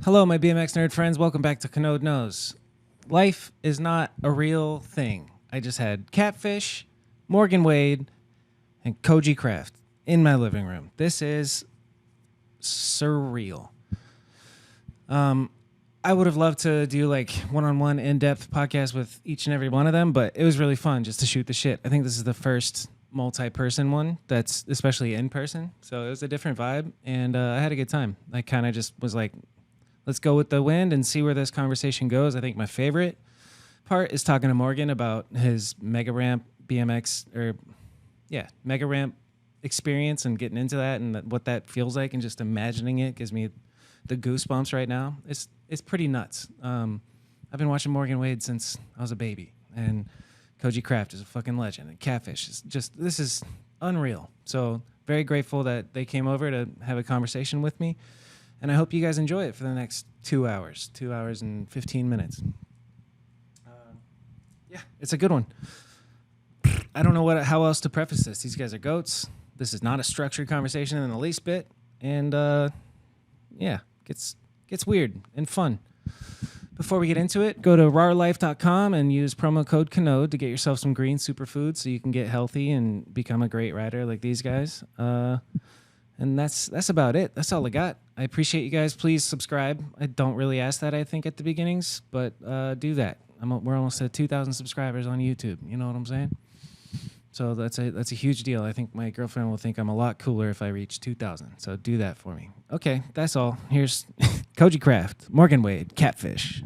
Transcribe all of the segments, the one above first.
Hello, my BMX nerd friends. Welcome back to Kanode Knows. Life is not a real thing. I just had Catfish, Morgan Wade, and Koji Kraft in my living room. This is surreal. I would have loved to do like one-on-one in-depth podcast with each and every one of them, but it was really fun just to shoot the shit. I think this is the first multi-person one that's especially in person. So it was a different vibe, and I had a good time. I kind of just was like, let's go with the wind and see where this conversation goes. I think my favorite part is talking to Morgan about his megaramp megaramp experience and getting into that and what that feels like, and just imagining it gives me the goosebumps right now. It's pretty nuts. I've been watching Morgan Wade since I was a baby, and Koji Kraft is a fucking legend, and Catfish is just, this is unreal. So very grateful that they came over to have a conversation with me. And I hope you guys enjoy it for the next 2 hours, 2 hours and 15 minutes. Yeah, it's a good one. I don't know how else to preface this. These guys are goats. This is not a structured conversation in the least bit. And yeah, gets weird and fun. Before we get into it, go to rarlife.com and use promo code Kanode to get yourself some green superfoods so you can get healthy and become a great rider like these guys. And that's about it. That's all I got. I appreciate you guys. Please subscribe. I don't really ask that, I think, at the beginnings, but do that. We're almost at 2,000 subscribers on YouTube. You know what I'm saying? So that's a huge deal. I think my girlfriend will think I'm a lot cooler if I reach 2,000. So do that for me. Okay, that's all. Here's Koji Kraft, Morgan Wade, Catfish.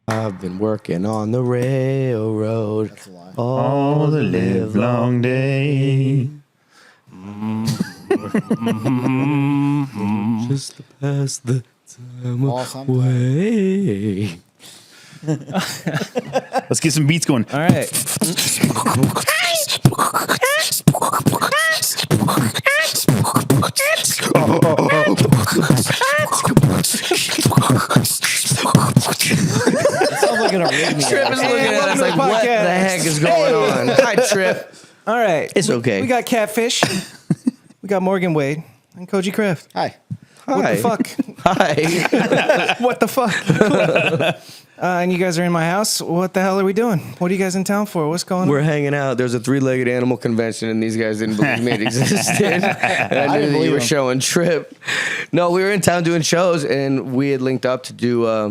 I've been working on the railroad all the live long day. Just to pass the time away. Let's get some beats going. All right. It sounds like an arrhythmia. Trip is looking at us like, what the heck is going on? Hi, Trip. All right. It's okay. We got Catfish. We got Morgan Wade and Koji Kraft. Hi. What the fuck? Hi. What the fuck? And you guys are in my house. What the hell are we doing? What are you guys in town for? What's going on? We're hanging out. There's a three-legged animal convention, and these guys didn't believe me it existed. And I knew that you were showing Trip. No, we were in town doing shows, and we had linked up to do a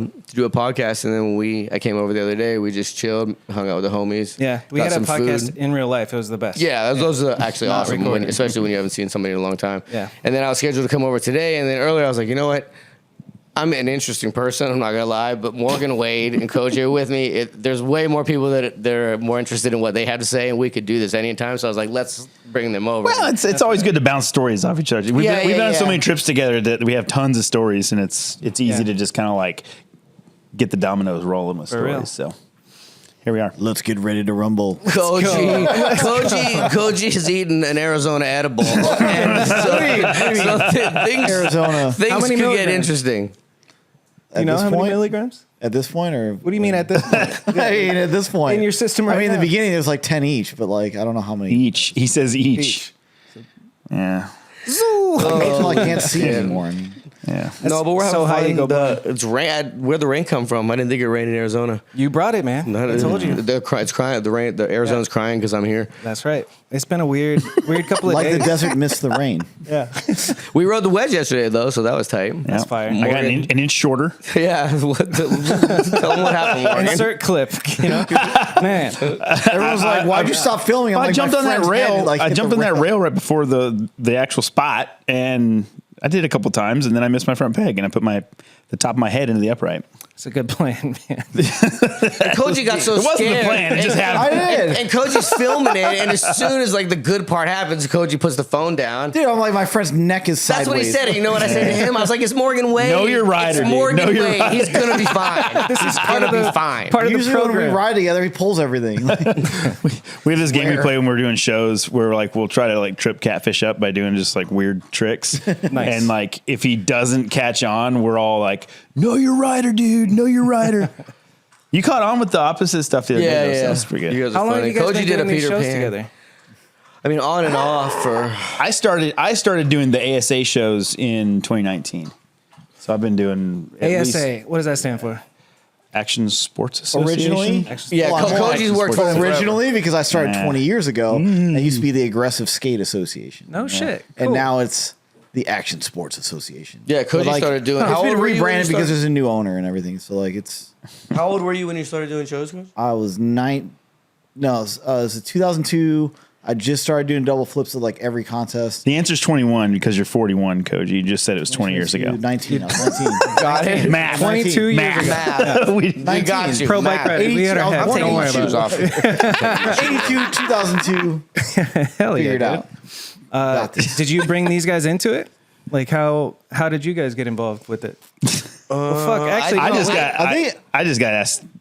podcast. And then I came over the other day. We just chilled, hung out with the homies. Yeah, we had a podcast food. in real life. It was the best. Yeah, those are actually awesome, especially when you haven't seen somebody in a long time. Yeah. And then I was scheduled to come over today, and then earlier I was like, you know what? I'm an interesting person, I'm not going to lie, but Morgan Wade and Koji are with me. There's way more people that they're more interested in what they have to say, and we could do this anytime. So I was like, let's bring them over. Well, it's always good to bounce stories off each other. We've done so many trips together that we have tons of stories, and it's easy to just kind of like get the dominoes rolling with stories. Real. So here we are. Let's get ready to rumble. Koji is eating an Arizona edible. And things could get interesting. Do you know how many milligrams? At this point, or what do you mean at this point? I mean, at this point in your system right I mean, now. in the beginning, it was like 10 each, but like, I don't know how many. Each. He says each. Yeah. I can't see anymore. Yeah. No, but we're having so high fun. you go blind. It's rain. Where'd the rain come from? I didn't think it rained in Arizona. You brought it, man. I told you. It's crying. The rain. The Arizona's crying because I'm here. That's right. It's been a weird couple of Like days. the desert missed the rain. Yeah. We rode the wedge yesterday though, so that was tight. That's fire. I got an inch shorter. Yeah. Tell them what happened, Morgan. Insert clip. You know, man. Everyone's like, "Why'd you stop filming?" I'm I like, jumped "My on that friend's rail. head, like, I hit jumped the on that rail." rail right before the actual spot, and I did it a couple times, and then I missed my front peg, and I put the top of my head into the upright. It's a good plan, man. Koji got so scared. It wasn't the plan. It just happened. I did. And Koji's filming it, and as soon as like the good part happens, Koji puts the phone down. Dude, I'm like, my friend's neck is sideways. That's what he said. And you know what I said to him? I was like, "It's Morgan Wade. Know your rider, It's dude. Morgan Know your Wade. rider." He's gonna be fine. This is gonna be fine." Part of the Usually when we program. ride together, he pulls everything. We have this game we play when we're doing shows where like we'll try to like trip Catfish up by doing just like weird tricks. Nice. And like if he doesn't catch on, we're all like, "Know your rider, dude. Know your rider." You caught on with the opposite stuff the other day. Yeah. That's pretty good. You guys are How long funny. have you guys Koji been did a doing these Peter shows Pan together? I mean, on and off for. I started doing the ASA shows in 2019. So I've been doing at least ASA. What does that stand for? Action Sports Association. Originally, Yeah, Koji's worked for originally because I started 20 years ago. It used to be the Aggressive Skate Association. No shit. And Cool. now it's the Action Sports Association. Yeah, Koji But, started doing. It's How been old were you when you rebranded because started? there's a new owner and everything. So like it's. How old were you when you started doing shows? I was 9. No, it was 2002. I just started doing double flips at like every contest. The answer's 21 because you're 41, Koji. You just said it was 20 years ago. 19. I was 19. Got it. Math. 22 years Math. ago. Math. We- We got you. Pro bike Math. ride. We had our heads. I'm Don't worry taking about shoes it. off. 82, 2002. Hell yeah, Figured dude. out. Got this. Did you bring these guys into it? Like how did you guys get involved with it? Well, fuck. Actually, I no, just wait. got I just got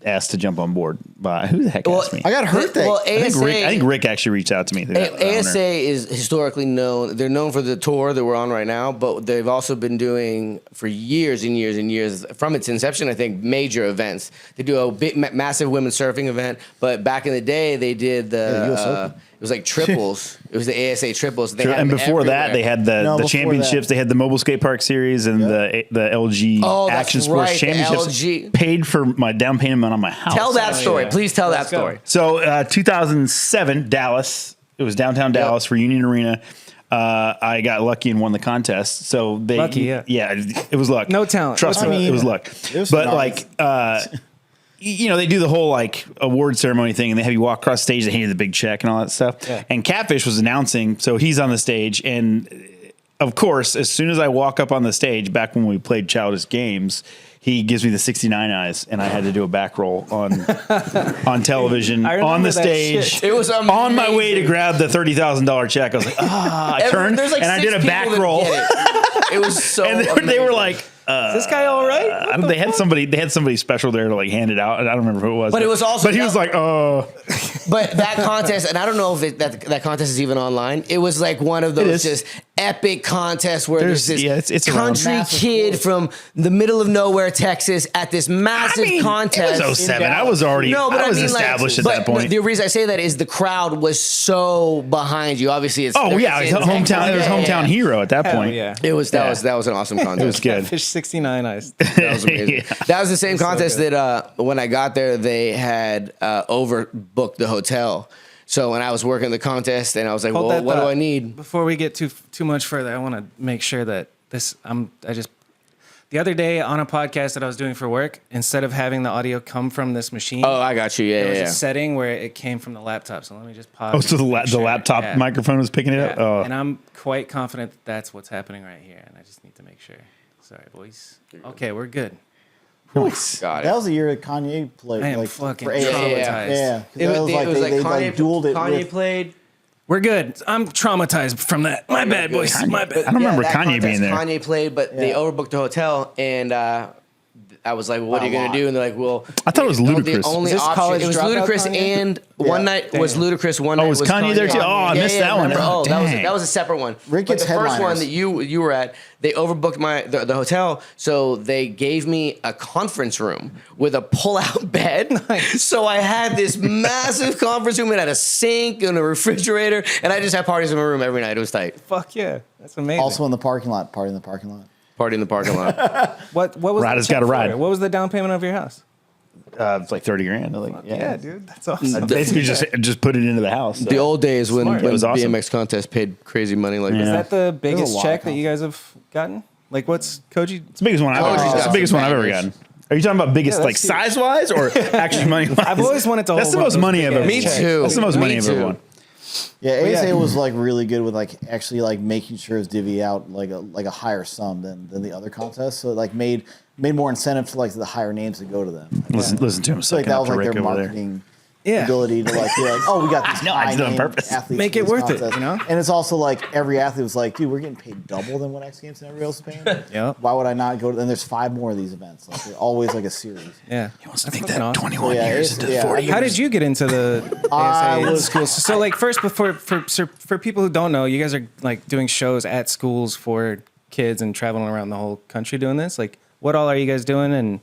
asked to jump on board by who the heck asked me? I got hurt there. Well, I ASA, think Rick actually reached out to me. The ASA owner. is historically known. They're known for the tour that we're on right now, but they've also been doing for years and years and years from its inception. I think major events. They do a big, massive women's surfing event, but back in the day they did the. US Open. It was like triples. It was the ASA triples. They had And them before that, everywhere. they had No, the before championships. that. They had the Mobile Skate Park Series and the LG Oh, that's Action Sports right, the Championships. LG. Paid for my down payment on my house. Tell that story. yeah. Please tell Let's that go. story. So 2007, Dallas. It was downtown Dallas for Union Arena. I got lucky and won the contest. So they Lucky, yeah. it was luck. No talent. Trust I me, mean, it was luck. it was But nice. like you know, they do the whole like award ceremony thing, and they have you walk across stage. They hand you the big check and all that stuff. Yeah. And Catfish was announcing, so he's on the stage, and of course, as soon as I walk up on the stage, back when we played Childish Games, he gives me the 69 eyes, and I had to do a back roll on television I remember on the that stage. shit. It was On my way to amazing. grab the $30,000 check. I was like, I turned There's like and I 6 did a back people that roll. get it. It was so. And they were amazing. like, Is this guy all right? I don't, they had somebody special there to like hand it out. And I don't remember who it was. But it was also- But he was like, But that contest, and I don't know if that contest is even online. It was like one of those is. just epic contests where there's this it's around. country Massive kid from the middle of nowhere, Texas, at this massive contest. It was 07. I was already, I was mean, like, established at but that point. The reason I say that is the crowd was so behind you. Obviously, it's Oh yeah, it's it was in hometown. It was Texas. hometown hero at that Hell point. yeah. It was Yeah. that was an awesome contest. It was good. Catfish 69 eyes. That was amazing. Yeah. That was the same contest good. that when I got there, they had overbooked the hotel. So when I was working the contest, and I was like, Hold "Well, that what do thought. I need?" Before we get too much further, I want to make sure that the other day on a podcast that I was doing for work, instead of having the audio come from this machine, Oh, I got you. Yeah, there was yeah. a setting where it came from the laptop. So let me just pause. Oh, so the and make sure. laptop Yeah. microphone was picking it Yeah. up. Oh, And I'm quite confident that's what's happening right here, and I just need to make sure. Sorry, boys. Okay, we're good. Got That it. was the year that Kanye played. I am like, fucking for ASA. traumatized. Yeah, 'cause It that was, was like they like dueled it Kanye with. played. We're good. I'm traumatized from that. My bad, boys. My bad. I don't remember that Kanye contest, being there. Kanye played, but they Yeah. overbooked the hotel, and I was like, well, "What are you A gonna lot. do?" And they're like, "Well, I thought it was Ludacris. The only Is this option college it was dropout Ludacris, Kanye? and one night was Ludacris. One night was Kanye there too? Oh, I missed that one. remember? Oh, Oh, dang. that was a separate one. Rick But gets the first one headliners. that you were at, they overbooked the hotel, so they gave me a conference room with a pull-out bed. So I had this massive conference room. It had a sink and a refrigerator, and I just had parties in my room every night. It was tight. Fuck yeah. That's amazing. Also in the parking lot, party in the parking lot. Party in the parking lot. what was Rider's the check gotta for? ride. What was the down payment of your house? It's like 30 grand. Like, Yeah, dude. That's awesome. Basically, just put it into the house. The old days when Smart. It was awesome. BMX contest paid crazy money like Yeah. Is that. that the biggest lot check of that you guys have gotten? Like, what's Koji? It's the biggest one I've Oh, ever. she's It's got the biggest some one I've ever bangers. gotten. Are you talking about biggest, Yeah, like that's huge. size wise, or actually money wise? I've always wanted to That's the hold one most of those money I've big ever. ass Me checks. too. That's the most Me money I've ever too. won. Yeah, yeah. ASA was like really good with like actually like making sure it's divvy out like a higher sum than the other contests. So it like made more incentive for like the higher names to go to them. Listen to him So like sucking that up was to like Rick their over there. marketing Yeah. ability to like be like, oh, we got these No, I did it on high-name purpose. athletes Make for it this worth it, contest. you know? And it's also like every athlete was like, dude, we're getting paid double than what X Games and everybody else is paying. Yeah. Why would I not go to? And there's 5 more of these events. Like they're always like a series. Yeah. He wants to That's make fucking that awesome. 21 Yeah, years it's- into yeah, 40 I years. How did you get into the I ASA was- schools? So, like, first, for people who don't know, you guys are like doing shows at schools for kids and traveling around the whole country doing this. Like, what all are you guys doing, and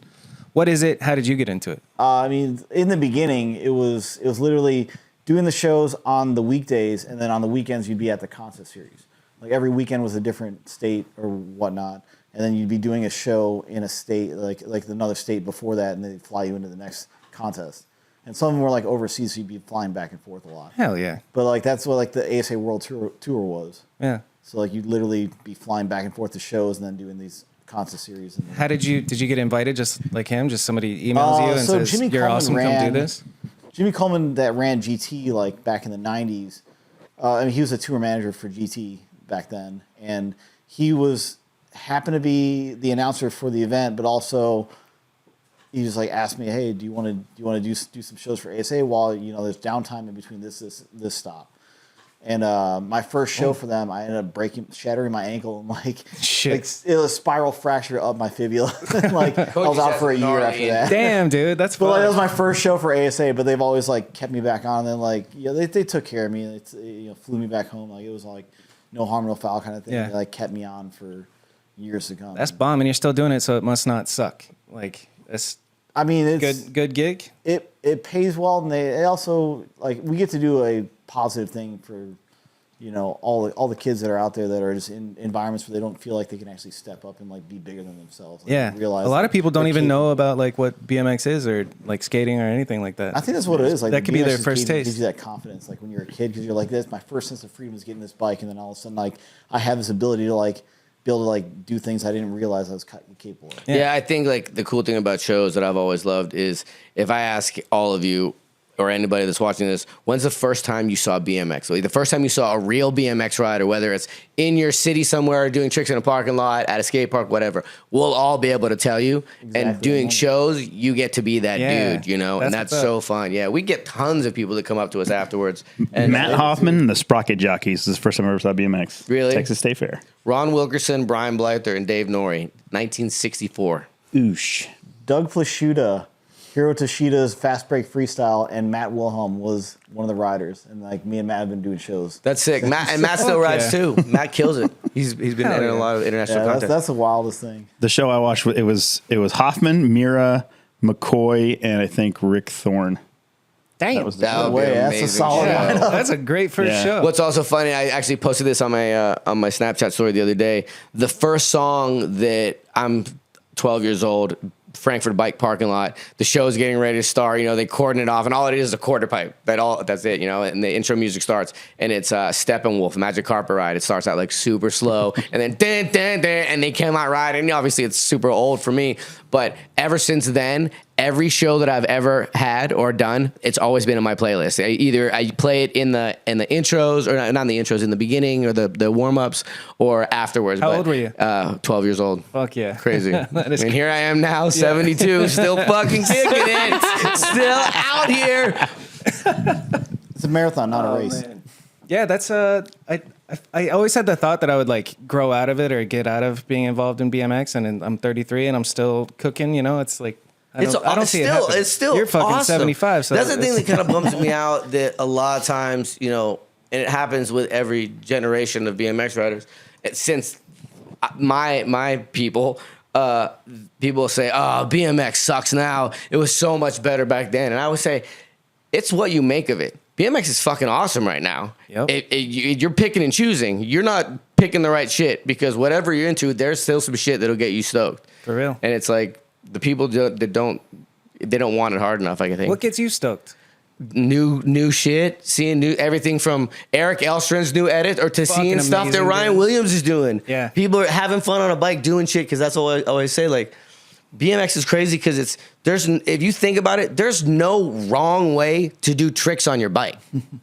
what is it? How did you get into it? I mean, in the beginning, it was literally doing the shows on the weekdays, and then on the weekends you'd be at the contest series. Like every weekend was a different state or whatnot. and then you'd be doing a show in a state like another state before that, and they'd fly you into the next contest. And some of them were like overseas, so you'd be flying back and forth a lot. Hell yeah. But like that's what like the ASA World Tour was. Yeah. So like you'd literally be flying back and forth to shows and then doing these contest series. And How did you get invited? Just like him? Just somebody emails you and so says Jimmy you're Coleman awesome. Come do this. Jimmy Coleman that ran GT like back in the 90s. I mean, he was a tour manager for GT back then, and he happened to be the announcer for the event, but also he just like asked me, "Hey, do you want to do some shows for ASA while there's downtime in between this stop?" And my first show for them, I ended up shattering my ankle and Shit. like it was a spiral fracture up my fibula. Like I was out for a year after that. Damn, dude, that's But fun. like, that was my first show for ASA, but they've always like kept me back on. And then like they took care of me. They flew me back home. Like it was like no harm, no foul kind of thing. Yeah. They like kept me on for years to come. That's bomb, and you're still doing it, so it must not suck. Like that's I mean, it's good gig. It pays well, and they also like we get to do a positive thing for all the kids that are out there that are just in environments where they don't feel like they can actually step up and like be bigger than themselves. Like, Yeah, realize a lot of people don't they're even capable. know about like what BMX is or like skating or anything like that. I think that's what it is. Like that could be BMX their just first gives taste. you that confidence, like when you're a kid, because you're like, "This my first sense of freedom is getting this bike," and then all of a sudden, like I have this ability to like be able to like do things I didn't realize I was capable of. Yeah, I think like the cool thing about shows that I've always loved is if I ask all of you or anybody that's watching this, when's the first time you saw BMX? Like the first time you saw a real BMX rider, whether it's in your city somewhere doing tricks in a parking lot, at a skate park, whatever, we'll all be able to tell you. Exactly. And doing shows, you get to be that Yeah, dude, and that's what's so up. fun. Yeah, we get tons of people that come up to us afterwards. And Matt Hoffman and the Sprocket Jockeys. This is the first time I ever saw BMX. Really? Texas State Fair. Ron Wilkerson, Brian Blyther, and Dave Norrie, 1964. Oosh. Doug Flashuta, Hiro Toshida's Fast Break Freestyle, and Matt Wilhelm was one of the riders. And like me and Matt have been doing shows. That's sick. Matt still Fuck rides yeah. too. Matt kills it. He's been Hell in a yeah. lot of international Yeah, contests. that's the wildest thing. The show I watched, it was Hoffman, Mira, McCoy, and I think Rick Thorne. Damn, That was the That show. would be Way, an that's a amazing solid show. lineup. that's a great first Yeah. show. What's also funny, I actually posted this on my Snapchat story the other day. The first song that I'm 12 years old, Frankfurt bike parking lot. The show's getting ready to start. They cordon it off, and all it is a quarter pipe. That's it. And the intro music starts, and it's Steppenwolf, Magic Carpet Ride. It starts out like super slow, and then dun, dun, dun, and they came out riding. And obviously, it's super old for me, but ever since then, every show that I've ever had or done, it's always been in my playlist. I play it in the intros, or not in the intros, in the beginning or the warm ups, or afterwards. How old were you? 12 years old. Fuck yeah, Crazy. That is And here I am now, 72, still fucking kicking it, still out here. It's a marathon, not Oh, a race. man. Yeah, that's I always had the thought that I would like grow out of it or get out of being involved in BMX, and I'm 33 and I'm still cooking. It's like I don't see it happen. It's still You're fucking awesome. 75. So that's the thing it's- that kind of bums me out. That a lot of times, and it happens with every generation of BMX riders. Since my people say, "Oh, BMX sucks now. It was so much better back then," and I would say, it's what you make of it. BMX is fucking awesome right now. Yep. You're picking and choosing. You're not picking the right shit, because whatever you're into, there's still some shit that'll get you stoked. For real. And it's like the people that don't want it hard enough. I think What gets you stoked? new shit, seeing everything from Eric Elstrand's new edit or to Fucking seeing stuff that amazing, Ryan dude. Williams is doing. Yeah. People are having fun on a bike doing shit, because that's what I always say. Like, BMX is crazy because if you think about it, there's no wrong way to do tricks on your bike.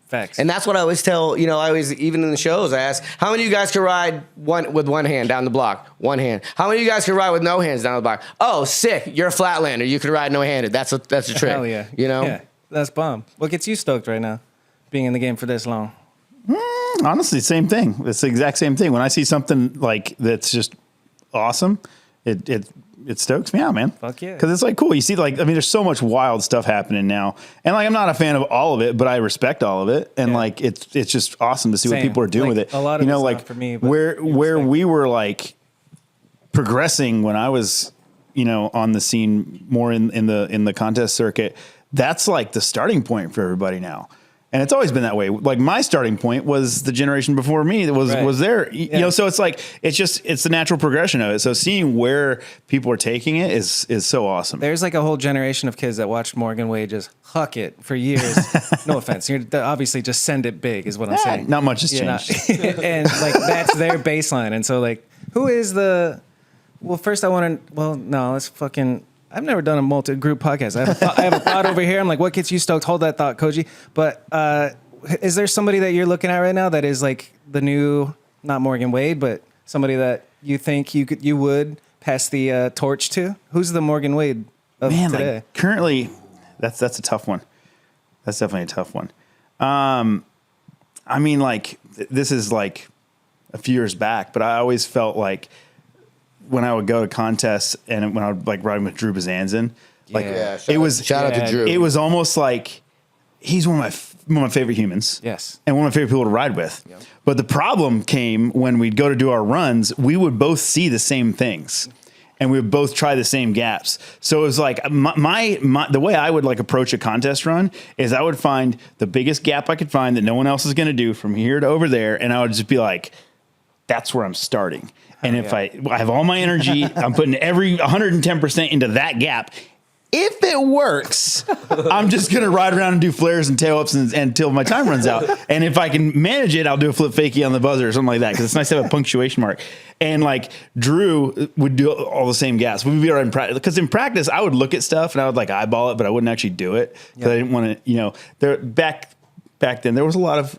Facts. And that's what I always tell, I always, even in the shows, I ask, how many of you guys can ride with one hand down the block? One hand. How many of you guys can ride with no hands down the block? Oh, sick. You're a flatlander. You can ride no-handed. That's a trick. Hell yeah. Yeah, that's bomb. What gets you stoked right now, being in the game for this long? Honestly, same thing. It's the exact same thing. When I see something like that's just awesome, it stokes me out, man. Fuck yeah. Because it's like cool. You see, there's so much wild stuff happening now, and I'm not a fan of all of it, but I respect all of it, and Yeah. it's just awesome to see what Same. people are doing Like, with it. a lot of it's not for me, but where respect. we were like progressing when I was on the scene more in the contest circuit. That's like the starting point for everybody now. And it's always been that way. Like my starting point was the generation before me that was there. You know, so it's like it's the natural progression of it. So seeing where people are taking it is so awesome. There's like a whole generation of kids that watched Morgan Wade just huck it for years. No offense. You're obviously just send it big is what I'm saying. Not much has changed. And like that's their baseline. And so like who is the first I want to let's fucking I've never done a multi-group podcast. I have a thought over here. I'm like, what gets you stoked? Hold that thought, Koji. But is there somebody that you're looking at right now that is like the new, not Morgan Wade, but somebody that you think you would pass the torch to? Who's the Morgan Wade of today? Like currently, that's a tough one. That's definitely a tough one. I mean, like this is like a few years back, but I always felt like when I would go to contests and when I would like ride with Drew Bazanzin, like shout out to Drew. It was almost like he's one of my favorite humans. Yes. And one of my favorite people to ride with. Yep. But the problem came when we'd go to do our runs, we would both see the same things and we would both try the same gaps. So it was like the way I would like approach a contest run is I would find the biggest gap I could find that no one else is going to do from here to over there. And I would just be like, that's where I'm starting. And if I have all my energy, I'm putting every 110% into that gap. If it works, I'm just going to ride around and do flares and tail ups until my time runs out. And if I can manage it, I'll do a flip fakie on the buzzer or something like that. Cause it's nice to have a punctuation mark. And like Drew would do all the same gaps. We'd be right in practice. Cause in practice, I would look at stuff and I would like eyeball it, but I wouldn't actually do it. Cause I didn't want to, back then there was a lot of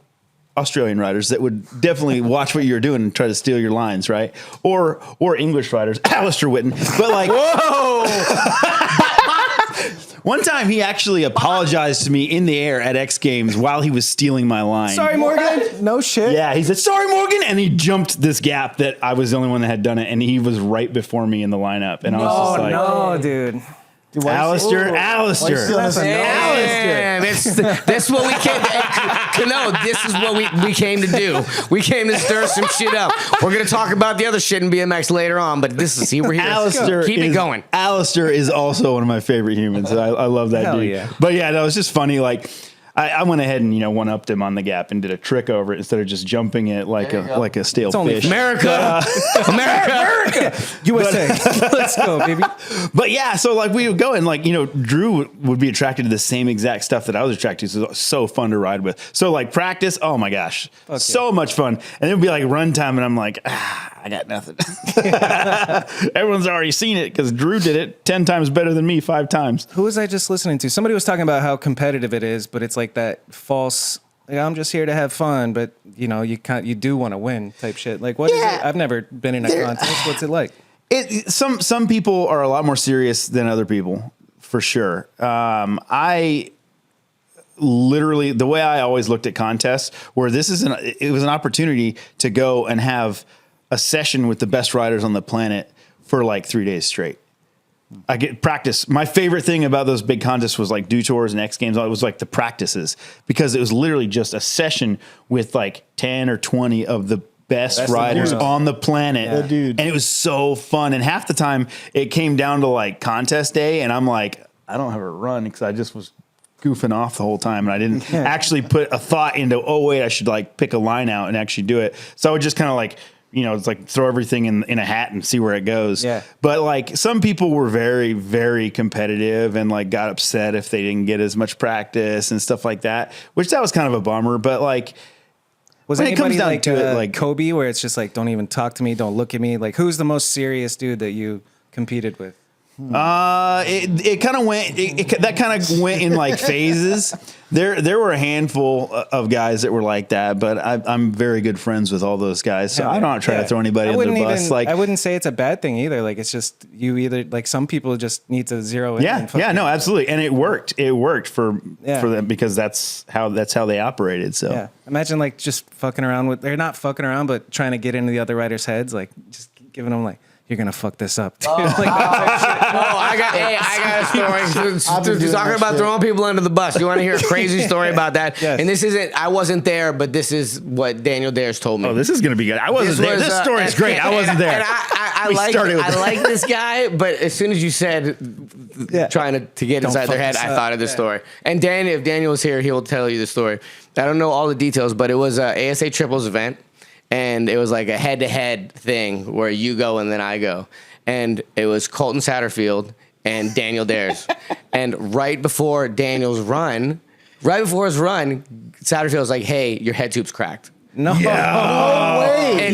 Australian riders that would definitely watch what you were doing and try to steal your lines, right? Or English riders, Alistair Whitten. But like, whoa! One time he actually apologized to me in the air at X Games while he was stealing my line. Sorry, Morgan. No shit. Yeah, he said, sorry, Morgan. And he jumped this gap that I was the only one that had done it. And he was right before me in the lineup. And I was just like, no, dude. Alistair. This is what we came to Kanode, this is what we came to do. We came to stir some shit up. We're going to talk about the other shit in BMX later on, but we're here. Alistair Keep it going. Alistair is also one of my favorite humans. I love that dude. Yeah. But yeah, that was just funny. Like, I went ahead and one-upped him on the gap and did a trick over it instead of just jumping it like a stale fish. America, USA. Let's go, baby. But yeah, so like we would go and like Drew would be attracted to the same exact stuff that I was attracted to. So it was so fun to ride with. So like practice, oh my gosh, so much fun. And it would be like run time, and I'm like, I got nothing. Everyone's already seen it because Drew did it 10 times better than me 5 times. Who was I just listening to? Somebody was talking about how competitive it is, but it's like that false. Like, I'm just here to have fun, but you do want to win type shit. Like what is it? I've never been in a contest. What's it like? Some people are a lot more serious than other people, for sure. I literally, the way I always looked at contests, where it was an opportunity to go and have a session with the best riders on the planet for like 3 days straight. I get practice. My favorite thing about those big contests was like Dew Tours and X Games. It was like the practices, because it was literally just a session with like 10 or 20 of the best riders on the planet. Yeah. Dude. And it was so fun. And half the time it came down to like contest day, and I'm like, I don't have a run because I just was goofing off the whole time, and I didn't actually put a thought into, oh wait, I should like pick a line out and actually do it. So I would just kind of like, it's like throw everything in a hat and see where it goes. Yeah. But like some people were very, very competitive and like got upset if they didn't get as much practice and stuff like that, which that was kind of a bummer. But like, was when anybody it comes down like to it, like Kobe, where it's just like, don't even talk to me, don't look at me? Like, who's the most serious dude that you competed with? It kind of went. That kind of went in like phases. There were a handful of guys that were like that, but I'm very good friends with all those guys, so I don't try to throw anybody under the bus. Like, I wouldn't say it's a bad thing either. Like, it's just you either like some people just need to zero in. No, absolutely, and it worked. It worked for them because that's how they operated. So yeah, imagine like just fucking around with. They're not fucking around, but trying to get into the other riders' heads, like just giving them like, you're gonna fuck this up, dude. I got story. Talking about throwing people under the bus. You want to hear a crazy story about that? Yes. And this isn't. I wasn't there, but this is what Daniel Dhers told me. Oh, this is gonna be good. I wasn't there. This story's great. I wasn't there. And I like this guy, but as soon as you said trying to get inside their head, I thought of this story. And if Daniel was here, he will tell you the story. I don't know all the details, but it was a ASA triples event, and it was like a head-to-head thing where you go and then I go. And it was Colton Satterfield and Daniel Dhers. And right before his run, Satterfield was like, "Hey, your head tube's cracked." No. No way.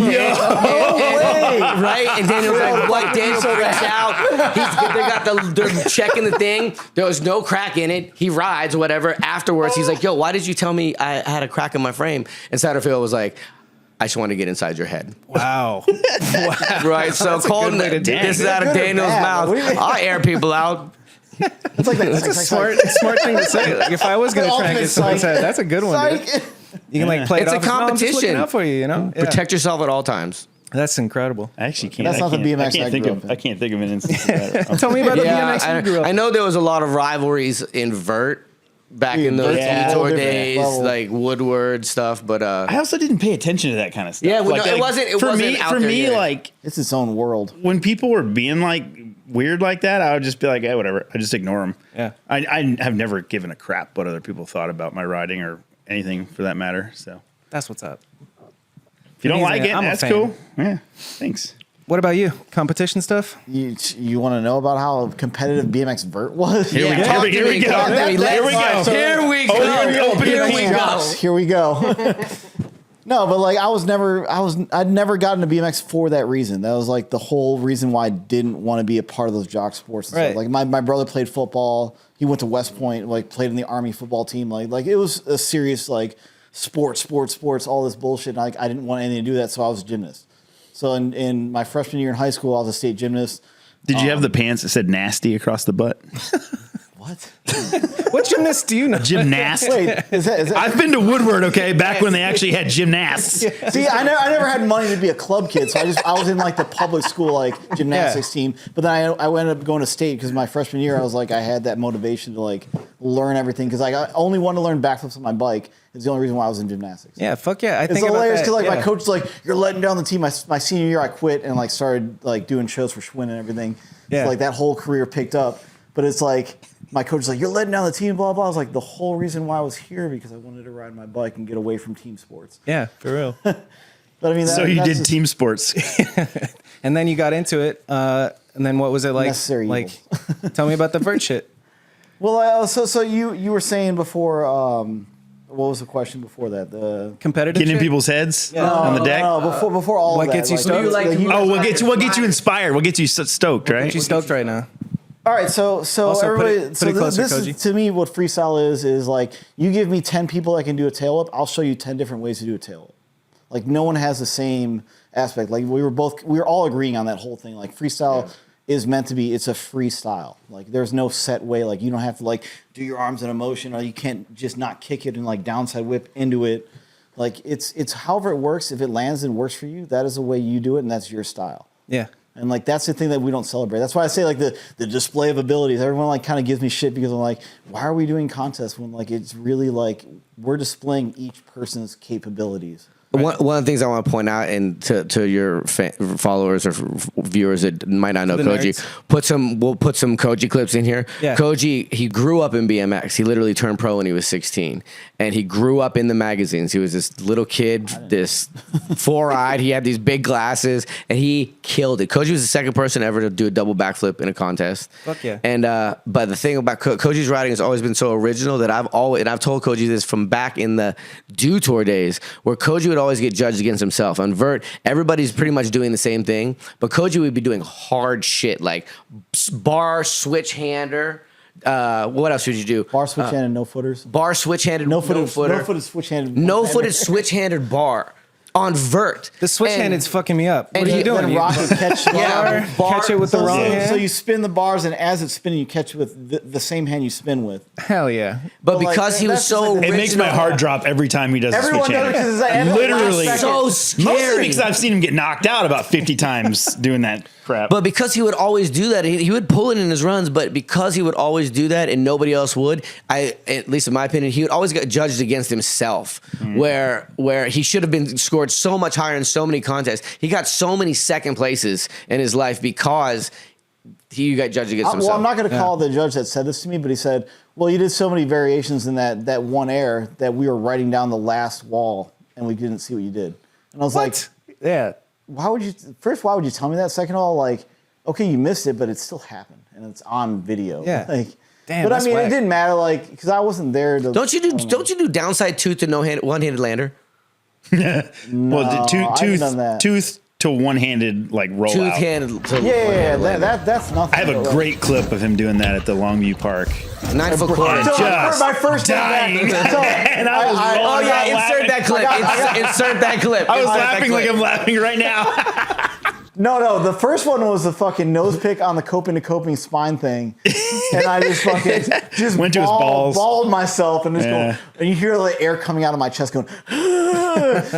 Right? And Daniel was like, "What?" Daniel freaks out. They're checking the thing. There was no crack in it. He rides, whatever. Afterwards, he's like, "Yo, why did you tell me I had a crack in my frame?" And Satterfield was like, "I just want to get inside your head." Wow. Right? So Colton, this is out of Daniel's mouth. I'll air people out. It's like That's a smart thing to say. Like, if I was going to try and get someone's head, that's a good one, dude. You can like play it It's off. a No, I'm just looking competition. out for you, you know? Yeah. Protect yourself at all times. That's incredible. I actually can't. That's not the BMX I can't I think grew of. up in. I can't think of an instance. Of that. Tell me about the BMX you grew up. I know there was a lot of rivalries in vert back in those tour days, level. like Woodward stuff. But I also didn't pay attention to that kind of stuff. Yeah, well, no, it wasn't out for there me, yet. like It's its own world. when people were being like weird like that, I would just be like, "Hey, whatever." I just ignore them. Yeah. I have never given a crap what other people thought about my riding or anything for that matter. So That's what's up. if you don't like it, I'm a that's fan. cool. Yeah, thanks. What about you? Competition stuff? You want to know about how competitive BMX vert was? Here we go. Here we go. Here we go. Here we go. No, but like I'd never gotten to BMX for that reason. That was like the whole reason why I didn't want to be a part of those jock sports. And Right. stuff. Like my brother played football. He went to West Point, like played in the Army football team. Like it was a serious like sports, all this bullshit. And I didn't want anything to do with that, so I was a gymnast. So in my freshman year in high school, I was a state gymnast. Did you have the pants that said "nasty" across the butt? What? What gymnast do you know? Gymnast. Wait, is that I've been to Woodward, okay, back when they actually had gymnasts. See, I never had money to be a club kid, so I was in like the public school like gymnastics team. But then I ended up going to state because my freshman year I was like I had that motivation to like learn everything because I only wanted to learn backflips on my bike. It's the only reason why I was in gymnastics. Yeah, fuck yeah. I It's think hilarious because like yeah. my coach was like, "You're letting down the team." My senior year, I quit and like started like doing shows for Schwinn and everything. Yeah. So, like that whole career picked up. But it's like my coach was like, "You're letting down the team." Blah blah. I was like, the whole reason why I was here because I wanted to ride my bike and get away from team sports. Yeah, for real. But I mean, So you did team sports. And then you got into it. And then what was it like? Necessary like, evils. tell me about the vert shit. Well, so you were saying before. What was the question before that? The Competitive Getting in shit? people's heads on the deck. No, before all What of that. gets you stoked? Oh, what gets you inspired? What gets you stoked, right? You stoked right now. All right, so Also, put everybody, it closer, this Koji. is to me what freestyle is like you give me 10 people that can do a tail whip, I'll show you 10 different ways to do a tail whip. Like no one has the same aspect. Like we were all agreeing on that whole thing. Like freestyle is meant to be, it's a freestyle. Like there's no set way. Like you don't have to like do your arms in a motion, or you can't just not kick it and like downside whip into it. Like it's however it works. If it lands and works for you, that is the way you do it, and that's your style. Yeah. And like that's the thing that we don't celebrate. That's why I say like the display of abilities. Everyone like kind of gives me shit because I'm like, why are we doing contests when like it's really like we're displaying each person's capabilities. One of the things I want to point out, and to your followers or viewers that might not know the Koji, nerds. we'll put some Koji clips in here. Yeah. Koji, he grew up in BMX. He literally turned pro when he was 16, and he grew up in the magazines. He was this little kid, this four-eyed. He had these big glasses, and he killed it. Koji was the second person ever to do a double backflip in a contest. Fuck yeah. And but the thing about Koji's riding has always been so original that I've told Koji this from back in the Do Tour days, where Koji would always get judged against himself. On vert, everybody's pretty much doing the same thing, but Koji would be doing hard shit like bar switch hander. What else would you do? Bar switch handed no footers. Bar switch handed no footed No footed switch handed. no footed switch handed bar. on vert. The switch-handed's fucking me up. What and are you doing? Then Rock would catch the bar. Catch it with the wrong hand? So you spin the bars, and as it's spinning, you catch it with the same hand you spin with. Hell yeah. But like, because he was that's so just like It makes my heart drop every time he does a Everyone switch does it hand. 'cause it's like- Literally. so scary. Mostly because I've seen him get knocked out about 50 times doing that crap. But because he would always do that, he would pull it in his runs. But because he would always do that and nobody else would, at least in my opinion, he would always get judged against himself. Where he should have been scored so much higher in so many contests. He got so many second places in his life because he got judged against himself. Well, I'm not going to call the judge that said this to me, but he said, "Well, you did so many variations in that one air that we were writing down the last wall and we didn't see what you did." And I was like, Yeah. why would you tell me that? Second of all, like, okay, you missed it, but it still happened and it's on video. Yeah. Like, Damn, but I that's mean, whack. it didn't matter, like, because I wasn't there. Don't you do downside tooth to one-handed lander? Well, I haven't done that. tooth to one-handed like roll out. Two-handed. To Yeah, one-handed lander. that's nothing. I have a But, like, great clip of him doing that at the Longview Park. 9-foot quarter. So, Just my first dying. Day back, so, And I was Oh rolling yeah, around insert that clip. Insert that clip. I was Insert that laughing like clip. I'm laughing right now. No, the first one was the fucking nose pick on the coping to coping spine thing, and I just fucking Went to his balls. balled myself, and just Yeah. going, and you hear the air coming out of my chest going,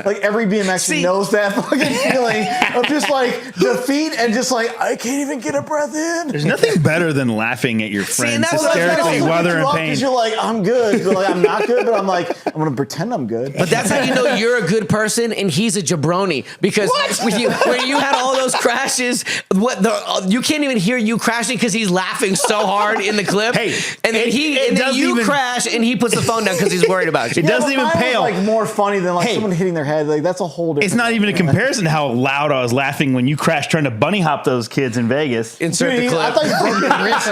like every BMXer knows that fucking feeling of just like defeat and just like I can't even get a breath in. There's nothing better than laughing at your and friends that's what I was hysterically gonna while they're in pain. Because you're like, I'm good, but like I'm not good, but I'm like, I'm gonna pretend I'm good. But that's how you know you're a good person and he's a jabroni. Because when you had all those crashes, you can't even hear you crashing because he's laughing so hard in the clip. Hey, and then you crash and he puts the phone down because he's worried about you. It doesn't but even mine was, pale. like more funny than like Hey. someone hitting their head. Like that's a whole different. It's not even a comparison to how loud I was laughing when you crashed trying to bunny hop those kids in Vegas. Insert the Dude, I clip. thought you broke his wrist.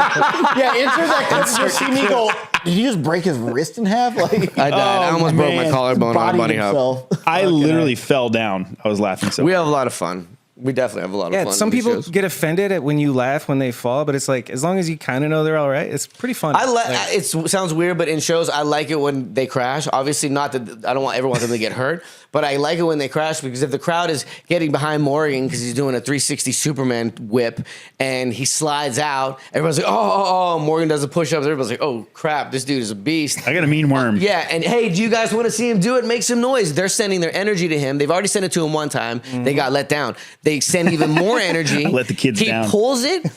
Yeah, insert that clip. Did you see me go? Did he just break his wrist in half? Like I died. I almost broke my man. collarbone on a bodied bunny hop. himself. I literally fell down. I was laughing so We hard. have a lot of fun. We definitely have a lot of Yeah, fun. some at these people shows. get offended at when you laugh when they fall, but it's like as long as you kind of know they're all right, it's pretty fun. It sounds weird, but in shows, I like it when they crash. Obviously, not that I don't ever want them to get hurt, but I like it when they crash because if the crowd is getting behind Morgan because he's doing a 360 Superman whip and he slides out, everyone's like, oh, Morgan does a push-up. Everybody's like, oh, crap, this dude is a beast. I got a mean worm. Yeah, and hey, do you guys want to see him do it? Make some noise. They're sending their energy to him. They've already sent it to him one time. They got let down. They send even more energy. Let the kids down. He pulls it.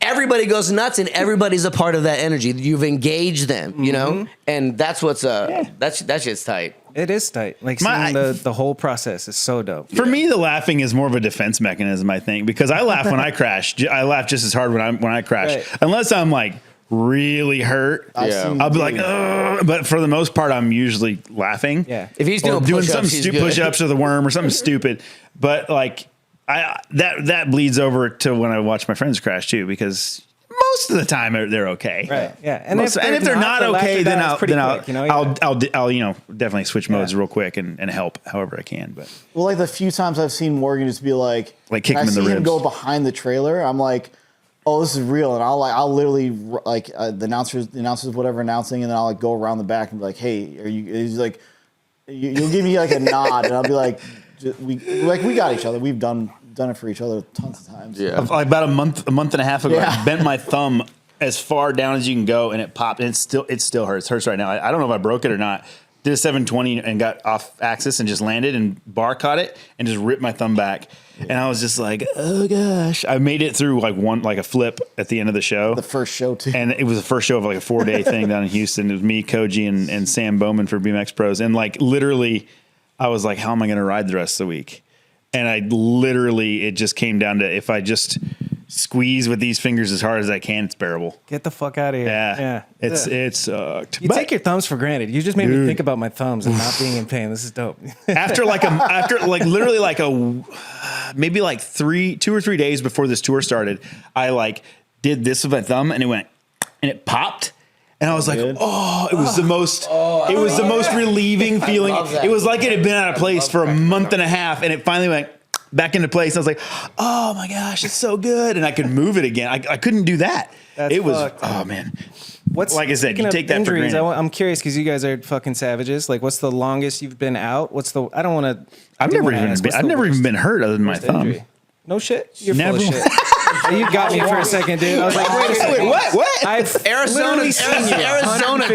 Everybody goes nuts, and everybody's a part of that energy. You've engaged them, you know, and that's what's that shit's tight. It is tight. Like My- seeing the whole process is so dope. For me, the laughing is more of a defense mechanism, I think, because I laugh when I crash. I laugh just as hard when I crash, Right. unless I'm like really hurt. Yeah. I'll be like, ugh, but for the most part, I'm usually laughing. Yeah. If he's Or doing doing push-ups, some he's stupid good. push-ups or the worm or something stupid, but like that bleeds over to when I watch my friends crash too, because most of the time they're okay. Right. Yeah. And And if they're not the laughter okay, then dies I'll pretty then quick, you know? I'll definitely switch modes Yeah. real quick and help however I can. But Well, like the few times I've seen Morgan just be like kick when him I in the see him ribs. go behind the trailer, I'm like, oh, this is real, and I'll literally like the announcers whatever announcing, and then I'll like go around the back and be like, hey, are you? He's like, you'll give me like a nod, and I'll be like, we got each other. We've done it for each other tons of times. Yeah. about a month and a half ago, Yeah. I bent my thumb as far down as you can go, and it popped, and it still hurts. Hurts right now. I don't know if I broke it or not. Did a 720 and got off axis and just landed and bar caught it and just ripped my thumb back. And I was just like, oh gosh. I made it through like a flip at the end of the show. The first show too. And it was the first show of like a 4-day thing down in Houston. It was me, Koji, and Sam Bowman for BMX Pros. And like literally, I was like, how am I going to ride the rest of the week? And it just came down to if I just squeeze with these fingers as hard as I can, it's bearable. Get the fuck out of here. Yeah. Yeah. It sucked. You But take your thumbs for granted. You just made me Dude. think about my thumbs and not being in pain. This is dope. after literally maybe like 2 or 3 days before this tour started, I like did this with my thumb and it went and it popped. And I was like, oh, it was the most relieving feeling. love that. It was like it had been out of place for a month and a half and it finally went back into place. I was like, oh my gosh, it's so good. And I could move it again. I couldn't do that. That's it was, fucked. oh man. like I said, speaking you of take that injuries, for granted. I'm curious because you guys are fucking savages. Like, what's the longest you've been out? I don't want to. I've never even been hurt other than my thumb. Injury? No shit. You're Never. full of shit. You got me for a second, dude. I was like, wait a second. What? I've Arizona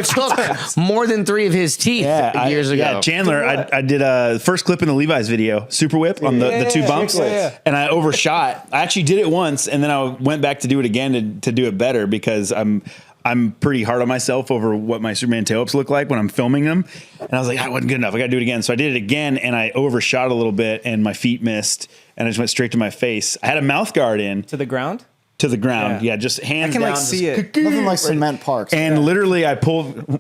took more than 3 of his teeth years ago. Yeah, Chandler, I did a first clip in the Levi's video, super whip on the 2 bumps, and I overshot. I actually did it once, and then I went back to do it again to do it better because I'm pretty hard on myself over what my Superman tail-ups look like when I'm filming them. And I was like, I wasn't good enough. I got to do it again. So I did it again, and I overshot a little bit, and my feet missed, and I just went straight to my face. I had a mouth guard in. to the ground. To the ground. Yeah, just hands down. I can see it. Nothing like cement parks. And literally, I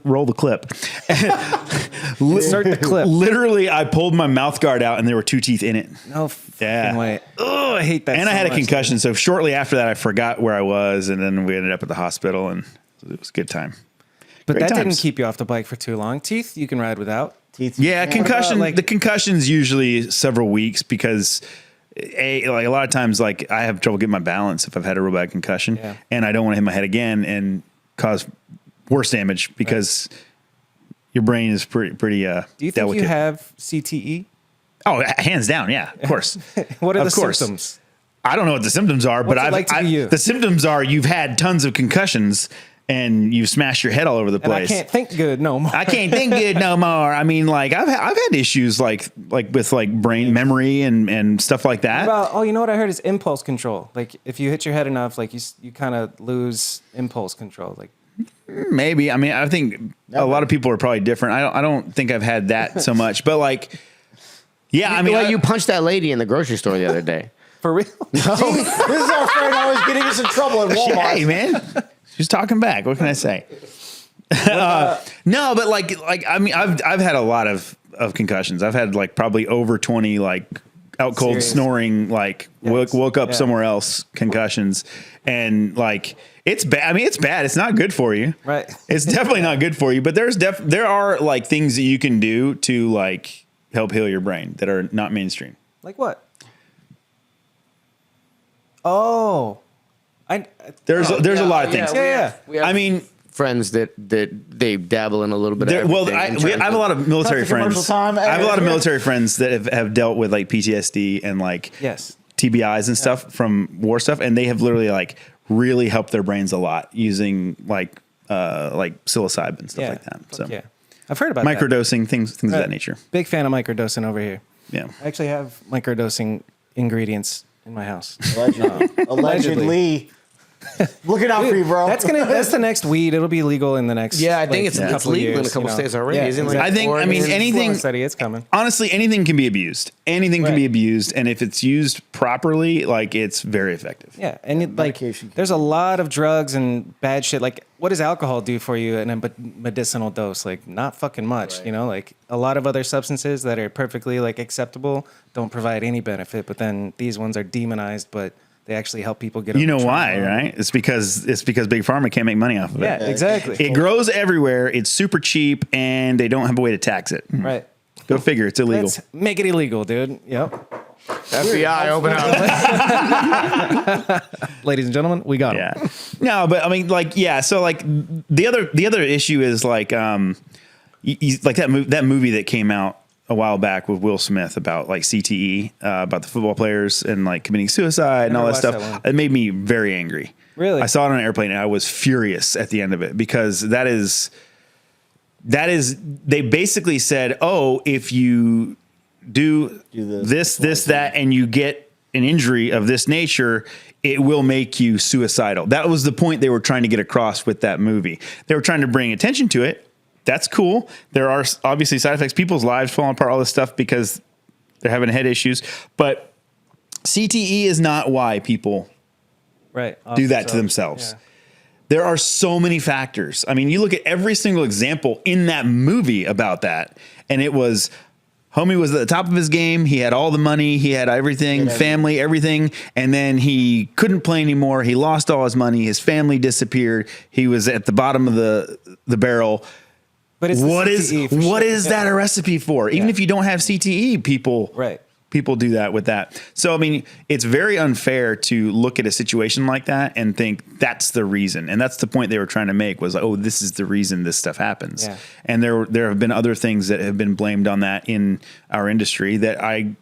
roll the clip. Start the clip. Literally, I pulled my mouth guard out, and there were 2 teeth in it. No fucking way. Oh, I hate that. And so I had a much, concussion. dude. So shortly after that, I forgot where I was, and then we ended up at the hospital, and it was a good time. But Great that times. didn't keep you off the bike for too long. Teeth, you can ride without. Teeth. Yeah, concussion. about, like- The concussion's usually several weeks because a lot of times, like I have trouble getting my balance if I've had a real bad concussion, and I don't want to hit my head again and cause worse damage because your brain is pretty. Do you think delicate. you have CTE? Oh, hands down, yeah, of course. What are Of the course. symptoms? I don't know what the symptoms are, but What's it like to be you? the symptoms are you've had tons of concussions and you've smashed your head all over the And place. I can't think good no more. I can't think good no more. I mean, like I've had issues like with like brain memory and stuff like that. Well, you know what I heard is impulse control. Like if you hit your head enough, like you kind of lose impulse control. Like Maybe. I mean, I think a lot of people are probably different. I don't think I've had that so much, but like, yeah, I mean, you punched that lady in the grocery store the other day. for real. This is our friend always getting us in trouble at Walmart. hey man, she's talking back. What can I say? No, but like I mean, I've had a lot of concussions. I've had like probably over 20 like out cold Serious. snoring, like woke up somewhere else concussions, and like it's bad. I mean, it's bad. It's not good for you. Right. It's definitely not good for you. But there are like things that you can do to like help heal your brain that are not mainstream. Like what? Oh, There's a lot of things. yeah. We have I mean, friends that they dabble in a little bit of well, everything. I have a lot of military Cut the commercial friends. time. I have a lot of military friends that have dealt with like PTSD and like Yes. TBIs and stuff from war stuff, and they have literally like really helped their brains a lot using like psilocybin and stuff like that. So yeah, I've heard about that. microdosing things of that nature. Big fan of microdosing over here. Yeah. I actually have microdosing ingredients in my house. Allegedly. Looking out for you, bro. That's the next weed. It'll be legal in the next. I think it's couple legal in a years, couple states already. Yeah, Isn't it? exactly. I think. I mean, Oregon? anything. Study, it's coming. Honestly, anything can be abused. Anything can Right. be abused, and if it's used properly, like it's very effective. Yeah, and medication. there's a lot of drugs and bad shit. Like, what does alcohol do for you in a medicinal dose? Like, not fucking much. Right. You know, like a lot of other substances that are perfectly like acceptable don't provide any benefit, but then these ones are demonized, but they actually help people get. You know over why, trauma. right? It's because Big Pharma can't make money off of it. Yeah, exactly. It grows everywhere. It's super cheap, and they don't have a way to tax it. Right. Go figure. It's illegal. Let's make it illegal, dude. Yep. FBI, open up. Ladies and gentlemen, we got him. Yeah. No, but I mean, like, yeah. So, like, the other issue is like, like that movie that came out a while back with Will Smith about like CTE, about the football players and like committing suicide and all that watched stuff. that one. It made me very angry. Really? I saw it on an airplane and I was furious at the end of it because that is they basically said, oh, if you do this, that, and you get an injury of this nature, it will make you suicidal. That was the point they were trying to get across with that movie. They were trying to bring attention to it. That's cool. There are obviously side effects. People's lives falling apart, all this stuff because they're having head issues. But CTE is not why people do that to themselves. Yeah. There are so many factors. I mean, you look at every single example in that movie about that, and it was homie was at the top of his game. He had all the money. He had everything, family, everything. And then he couldn't play anymore. He lost all his money. His family disappeared. He was at the bottom of the barrel. But it's what is that a recipe for? Even if you don't have CTE, people people do that with that. So, I mean, it's very unfair to look at a situation like that and think that's the reason. And that's the point they were trying to make was, oh, this is the reason this stuff happens. Yeah. And there have been other things that have been blamed on that in our industry that I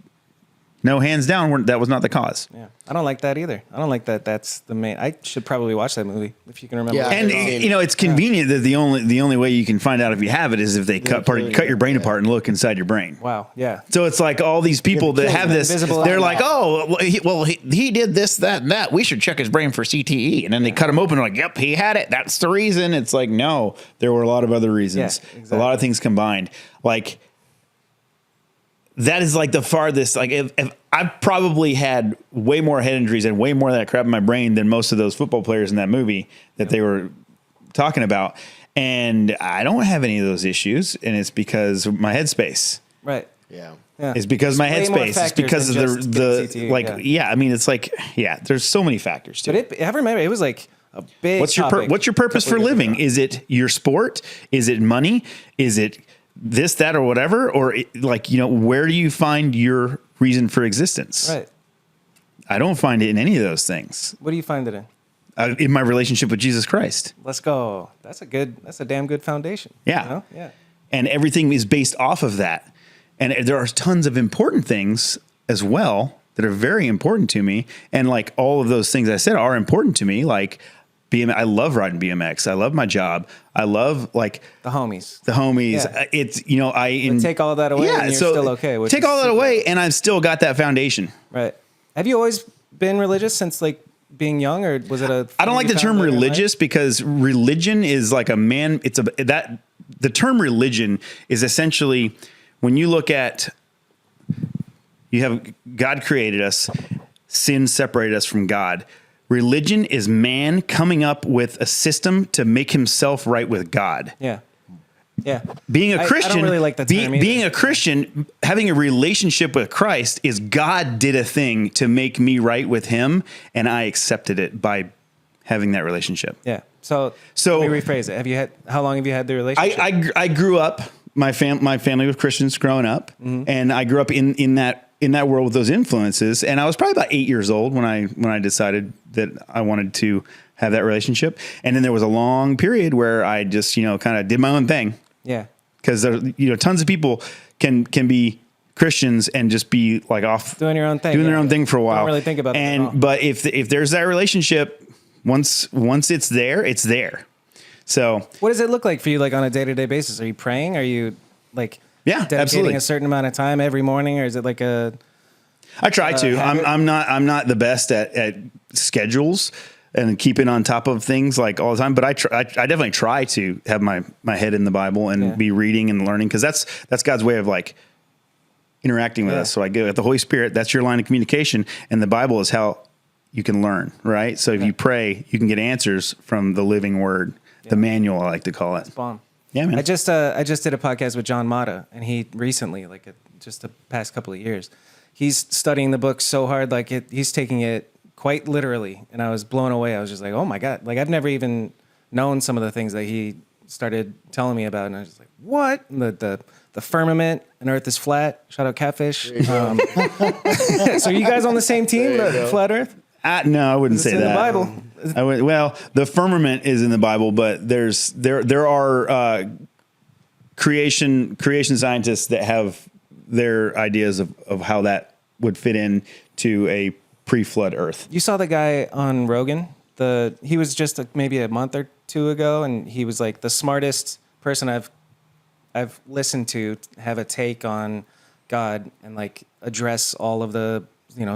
know hands down that was not the cause. Yeah. I don't like that either. I don't like that. That's the main. I should probably watch that movie if you can remember. Yeah, and it's convenient that the only way you can find out if you have it is if they cut your brain apart and look inside your brain. Wow. Yeah. So it's like all these people that have this, they're like, oh, he did this, that, and that. We should check his brain for CTE. And then they cut him open. Like, yep, he had it. That's the reason. It's like, no, there were a lot of other reasons. Yeah, exactly. A lot of things combined. Like, that is like the farthest, like if I've probably had way more head injuries and way more of that crap in my brain than most of those football players in that movie that they were talking about. And I don't have any of those issues. And it's because of my headspace. Right. Yeah. It's because of my headspace. It's because of the CTE, like, yeah, I mean, it's like, yeah, there's so many factors to it. But I remember it was like a big What's your purpose for living? Is it your sport? Is it money? Is it this, that, or whatever? Or like, where do you find your reason for existence? Right. I don't find it in any of those things. What do you find it in? In my relationship with Jesus Christ. Let's go. That's a damn good foundation. Yeah. Yeah. And everything is based off of that. And there are tons of important things as well that are very important to me. And like all of those things I said are important to me. Like I love riding BMX. I love my job. I love like the homies. Yeah. It's, take all that away and you're still okay. Take all that away and I've still got that foundation. Right. Have you always been religious since like being young, or was it I don't like the term religious because religion is like the term religion is essentially when you look at, God created us, sin separated us from God. Religion is man coming up with a system to make himself right with God. Yeah. Yeah. Being a Christian, I don't really like the term being a Christian, having a relationship with Christ is God did a thing to make me right with him, and I accepted it by having that relationship. Yeah. So let me rephrase it. How long have you had the relationship? I grew up, my family was Christians growing up, and I grew up in that world with those influences. And I was probably about 8 years old when I decided that I wanted to have that relationship. And then there was a long period where I just, kind of did my own thing. Yeah. Cause there, tons of people can be Christians and just be like off doing their own thing for a while. Don't really think about it. But if there's that relationship, once it's there, it's there. So what does it look like for you? Like on a day-to-day basis? Are you praying? Are you like, dedicating absolutely. A certain amount of time every morning, or is it like I try to. I'm not the best at schedules and keeping on top of things like all the time, but I definitely try to have my head in the Bible and be reading and learning, because that's God's way of like interacting with us. So I go at the Holy Spirit. That's your line of communication, and the Bible is how you can learn, right? So if you pray, you can get answers from the living Word, the manual, I like to call it. That's bomb. Yeah, man. I just did a podcast with John Mata, and he recently, just the past couple of years, he's studying the book so hard, he's taking it quite literally, and I was blown away. I was just like, oh my God, I've never even known some of the things that he started telling me about, and I was just like, what? The firmament and Earth is flat. Shout out Catfish. So are you guys on the same team, the flat Earth? No, I wouldn't say that. In the Bible. Well, the firmament is in the Bible, but there are creation scientists that have their ideas of how that would fit in to a pre-flood Earth. You saw the guy on Rogan. He was just maybe a month or two ago, and he was like the smartest person I've listened to have a take on God and like address all of the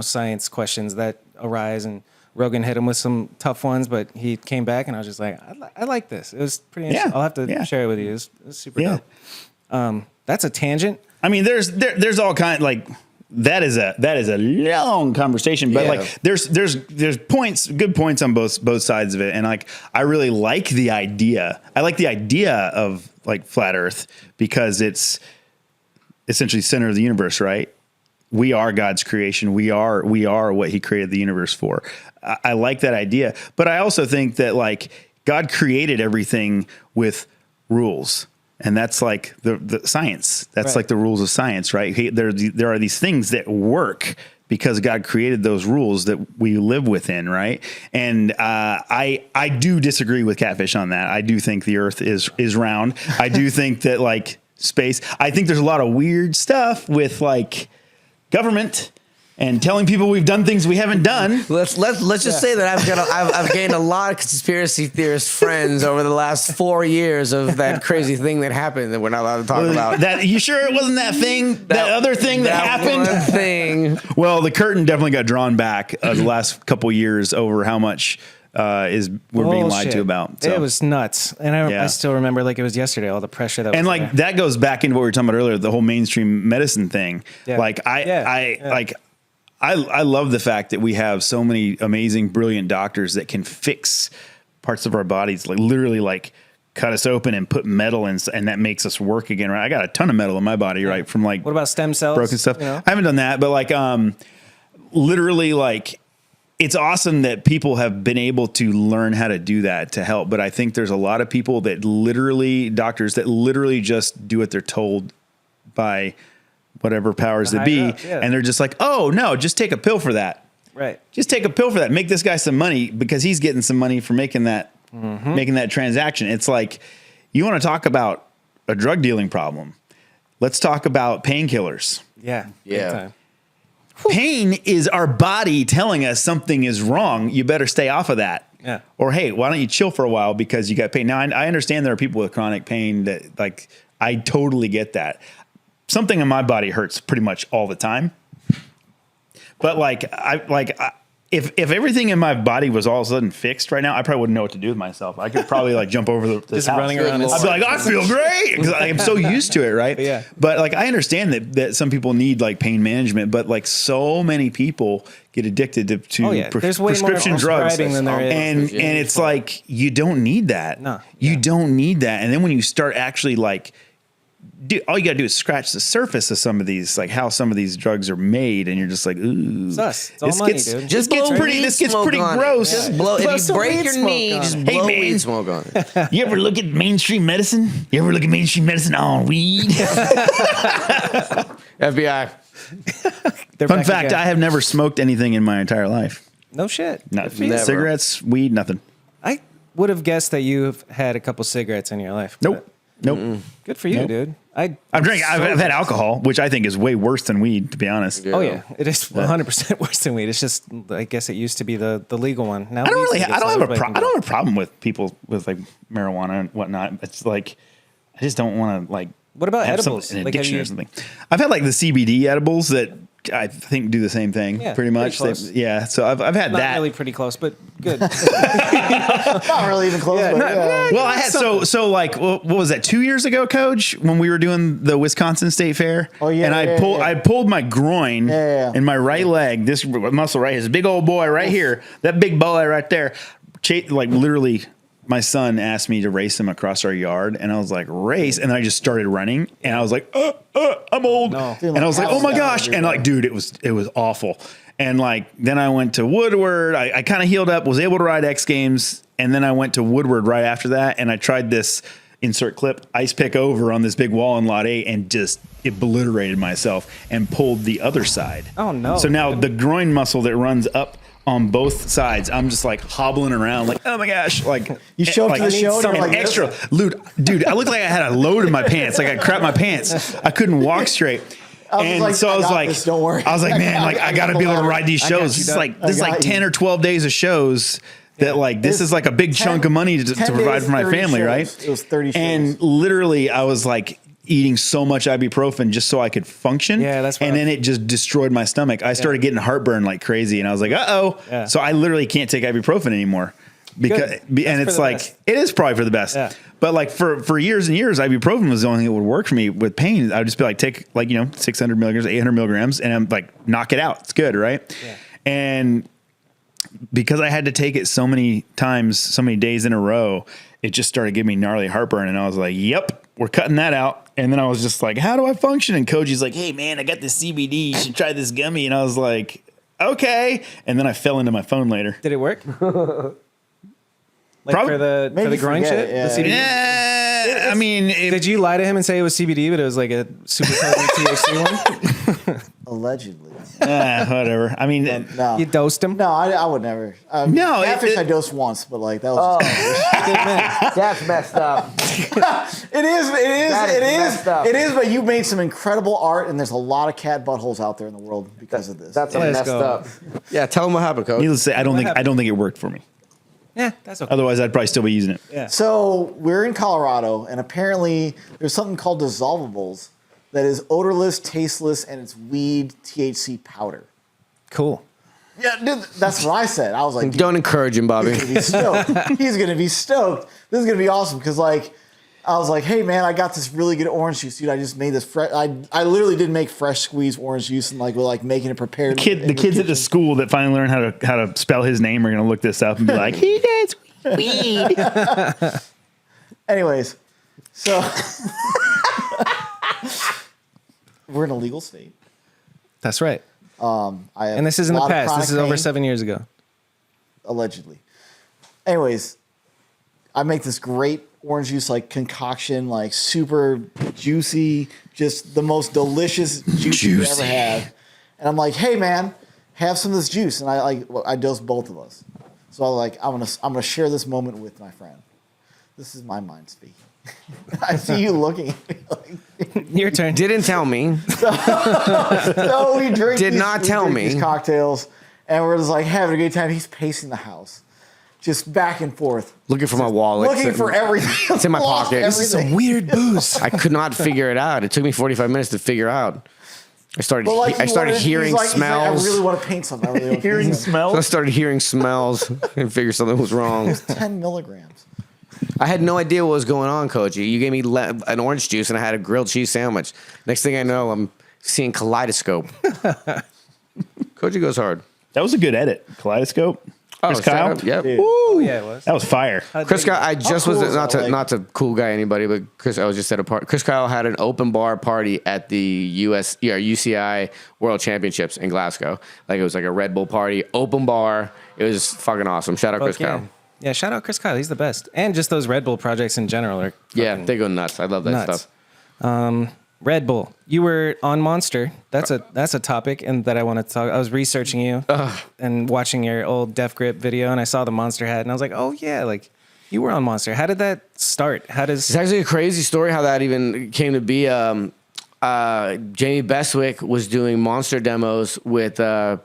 science questions that arise. And Rogan hit him with some tough ones, but he came back, and I was just like, I like this. It was pretty interesting. Yeah. I'll have to share it with you. It was super dope. That's a tangent. I mean, there's all kind like that is a long conversation, but like there's good points on both sides of it, and like I really like the idea. I like the idea of like flat Earth because it's essentially center of the universe, right? We are God's creation. We are what He created the universe for. I like that idea, but I also think that like God created everything with rules. And that's like the science. That's Right. like the rules of science, right? There are these things that work because God created those rules that we live within, right? And I do disagree with Catfish on that. I do think the Earth is round. I do think that like space. I think there's a lot of weird stuff with like government and telling people we've done things we haven't done. Let's just say that I've gained a lot of conspiracy theorist friends over the last 4 years of that crazy thing that happened that we're not allowed to talk about. That you sure it wasn't that thing, that other thing that happened? One thing. Well, the curtain definitely got drawn back the last couple years over how much we're being lied to about. So. It was nuts, and I still remember like it was yesterday. All the pressure that was and like there. that goes back into what we were talking about earlier, the whole mainstream medicine thing. Yeah. Like I love the fact that we have so many amazing, brilliant doctors that can fix parts of our bodies, like literally like cut us open and put metal in, and that makes us work again. Right? I got a ton of metal in my body, right? From like What about stem cells? broken stuff. You know? I haven't done that, but like literally like it's awesome that people have been able to learn how to do that to help. But I think there's a lot of people that doctors that literally just do what they're told by whatever powers that be. Yeah. And they're just like, oh no, just take a pill for that. Right. Just take a pill for that. Make this guy some money because he's getting some money for making that transaction. It's like, you want to talk about a drug dealing problem. Let's talk about painkillers. Yeah. Yeah. Big time. Pain is our body telling us something is wrong. You better stay off of that. Yeah. Or, hey, why don't you chill for a while because you got pain? Now, I understand there are people with chronic pain that like, I totally get that. Something in my body hurts pretty much all the time. But if everything in my body was all of a sudden fixed right now, I probably wouldn't know what to do with myself. I could probably like jump over this Just house. running around. I'd be like, I feel great because I'm so used to it, right? Yeah. But like, I understand that some people need like pain management, but like so many people get addicted to There's way prescription more drugs, prescribing than there is. and it's like you don't need that. No. You don't need that. And then when you start actually like. All you gotta do is scratch the surface of some of these, like how some of these drugs are made, and you're just like, ooh, It's us. It's all money, dude. Just This blow gets weed smoke pretty on it. gross. Just blow. Blow If some you break weed your smoke knee, on just it. Hey, blow man. weed smoke on it. You ever look at mainstream medicine? You ever look at mainstream medicine on weed? FBI. They're Fun back fact: again. I have never smoked anything in my entire life. No shit. Nothing. Never. Cigarettes, weed, nothing. I would have guessed that you've had a couple cigarettes in your life. Nope. Nope. but Good for you, Nope. dude. I've had alcohol, which I think is way worse than weed, to be honest. Yeah. Oh yeah, it is 100% worse than weed. It's just, I guess it used to be the legal one. Now I don't weed's really. legal, I so don't have everybody can a problem with people with like marijuana and whatnot. It's like I just don't want to like. What about have edibles? An Like, have addiction you- or something. I've had like the CBD edibles that I think do the same thing, Yeah, pretty much. pretty close. Yeah, so I've had Not that. really pretty close, but good. Not really even close. but yeah. Well, I had so like what was that 2 years ago, Coach, when we were doing the Wisconsin State Fair? Oh, yeah, and yeah, yeah. I pulled my groin in my right leg, this muscle right here, this big old boy right here, that big boy right there, like literally. My son asked me to race him across our yard, and I was like, race? And then I just started running, and I was like, I'm old. No. And I was like, oh my gosh. And like, dude, it was awful. And like, then I went to Woodward. I kind of healed up, was able to ride X Games. And then I went to Woodward right after that. And I tried this insert clip ice pick over on this big wall in lot 8 and just obliterated myself and pulled the other side. Oh, no. So now the groin muscle that runs up on both sides, I'm just like hobbling around like, oh my gosh. Like You show up like, to the show and you're and like extra dude, I looked like I had a load in my pants. Like I crapped my pants. I couldn't walk straight. I was like, this, don't worry. I was like, man, like I gotta be able to ride these I got shows. you, This is Doug. like 10 or 12 days of shows that like this is like a big chunk of money to 10 provide days, for my 30 family, shows. right? It was 30 shows. And literally I was like eating so much ibuprofen just so I could function. Yeah, that's and rough. then it just destroyed my stomach. I started getting heartburn like crazy, and I was like, uh-oh. Yeah. So I literally can't take ibuprofen anymore. Because Good. and That's it's for the like best. it is probably for the best. Yeah. But like for years and years, ibuprofen was the only thing that would work for me with pain. I would just be like, take like, 600 milligrams, 800 milligrams, and I'm like, knock it out. It's good, right? Yeah. And because I had to take it so many times, so many days in a row, it just started giving me gnarly heartburn. And I was like, yep, we're cutting that out. And then I was just like, how do I function? And Koji's like, hey man, I got this CBD. You should try this gummy. And I was like, okay. And then I fell into my phone later. Did it work? Like Probably- for the Maybe groin forget shit? it, yeah. The CBD? I mean, Did you lie to him and say it was CBD, but it was like a super potent THC one? Allegedly. Whatever. I mean, No. You dosed him? No, I would never. No, Catfish I dosed once, but like that was. That's messed up. It is. messed up. It is. But you made some incredible art, and there's a lot of cat buttholes out there in the world because of this. That's Let's messed go. up. Yeah, tell him what happened, Coach. needless to say, I don't think it worked for me. Yeah, that's okay. Otherwise, I'd probably still be using it. Yeah. So we're in Colorado, and apparently there's something called dissolvables that is odorless, tasteless, and it's weed THC powder. Cool. Yeah, dude, that's what I said. I was like, Don't encourage him, Bobby. he's gonna be stoked. He's gonna be stoked. This is gonna be awesome because like I was like, hey man, I got this really good orange juice, dude. I just made this fresh. I literally did make fresh squeezed orange juice and like we're like making it prepared. The kids at the school that finally learn how to spell his name are gonna look this up and be like, he does weed. Anyways, so we're in a legal state. That's right. And this is in the past. This is over 7 years ago. Allegedly. Anyways, I make this great orange juice, like concoction, like super juicy, just the most delicious juice you ever have. And I'm like, hey man, have some of this juice. And I dose both of us. So I'm gonna share this moment with my friend. This is my mind speaking. I see you looking at me like Your turn. Didn't tell me. so we drink. Did not tell me. These cocktails, and we're just like having a good time. He's pacing the house, just back and forth, Looking for my wallet. looking for everything. It's in my Lost pocket. This is everything. Weird booze. I could not figure it out. It took me 45 minutes to figure out. I started hearing he's smells. I really want to paint something. I really want to Hearing paint something. So I smells. started hearing smells and figured something was wrong. 10 milligrams. I had no idea what was going on, Koji. You gave me an orange juice and I had a grilled cheese sandwich. Next thing I know, I'm seeing Kaleidoscope. Koji goes hard. That was a good edit. Kaleidoscope. Chris Kyle. shout out. Yep. Dude. Oh, yeah, it was. That was fire. Chris Kyle, I just cool was is that, not to cool guy anybody, but I was just at a party. Chris Kyle had an open bar party at the UCI World Championships in Glasgow. Like it was like a Red Bull party, open bar. It was fucking awesome. Shout out Chris Kyle. Yeah, shout out Chris Kyle. He's the best. And just those Red Bull projects in general are Yeah, fucking they go nuts. I love that nuts. stuff. Red Bull. You were on Monster. That's a topic and that I want to talk. I was researching you and watching your old Def Grip video, and I saw the Monster hat, and I was like, oh yeah, like you were on Monster. How did that start? It's actually a crazy story how that even came to be. Jamie Bestwick was doing Monster demos with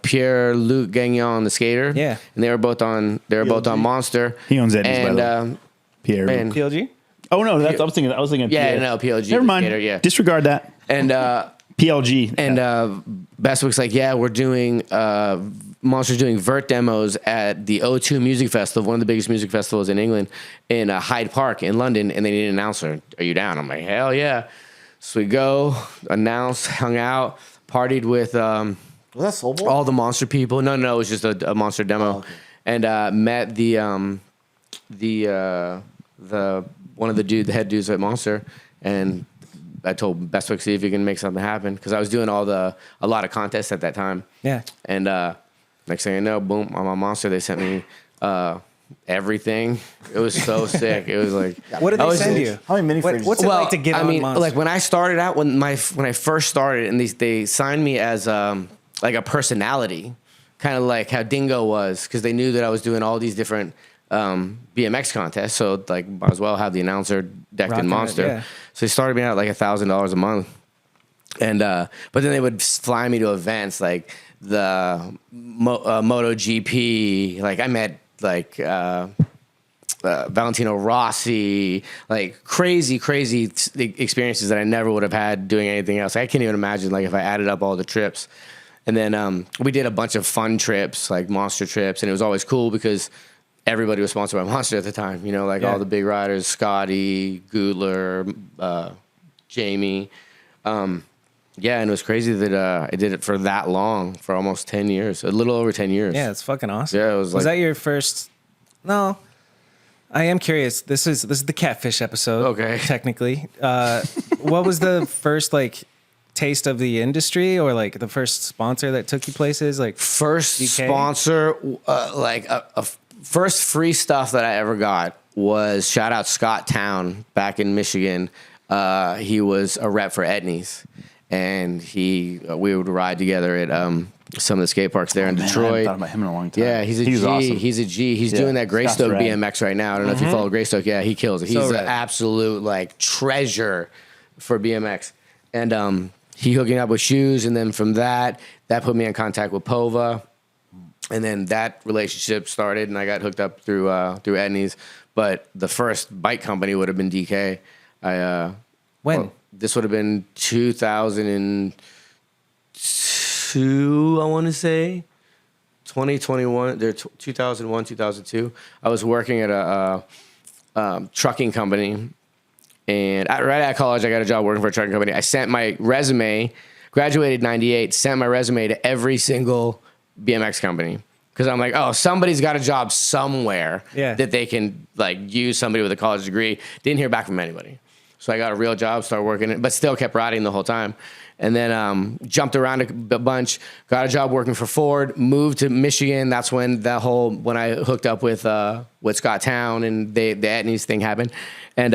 Pierre-Luc Gagnon, the skater. Yeah. And they were both on Monster. He owns Eddie's, by the way. And Pierre. and PLG? Oh no, I was thinking. yeah, Pierre. no, PLG. Never the mind. skater, yeah. Disregard that. And PLG. Bestwick's like, yeah, we're doing Monster's doing vert demos at the O2 Music Festival, one of the biggest music festivals in England, in Hyde Park in London, and they need an announcer. Are you down? I'm like, hell yeah. So we go, announced, hung out, partied with Was that Soul Bowl? all the Monster people. No, it was just a Monster demo, okay. And met the one of the head dudes at Monster, and I told Bestwick, see if he can make something happen, because I was doing a lot of contests at that time. Yeah. And next thing I know, boom, I'm on Monster. They sent me everything. It was so sick. It was like, What did they send you? How many mini fridges? What's it like to get on Monster? like when I started out, when I first started, and they signed me as like a personality, kind of like how Dingo was, because they knew that I was doing all these different BMX contests. So like, might as well have the announcer decked Rocking in it, Monster. yeah. So they started me out like $1,000 a month, and but then they would fly me to events like the MotoGP. Like I met like Valentino Rossi, like crazy experiences that I never would have had doing anything else. I can't even imagine like if I added up all the trips. And then we did a bunch of fun trips, like Monster trips, and it was always cool because everybody was sponsored by Monster at the time. You know, like all the big riders, Scotty, Goodler, Jamie. Yeah, and it was crazy that I did it for that long, for almost 10 years, a little over 10 years. Yeah, it's fucking awesome. Yeah, it was like- that your first? No, I am curious. This is the Catfish episode. Okay. Technically, what was the first like taste of the industry, or like the first sponsor that took you places? Like First DK? sponsor, like a first free stuff that I ever got was shout out Scott Town back in Michigan. He was a rep for Etnies, and we would ride together at some of the skate parks there in Detroit. I haven't thought about him in a long time. Yeah, he's a G. Awesome. He's a G. He's doing that Greystoke BMX right now. I don't know if you follow Greystoke. Yeah, he kills it. He's an absolute like treasure for BMX. And he hooked me up with shoes, and then from that put me in contact with Pova. And then that relationship started, and I got hooked up through Etnies. But the first bike company would have been DK. When? Well, this would have been 2002, I want to say. 2021, 2001, 2002. I was working at a trucking company. And right out of college, I got a job working for a trucking company. I sent my resume, graduated in 98, sent my resume to every single BMX company. Because I'm like, oh, somebody's got a job somewhere that they can like use somebody with a college degree. Didn't hear back from anybody. So I got a real job, started working it, but still kept riding the whole time. And then jumped around a bunch, got a job working for Ford, moved to Michigan. That's when when I hooked up with Scott Town and the Etnies thing happened. And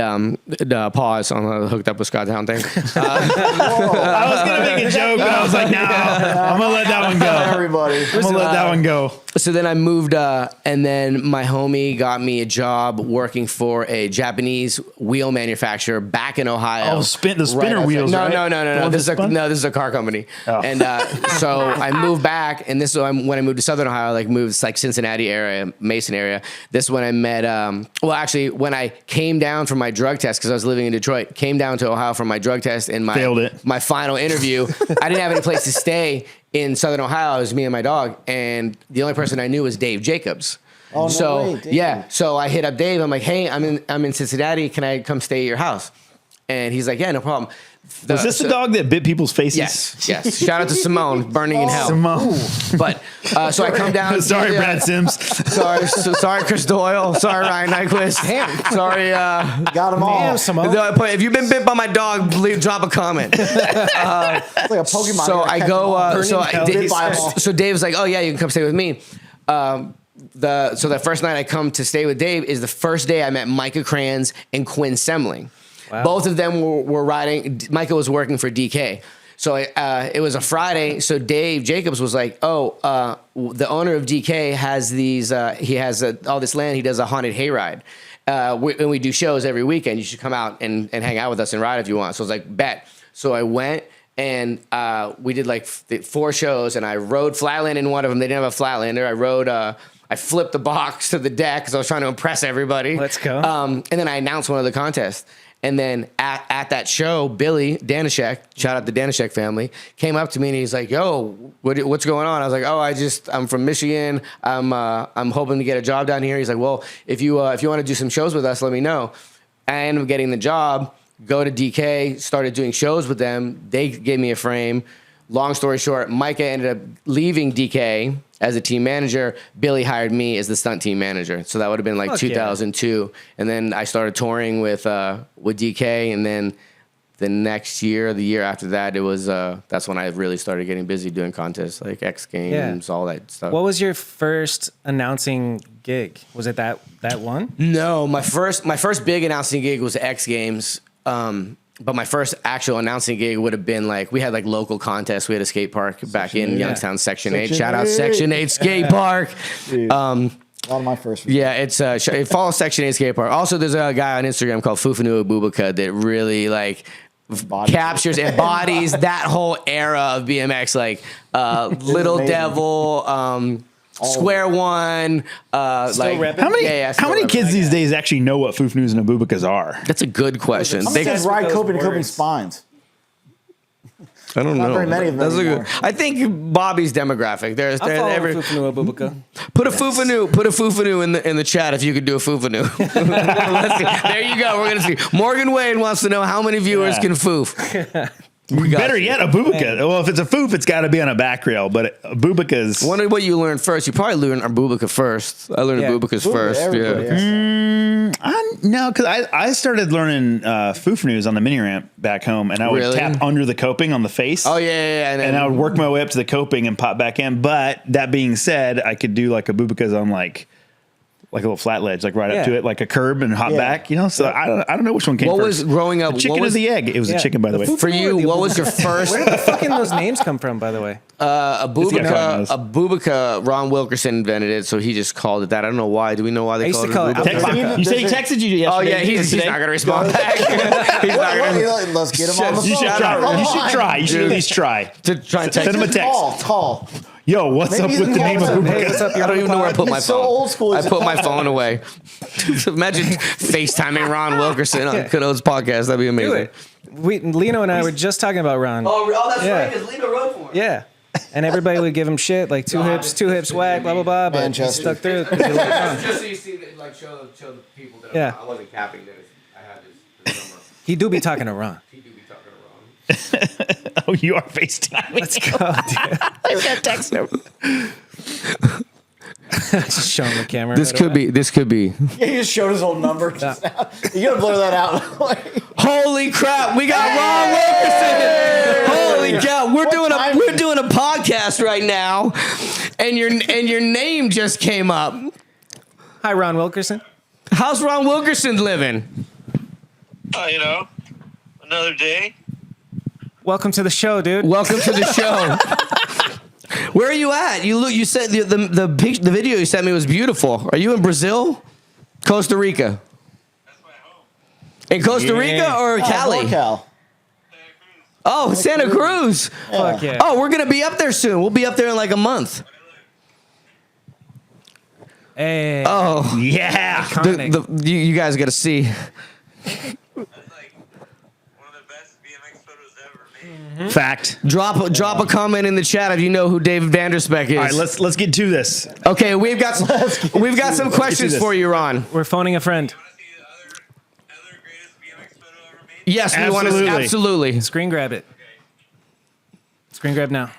pause on the hooked up with Scott Town thing. I was going to make a joke, but I was like, no, I'm going to let that one go. Everybody. I'm going to let that one go. So then I moved, and then my homie got me a job working for a Japanese wheel manufacturer back in Ohio. Oh, the spinner wheels, No, right? no. This is a car company. Oh. And so I moved back, and this is when I moved to Southern Ohio, moved like Cincinnati area, Mason area. This is when I met, when I came down from my drug test, because I was living in Detroit, came down to Ohio for my drug test and my final interview. I didn't have any place to stay in Southern Ohio. It was me and my dog, and the only person I knew was Dave Jacobs. Oh, no way, Dave. Yeah, so I hit up Dave. I'm like, hey, I'm in Cincinnati. Can I come stay at your house? And he's like, yeah, no problem. Was this the dog that bit people's faces? Yes. Shout out to Simone, burning in hell. Simone. But so I come down. Sorry, Brad Sims. Sorry, Chris Doyle. Sorry, Ryan Nyquist. Damn. Sorry. Got them all. Damn, Simone. If you've been bit by my dog, drop a comment. It's like a Pokemon. So I go. So Dave's like, oh yeah, you can come stay with me. So the first night I come to stay with Dave is the first day I met Micah Kranz and Quinn Semling. Wow. Both of them were riding. Micah was working for DK. So it was a Friday. So Dave Jacobs was like, the owner of DK has these, he has all this land. He does a haunted hayride. And we do shows every weekend. You should come out and hang out with us and ride if you want. So I was like, bet. So I went and we did like 4 shows, and I rode Flatland in one of them. They didn't have a Flatlander. I flipped the box to the deck because I was trying to impress everybody. Let's go. And then I announced one of the contests. And then at that show, Billy Danishek, shout out the Danishek family, came up to me and he's like, "Yo, what's going on?" I was like, "Oh, I'm from Michigan. I'm hoping to get a job down here." He's like, "Well, if you want to do some shows with us, let me know." I ended up getting the job. Go to DK, started doing shows with them. They gave me a frame. Long story short, Micah ended up leaving DK as a team manager. Billy hired me as the stunt team manager. So that would have been like 2002. Yeah. And then I started touring with DK. And then the next year, the year after that, it was that's when I really started getting busy doing contests like X Games, all that stuff. What was your first announcing gig? Was it that one? No, my first big announcing gig was X Games. But my first actual announcing gig would have been we had local contests. We had a skate park back in Youngstown, Section 8. Shout out Section 8 Skate Park. One of my first. Yeah, it follows Section 8 Skate Park. Also, there's a guy on Instagram called Fufanu Abubaca that really embodies that whole era of BMX, Little Devil, Square One, How many kids these days actually know what Fufnus and Abubacas are? That's a good question. They guys ride coping spines. I don't know. Not very many of them anymore. I think Bobby's demographic. There's every Fufanu Abubaca. Put a Fufanu in the chat if you could do a Fufanu. There you go. We're gonna see. Morgan Wade wants to know how many viewers can foof. Better yet, Abubaca. Well, if it's a foof, it's got to be on a back rail. But Abubaca's. Wonder what you learned first. You probably learned Abubaca first. I learned Abubaca's first. No, because I started learning Fufnus on the mini ramp back home, and I would tap under the coping on the face. Oh yeah. And I would work my way up to the coping and pop back in. But that being said, I could do Abubaca's on like a little flat ledge, like right up to it, like a curb and hop back, you know? So I don't know which one came What first. was growing up? The chicken or the egg? It was a chicken, by the way. For you, what was your first? Where the fucking those names come from, by the way? Abubaca, Ron Wilkerson invented it, so he just called it that. I don't know why. Do we know why they used called to call it it Abubaca? You said he texted you yesterday. Oh yeah, he's not gonna respond back. He's not gonna. Let's get him on the phone. You should try. You should try. You should at least try. To try and text. Send him a text. Call. Yo, what's up with the name of Hey, what's up? I don't even know where I put my phone. It's so old school. I put my phone away. Imagine FaceTiming Ron Wilkerson on Kanode's podcast. That'd be amazing. Do it. Lino and I were just talking about Ron. Oh, that's Yeah. right. Because Lino wrote for him. Yeah. And everybody would give him shit, like two hips, whack, blah, blah, blah. But he Manchester. stuck through it. 'cause he liked Ron. Just so you see, like, show the people that Yeah. I wasn't capping this. I had this number. He do be talking to Ron. He do be talking to Ron. Oh, you are FaceTiming. Let's go, dude. I was gonna text him. Just show him the camera. This could be. Yeah, he just showed his old number. Just now. You gotta blur that out. Holy crap! We got Ron Wilkerson. Holy cow! We're doing a podcast right now, and your name just came up. Hi, Ron Wilkerson. How's Ron Wilkerson living? Another day. Welcome to the show, dude. Welcome to the show. Where are you at? You said the video you sent me was beautiful. Are you in Brazil? Costa Rica? That's my home. In Costa Rica or Cali? Cal. Oh, Santa Cruz. Fuck yeah. Oh, we're gonna be up there soon. We'll be up there in like a month. Hey. Oh, Yeah. Iconic. you guys got to see. That's like one of the best BMX photos ever made. Fact. Drop a comment in the chat if you know who David Vanderspeck is. All right, let's get to this. Okay, we've got some questions this. for you, Ron. We're phoning a friend. You want to see the other greatest BMX photo ever made? Yes, we want to Absolutely. absolutely. Screen grab it. Screen grab now.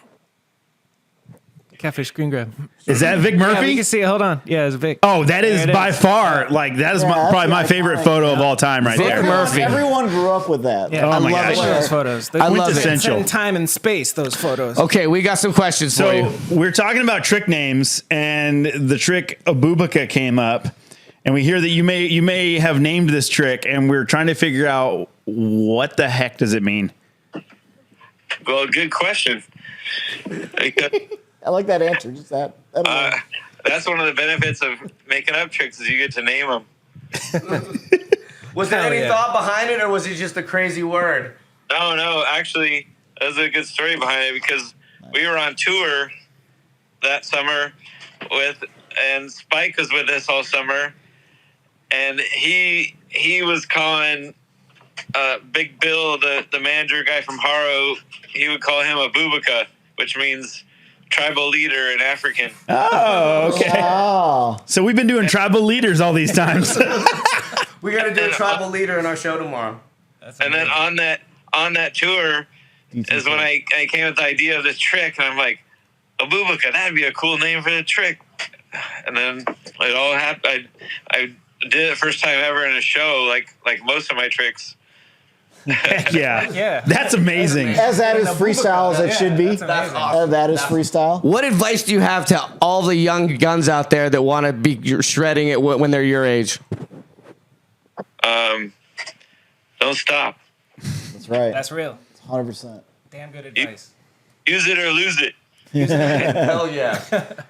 Catfish screen grab. Is that Vic Yeah, we Murphy? can see it. Hold on. Yeah, it's Vic. Oh, that is There it by is. far, like, that is that's probably my iconic, favorite photo of all time right Vic there. Murphy. Everyone grew up with that. Yeah, Oh I my love gosh. those photos. I love it. Quintessential. In time and space, those photos. Okay, we got some questions for So you. we're talking about trick names, and the trick Abubaca came up, and we hear that you may have named this trick, and we're trying to figure out what the heck does it mean. Well, good question. I like that answer. Just that. That's one of the benefits of making up tricks is you get to name them. Was there Hell any yeah. thought behind it, or was it just a crazy word? No, actually, there's a good story behind it because we were on tour that summer and Spike was with us all summer, and he was calling Big Bill, the manager guy from Haro, he would call him Abubaca, which means tribal leader in African. Oh, okay. Oh. So we've been doing tribal leaders all these times. We got to do a tribal leader in our show tomorrow. And then on that tour is when I came with the idea of this trick, and I'm like, Abubaca, that'd be a cool name for the trick. And then it all happened. I did it first time ever in a show, like most of my tricks. Yeah. Yeah. That's amazing. As that is freestyle as it should be. That's awesome. That is freestyle. What advice do you have to all the young guns out there that want to be shredding it when they're your age? Don't stop. That's right. That's real. 100%. Damn good advice. Use it or lose it. Hell yeah.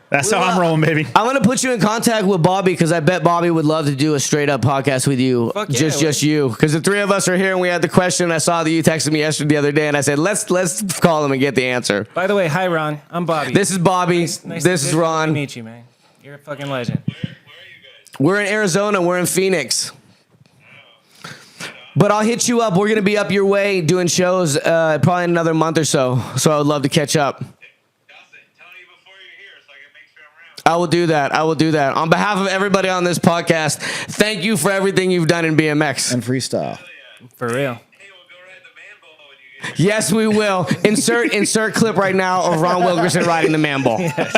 That's how I'm rolling, baby. I'm going to put you in contact with Bobby because I bet Bobby would love to do a straight up podcast with you. Fuck yeah, just you. Because the three of us are here and we had the question. I saw that you texted me the other day and I said, let's call him and get the answer. By the way, hi, Ron. I'm Bobby. This is Bobby. Nice this to is Ron. meet you, man. You're a fucking legend. Where are you guys? We're in Arizona. We're in Phoenix. But I'll hit you up. We're going to be up your way doing shows probably in another month or so. So I would love to catch up. Dawson, tell me before you're here so I can make sure I'm around. I will do that. On behalf of everybody on this podcast, thank you for everything you've done in BMX. And freestyle. For real. Hey, we'll go ride the man ball when you get Yes, we will. Insert clip right now of Ron Wilkerson riding the man ball. That's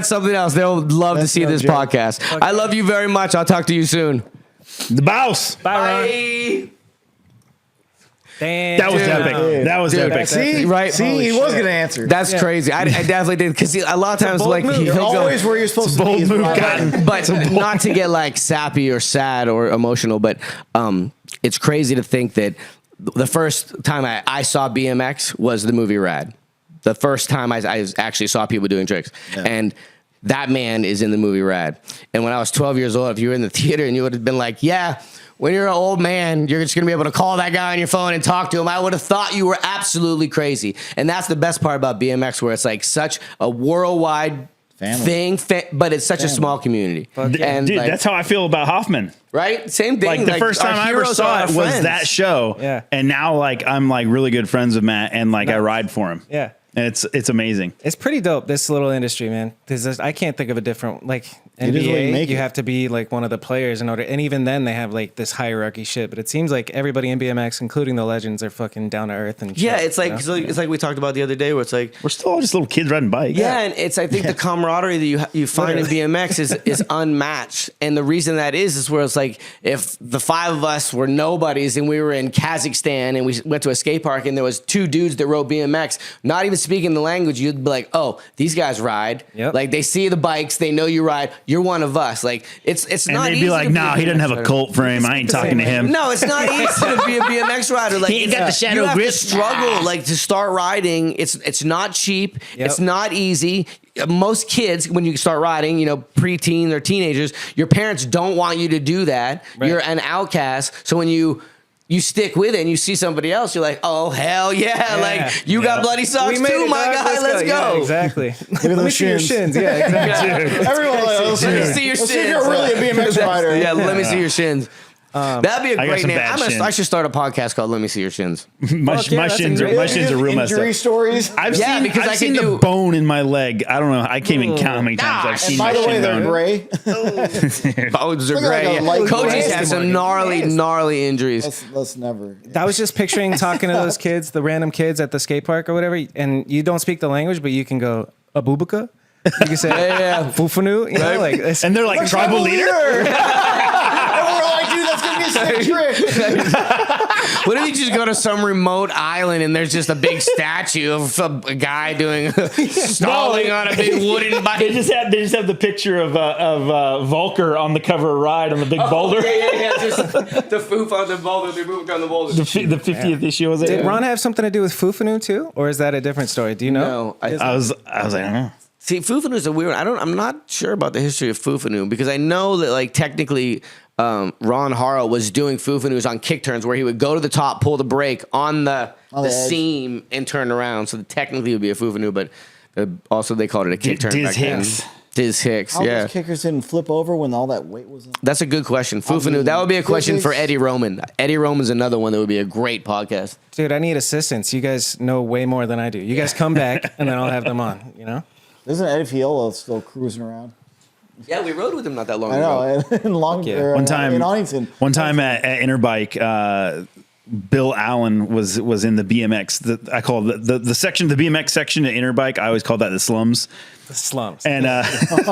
something else. They'll love to see no this joke. podcast. I love you very much. I'll talk to you soon. The boss. Bye, Ron. Damn, That was dude. epic. That was epic. that's epic. See, Right. See, Holy he was shit. gonna answer. That's crazy. I definitely did because a lot of times bold like move. he'll You're go, always where you're supposed to be. bold is move, what I Cotton. like. but not to get like sappy or sad or emotional, but it's crazy to think that the first time I saw BMX was the movie Rad. The first time I actually saw people doing tricks, and that man is in the movie Rad. And when I was 12 years old, if you were in the theater and you would have been like, yeah, when you're an old man, you're just going to be able to call that guy on your phone and talk to him, I would have thought you were absolutely crazy. And that's the best part about BMX, where it's like such a worldwide thing, but it's such a small community. And Dude, like, that's how I feel about Hoffman. right? Same thing. Like the first our time I ever heroes saw are it our was friends. that show. Yeah. And now like I'm like really good friends with Matt and like I ride for him. Yeah. And it's amazing. It's pretty dope, this little industry, man. Because I can't think of a different, like, It is what you NBA, make you it. have to be like one of the players in order. And even then, they have like this hierarchy shit. But it seems like everybody in BMX, including the legends, are fucking down to earth and shit. Yeah, it's like you know? it's like we talked about the other day, where it's like, We're still all just little kids riding bikes. yeah, and it's I think the camaraderie that you find in BMX is unmatched, and the reason that is where it's like if the five of us were nobodies and we were in Kazakhstan and we went to a skate park and there was two dudes that rode BMX, not even speaking the language, you'd be like, oh, these guys ride. Yep. Like they see the bikes, they know you ride. You're one of us. Like it's And not. they'd easy be like, to nah, a he doesn't BMX have a rider. cult frame. I ain't talking to him. No, it's not easy to be a BMX rider. Like He ain't got the shadow you have grip. to struggle, like to start riding. It's not cheap. Yep. It's not easy. Most kids, when you start riding, preteen or teenagers, your parents don't want you to do that. Right. You're an outcast. So when you stick with it and you see somebody else, you're like, oh hell yeah! Like you got bloody socks too, my dog. guy. Let's go. Yeah, exactly. Let me those see your shins. shins. Yeah, exactly. Everyone, Let me see your let's see if shins. you're really a BMX rider. Yeah, let me see your shins. That'd be a I got great some name. bad shins. I should start a podcast called "Let Me See Your Shins." My Fuck yeah, that's shins a are great- my shins are real messed Injury up. stories. I've Yeah, seen because I've I seen can the do- bone in my leg. I don't know. I can't even count how many times I've seen By my the way, shin they're bone. gray. Bones are Look like great. a light Cody's gray. had some gnarly injuries. Let's never. I was just picturing talking to those kids, the random kids at the skate park or whatever, and you don't speak the language, but you can go, Abubaca? You can say, Yeah. Fufanu? You know, like, it's- And they're like tribal leader. And we're like, dude, that's gonna be a sick trick. What if you just go to some remote island and there's just a big statue of a guy doing stalling on a big wooden bike? They just have the picture of Volker on the cover of Ride on the big boulder. Yeah. Just the foof on the boulder. They moved on the boulder. The 50th issue was it? Did Ron have something to do with Fufanu too? Or is that a different story? Do you know? No, I was like, I don't know. see, Fufanu is a weird one. I'm not sure about the history of Fufanu because I know that like technically Ron Harrell was doing Fufanus on kick turns where he would go to the top, pull the brake on the edge. seam and turn around. So technically it would be a Fufanu, but also they called it a kick turn. Diz back then. Hicks. Diz Hicks, How yeah. those kickers didn't flip over when all that weight was in? That's a good question. Fufanu, that would be a question for physics. Eddie Roman. Eddie Roman's another one that would be a great podcast. Dude, I need assistance. You guys know way more than I do. You guys come back and then I'll have them on, you know? Isn't Eddie Fiala still cruising around? Yeah, we rode with him not that long I ago. know. In yeah. One time in Huntington. One time at Interbike, Bill Allen was in the BMX. I call the section, the BMX section at Interbike. I always call that the slums. The slums. And I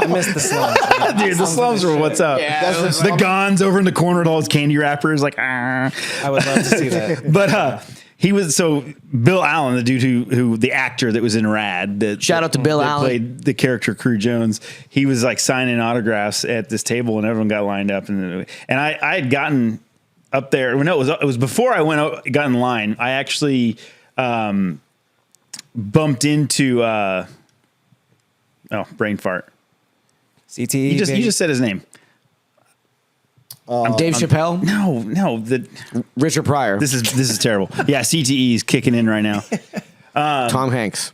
miss the slums. dude, the slums were what's up. Yeah, That's it was- the- The Gons over in the corner with all his candy wrappers, like ah. I would love to see that. But he was so Bill Allen, the dude who the actor that was in Rad. That Shout out to Bill that Allen. played the character Crew Jones. He was like signing autographs at this table, and everyone got lined up. And I had gotten up there. Well, no, it was before I got in line. I actually bumped into brain fart. CTE. You baby. just said his name. I'm Dave Chappelle, No, Richard Pryor, this is terrible. Yeah, CTE is kicking in right now. Tom Hanks,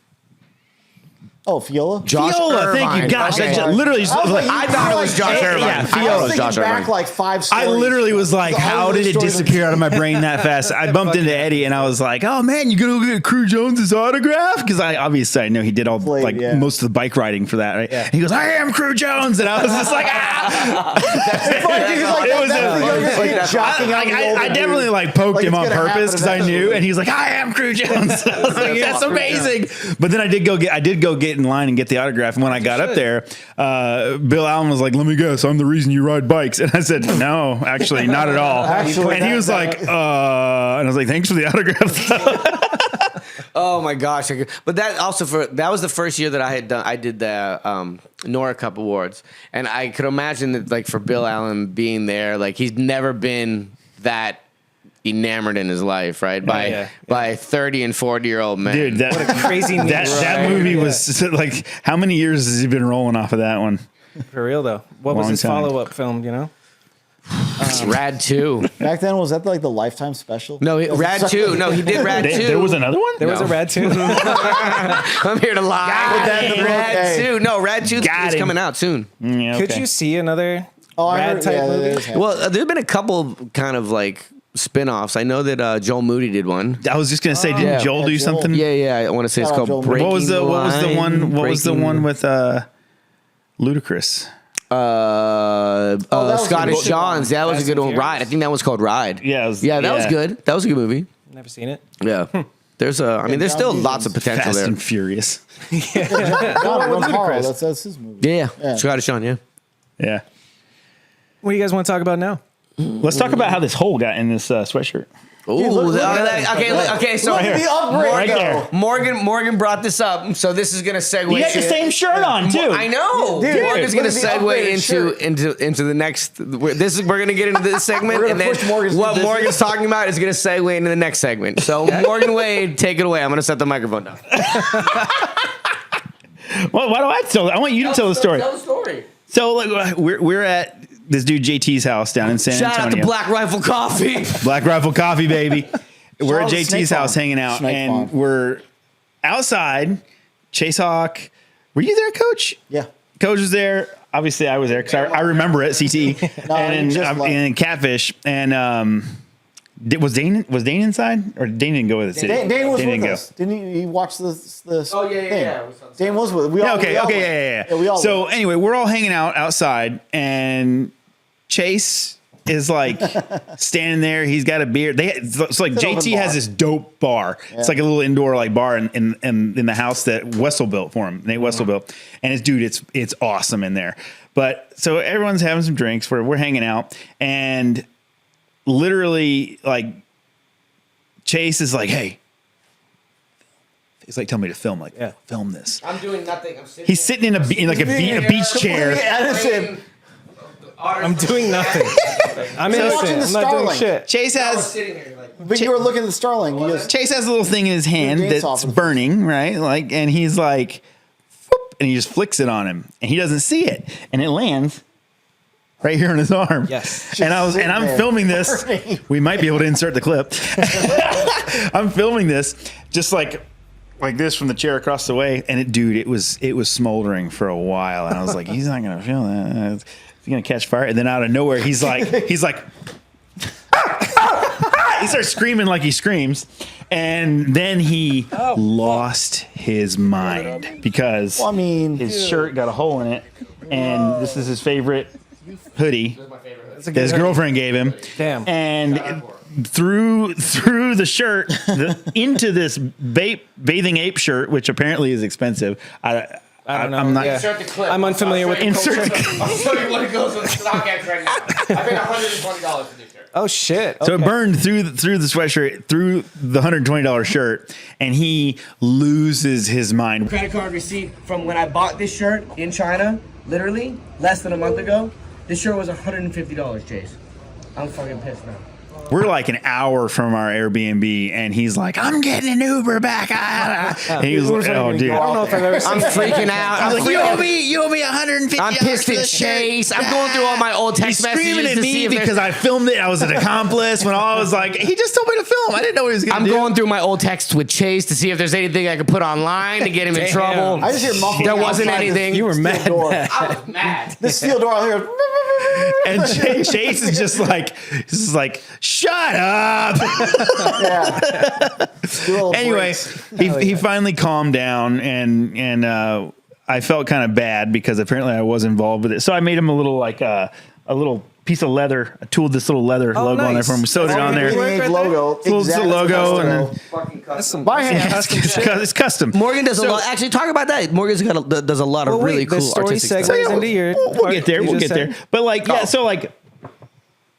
Oh, Fiala? Josh Fiola, thank you. Irvine. Gosh, Okay. I just, literally, just, I thought it was Josh Irvine. Yeah, I thought it Fiola. was thinking Josh back Irvine. like 5 stories. I literally was like, The how did it stories of- disappear out of my brain that fast? I bumped into Eddie and I was like, oh man, you gonna go get Crew Jones's autograph? Because I know he did all most of the bike riding for that, right? Yeah. And he goes, I am Crew Jones, and I was just like, ah. It's funny, dude, like, It was that's a- the youngest kid jockeying out the older I definitely dude. like poked Like, him it's on gonna purpose because I happen knew, eventually. and he's like, I am Crew Jones. I was like, that's amazing. But then I did go get in line and get the autograph. And when I got up there, Bill Allen was like, "Let me guess, I'm the reason you ride bikes." And I said, "No, actually, not at all." And he was like, and I was like, "Thanks for the autograph." Oh my gosh! But that was the first year that I did the Nora Cup Awards, and I could imagine that like for Bill Allen being there, like he's never been that enamored in his life, right? By 30 and 40-year-old men. Dude, What a crazy that movie was like, how many years has he been rolling off of that one? For real though. What was Long his time. follow-up film, you know? Rad 2. Back then, was that like the Lifetime special? No, Rad 2. No, he did Rad 2. There was another one? There was a Rad 2. I'm here to lie. Rad 2. No, Rad 2 Got is him. coming out soon. Yeah, Could okay. you see another I Rad heard- type yeah, movie? there's- Well, there's been a couple kind of like spin-offs. I know that Joel Moody did one. I was just gonna say, didn't Yeah. Joel do Yeah, Joel. something? Yeah, I want to say it's Shout out called Joel Moody. Breaking What was the Line, What was the Breaking- one with Ludacris? that was Scottish a good Johns. That was Fast a good and one. Furious? Ride. I think that was called Ride. Yeah, that was good. That was a good movie. Never seen it. Yeah. There's there's still John lots of potential Fast there. and Furious. John with Ron Carl, Ludacris. that's his movie. Yeah. Scottish John, yeah. Yeah. What do you guys want to talk about now? Let's talk about how this hole got in this sweatshirt. Ooh, look at that. okay, so Look at the upgrade, Right there. Morgan brought this up, so this is gonna segue. You got the to- same shirt on too. I know. Dude, Morgan's look gonna at the segue upgraded into the next. We're gonna get into this segment, We're and gonna then push Morgan's what business. Morgan's talking about is gonna segue into the next segment. So Morgan Wade, take it away. I'm gonna set the microphone down. Well, why do I tell? I want you to tell the story. Tell the story. So like, we're at this dude JT's house down in San Shout out Antonio. to Black Rifle Coffee. Black Rifle Coffee, baby. We're at Shout out to Snake JT's house Farm. hanging out, Snake and Farm. we're outside. Chase Hawk, were you there, Coach? Yeah. Coach was there. Obviously, I was there because I remember it. CT No, and, he just left. and Catfish and was Dane inside or Dane didn't go with the city? Dane was didn't with go. us. Didn't he watch the Oh, yeah, thing? yeah. Dane was with us. We Yeah, all, okay, we all okay, went. yeah. we all So went. anyway, we're all hanging out outside, and Chase is like standing there. He's got a beer. It's like It's an JT open has bar. this dope bar. It's like a little indoor like bar in the house that Wessel built for him. Nate Wessel built, and it's awesome in there. But so everyone's having some drinks. We're hanging out, and literally like Chase is like, "Hey." He's like, "Tell me to film." Like, Yeah. film this. I'm doing nothing. I'm sitting. He's sitting in a beach chair. Edison. I'm doing nothing. I'm watching innocent. the I'm not doing Starling. shit. Chase has sitting here like. But you were looking at the Starling. He goes, Chase has a little thing in his hand Gates that's off of it. burning, right? Like, and he's like, whoop, and he just flicks it on him, and he doesn't see it, and it lands right here on his arm. Yes. And I'm sitting there filming this. burning. We might be able to insert the clip. I'm filming this just like this from the chair across the way, and it was smoldering for a while, and I was like, he's not gonna feel that. He's gonna catch fire, and then out of nowhere, he's like. He starts screaming like he screams, and then he lost his mind because Well, I mean, his shirt got a hole in it, and this is his favorite hoodie That's a that good his girlfriend gave him. Damn. And through the shirt into this bathing ape shirt, which apparently is expensive. I don't know. I'm not. Yeah. Insert the clip. I'm unfamiliar with the Insert culture. the I'll show you what it goes on StockX right now. I paid $120 for this shirt. Oh shit. So Okay. it burned through the sweatshirt, through the $120 shirt, and he loses his mind. Credit card receipt from when I bought this shirt in China, literally less than a month ago. This shirt was $150, Chase. I'm fucking pissed now. We're like an hour from our Airbnb, and he's like, "I'm getting an Uber back." And he was like, "Oh, dude." I don't know if I've ever seen I'm freaking out. I'm Like, freaking- you owe me $150. I'm pissed at Chase. I'm going through all my old He's text messages screaming at to see me if there's- because I filmed it. I was an accomplice when I was like, he just told me to film. I didn't know what he was going I'm to do. going through my old texts with Chase to see if there's anything I could put online to get him in Damn. trouble. I just hear muffling. There wasn't outside anything. This You were steel mad, Door. mad. I was mad. This steel door out here. And Chase is just like, shut up. Yeah. Do a little Anyway, breaks. he finally calmed down, and I felt kind of bad because apparently I was involved with it. So I made him a little piece of leather. I tooled this little leather logo on there for him. We sewed it on there. Logo. It's the logo and By hand. it's custom. Morgan does a lot. Actually, talk about that. Morgan's does a lot of really cool the story artistic segues stuff. into your. We'll get there. you We'll just get there. said. But like, yeah. So like,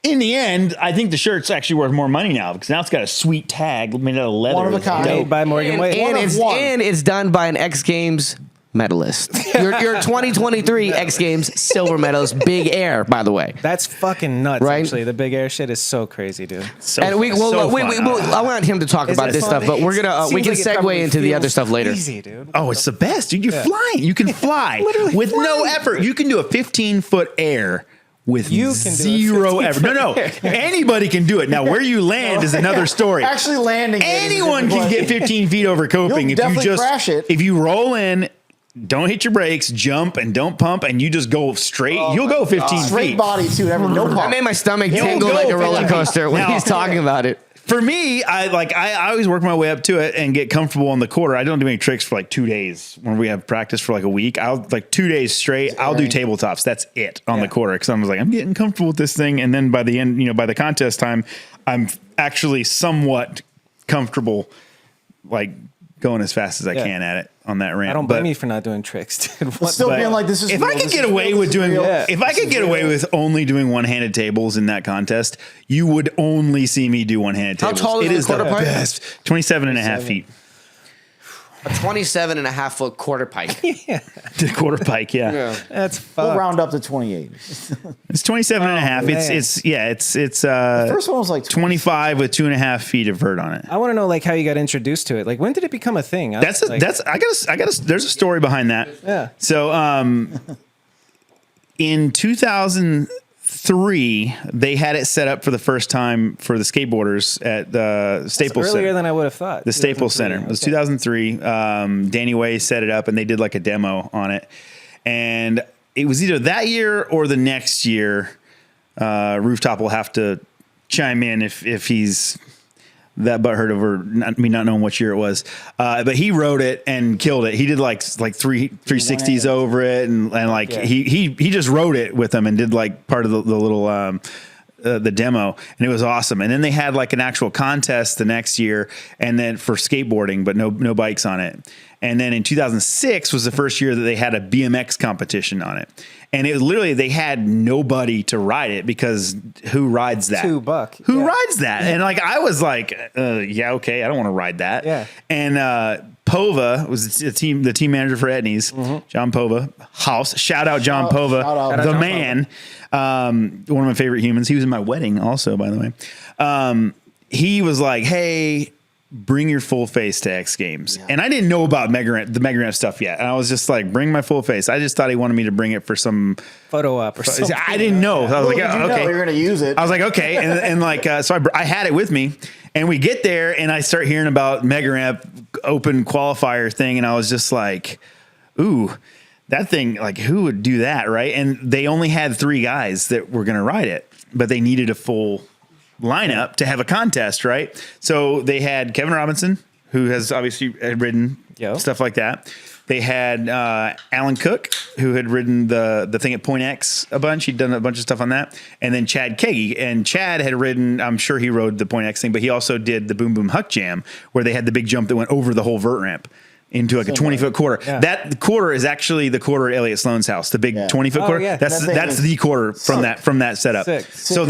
in the end, I think the shirt's actually worth more money now because now it's got a sweet tag made out of leather. One of a kind. Made by Morgan Wade. And it's done by an X Games medalist. your 2023 X Games silver medalist, Big Air, by the way. That's fucking nuts. Right? Actually, the big air shit is so crazy, dude. So, And I want him to talk Is about it this fun? stuff, but we're gonna we Seems can like it segue probably into the other feels stuff later. Easy, dude. Oh, it's the best, dude. You're flying. You can fly with no effort. You can do a 15-foot air with You can do a zero effort. No. Anybody can do it. Now, where you land is another story. Actually landing. Anyone can get 15 feet over coping You'll definitely crash it. If you roll in, don't hit your brakes, jump, and don't pump, and you just go straight. You'll go 15 Straight feet. body too. No I pump. made my stomach You'll tingle go like a 15 roller coaster when Now- he's talking about it. For me, I always work my way up to it and get comfortable on the quarter. I don't do any tricks for like 2 days when we have practice for like a week. I'll like 2 days straight. I'll do tabletops. That's it on the quarter because I'm like I'm getting comfortable with this thing, and then by the end, by the contest time, I'm actually somewhat comfortable, like going as fast as I can at it on that ramp. I don't blame you for not doing tricks, dude. What Still the- being like this is. If real, I could this get is away real, with this is doing, real. if I could get away with only doing one-handed tables in that contest, you would only see me do one-handed How tables. tall is It the is the quarter pipe? best. 27 and a half feet. A 27.5 foot quarter pike. The quarter pike, yeah. That's We'll fucked. round up to 28. It's 27 and a half. man. It's First one was like 25 with 2.5 feet of vert on it. I want to know like how you got introduced to it. Like when did it become a thing? I got there's a story behind that. Yeah. So in 2003 they had it set up for the first time for the skateboarders at the Staples earlier Center. than I would have thought. The Staples 2003. Center. It was Okay. 2003. Danny Way set it up and they did like a demo on it. And it was either that year or the next year. Rooftop will have to chime in if he's that butthurt over me not knowing what year it was. But he wrote it and killed it. He did like 360s over it and like he just wrote it with them and did like part of the little the demo, and it was awesome. And then they had like an actual contest the next year, and then for skateboarding, but no bikes on it. And then in 2006 was the first year that they had a BMX competition on it. And it was literally, they had nobody to ride it because who rides that? $2. Who Yeah. rides that? And like, I was like, yeah, okay, I don't want to ride that. Yeah. And Pova was the team manager for Etnies, John Pova. House. Shout out John Pova, shout out the John man. One of my favorite humans. He was in my wedding also, by the way. He was like, hey, bring your full face to X Games. Yeah. And I didn't know about the megaramp stuff yet. And I was just like, bring my full face. I just thought he wanted me to bring it for some photo op or something. I didn't know. I was like, Well, okay. you're going to use it. I was like, okay. And like, so I had it with me and we get there and I start hearing about megaramp open qualifier thing. And I was just like, ooh, that thing, like who would do that? Right. And they only had 3 guys that were going to ride it, but they needed a full lineup to have a contest, right? So they had Kevin Robinson, who has obviously ridden stuff like that. They had Alan Cook, who had ridden the thing at Point X a bunch. He'd done a bunch of stuff on that. And then Chad Keggy. And Chad had ridden, I'm sure he rode the Point X thing, but he also did the Boom Boom Huck Jam, where they had the big jump that went over the whole vert ramp into like a 20-foot quarter. Yeah. That quarter is actually the quarter at Elliot Sloan's house, the big 20-foot quarter. yeah. That's the quarter from that setup. Sick. So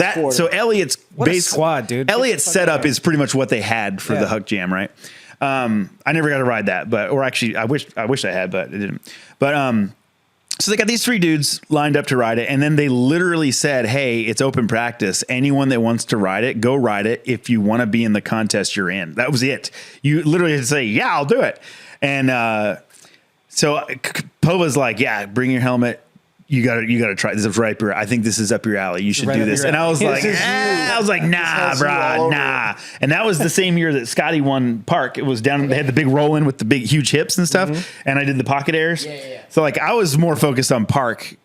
Elliot's What a base squad, dude. Elliot's setup is pretty much what they had for the Huck Jam, right? I never got to ride that, or actually I wish I had, but it didn't. But so they got these 3 dudes lined up to ride it, and then they literally said, hey, it's open practice. Anyone that wants to ride it, go ride it. If you want to be in the contest, you're in. That was it. You literally had to say, yeah, I'll do it. And so Pova's like, yeah, bring your helmet. You gotta try this. Is right up your. I think this is up your alley. You should Right do up this. your And I was alley. like, This is I was like, nah, bro, nah. And that was the same year that Scotty won Park. It was down. They had the big roll in with the big huge hips and stuff. And I did the pocket airs. Yeah. So like I was more focused on Park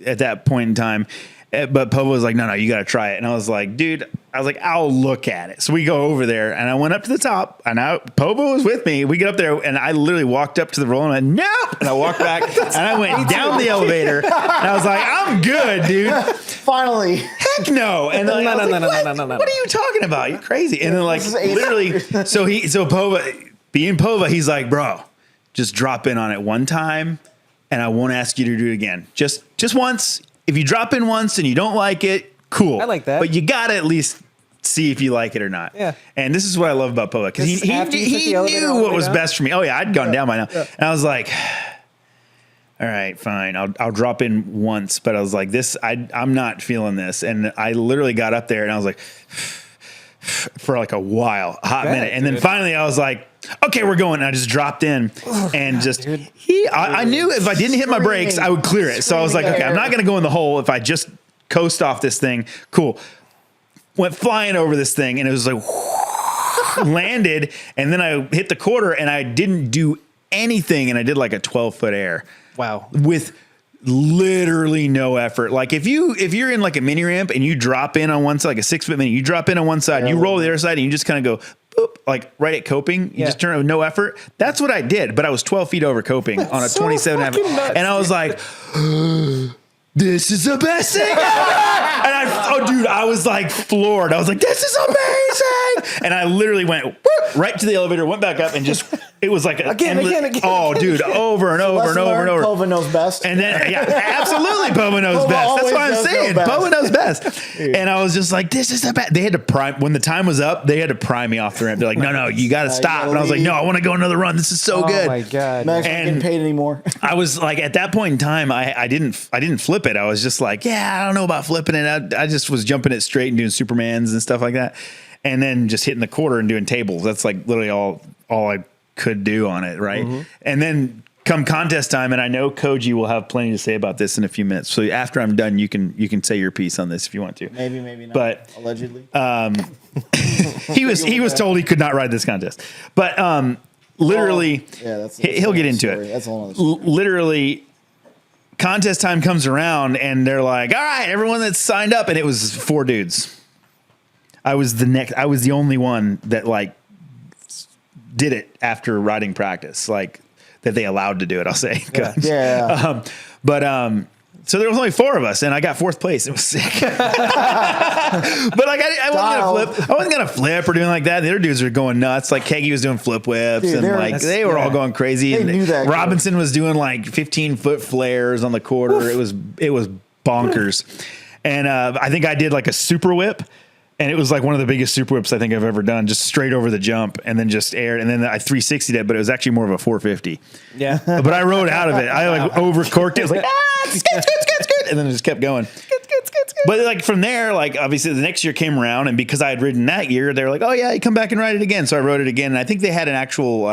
at that point in time. But Pova was like, no, you got to try it. And I was like, dude, I'll look at it. So we go over there and I went up to the top and Pova was with me. We get up there and I literally walked up to the roll and I went, nope. And I walked back and I went down the elevator and I was like, I'm good, dude. Finally. Heck no. And then No. What are you talking about? You're crazy. And then like literally, so Pova, being Pova, he's like, bro, just drop in on it one time and I won't ask you to do it again. Just once. If you drop in once and you don't like it, cool. I like that. But you got to at least see if you like it or not. Yeah. And this is what I love about Pova, because he knew what was best for me. Oh yeah, I'd gone down by now. Yeah. And I was like, all right, fine. I'll drop in once, but I was like, I'm not feeling this. And I literally got up there and I was like, for like a hot minute. And then finally I was like, okay, we're going. And I just dropped in and I knew if I didn't hit my brakes, I would clear it. So I was like, okay, I'm not going to go in the hole. If I just coast off this thing, cool. Went flying over this thing and it was like landed. And then I hit the quarter and I didn't do anything. And I did like a 12-foot air. Wow. With literally no effort. Like if you're in like a mini ramp and you drop in on one side, like a 6-foot mini, you drop in on one side, you roll the other side and you just kind of go boop, like right at coping. You just turn it with no effort. That's what I did. But I was 12 feet over coping on a 27 and I was like, this is the best thing ever. And I was like floored. I was like, this is amazing. And I literally went whoop, right to the elevator, went back up and just, it was like again. Oh, dude, over and over and over and over. Pova knows best. And then, yeah, absolutely, Pova knows best. That's what I'm saying. Pova knows best. And I was just like, this is the best. They had to prime, when the time was up, they had to prime me off the ramp. They're like, no, you got to stop. And I was like, no, I want to go another run. This is so good. Oh my God. Max not getting paid anymore. I was like, at that point in time, I didn't flip it. I was just like, yeah, I don't know about flipping it. I just was jumping it straight and doing Supermans and stuff like that. And then just hitting the quarter and doing tables. That's like literally all I could do on it, right? Mm-hmm. And then come contest time, and I know Koji will have plenty to say about this in a few minutes. So after I'm done, you can say your piece on this if you want to. Maybe not. But allegedly, he was told he could not ride this contest. But literally, he'll get into it. That's a whole other story. Literally, contest time comes around, and they're like, "All right, everyone that's signed up," and it was 4 dudes. I was the only one that like did it after riding practice, like that they allowed to do it. I'll say, yeah. So there was only 4 of us, and I got 4th place. It was sick. But like I wasn't gonna flip or doing like that. The other dudes were going nuts. Like Kegi was doing flip whips, and like they were all going crazy. They knew that. Robinson was doing like 15-foot flares on the quarter. Oof. It was bonkers. And I think I did like a super whip. And it was like one of the biggest super whips I think I've ever done, just straight over the jump and then just aired. And then I 360'd it, but it was actually more of a 450. Yeah. But I rode out of it. I like overcorked it. I was like, skid. And then it just kept going. But like from there, like obviously the next year came around. And because I had ridden that year, they were like, oh yeah, you come back and ride it again. So I rode it again. And I think they had an actual,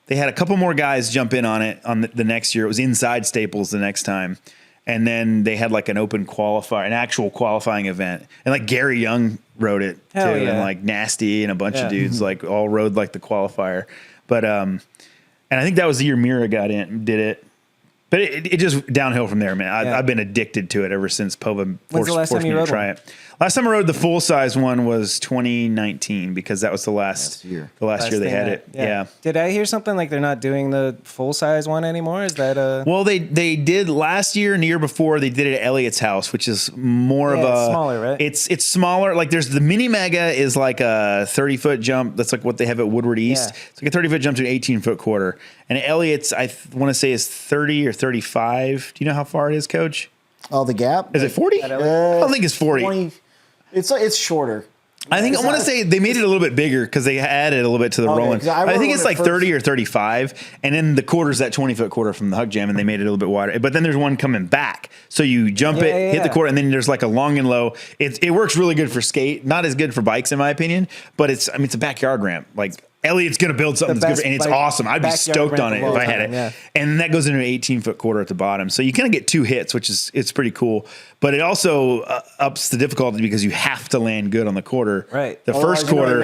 they had a couple more guys jump in on it on the next year. It was inside Staples the next time. And then they had like an open qualifier, an actual qualifying event. And like Gary Young rode it too. Yeah. And like Nasty and a bunch of dudes like all rode like the qualifier. But, and I think that was the year Mira did it. But it just downhill from there, man. I've been addicted to it ever since Pova forced me to try it. Last time I rode the full size one was 2019 because that was the last year they had it. Yeah. Did I hear something like they're not doing the full size one anymore? Is that Well, they did last year and the year bore. They did it at Elliott's house, which is more of a smaller, right? It's smaller. Like there's the mini mega is like a 30-foot jump. That's like what they have at Woodward East. Yeah. It's like a 30-foot jump to an 18-foot quarter. And at Elliott's, I want to say is 30 or 35. Do you know how far it is, Coach? Oh, the gap? Is it 40? I don't think it's 40. 20. It's shorter. I think I want to say they made it a little bit bigger because they added a little bit to the rolling. I think it's like 30 or 35, and then the quarter's that 20-foot quarter from the Hug Jam, and they made it a little bit wider. But then there's one coming back, so you jump hit the quarter, and then there's like a long and low. It works really good for skate, not as good for bikes in my opinion, but it's a backyard ramp. Like Elliott's going to build something that's good, and it's awesome. I'd be stoked on it if I had it. Yeah. And that goes into an 18-foot quarter at the bottom, so you kind of get 2 hits, which is it's pretty cool. But it also ups the difficulty because you have to land good on the quarter. Right. The first quarter.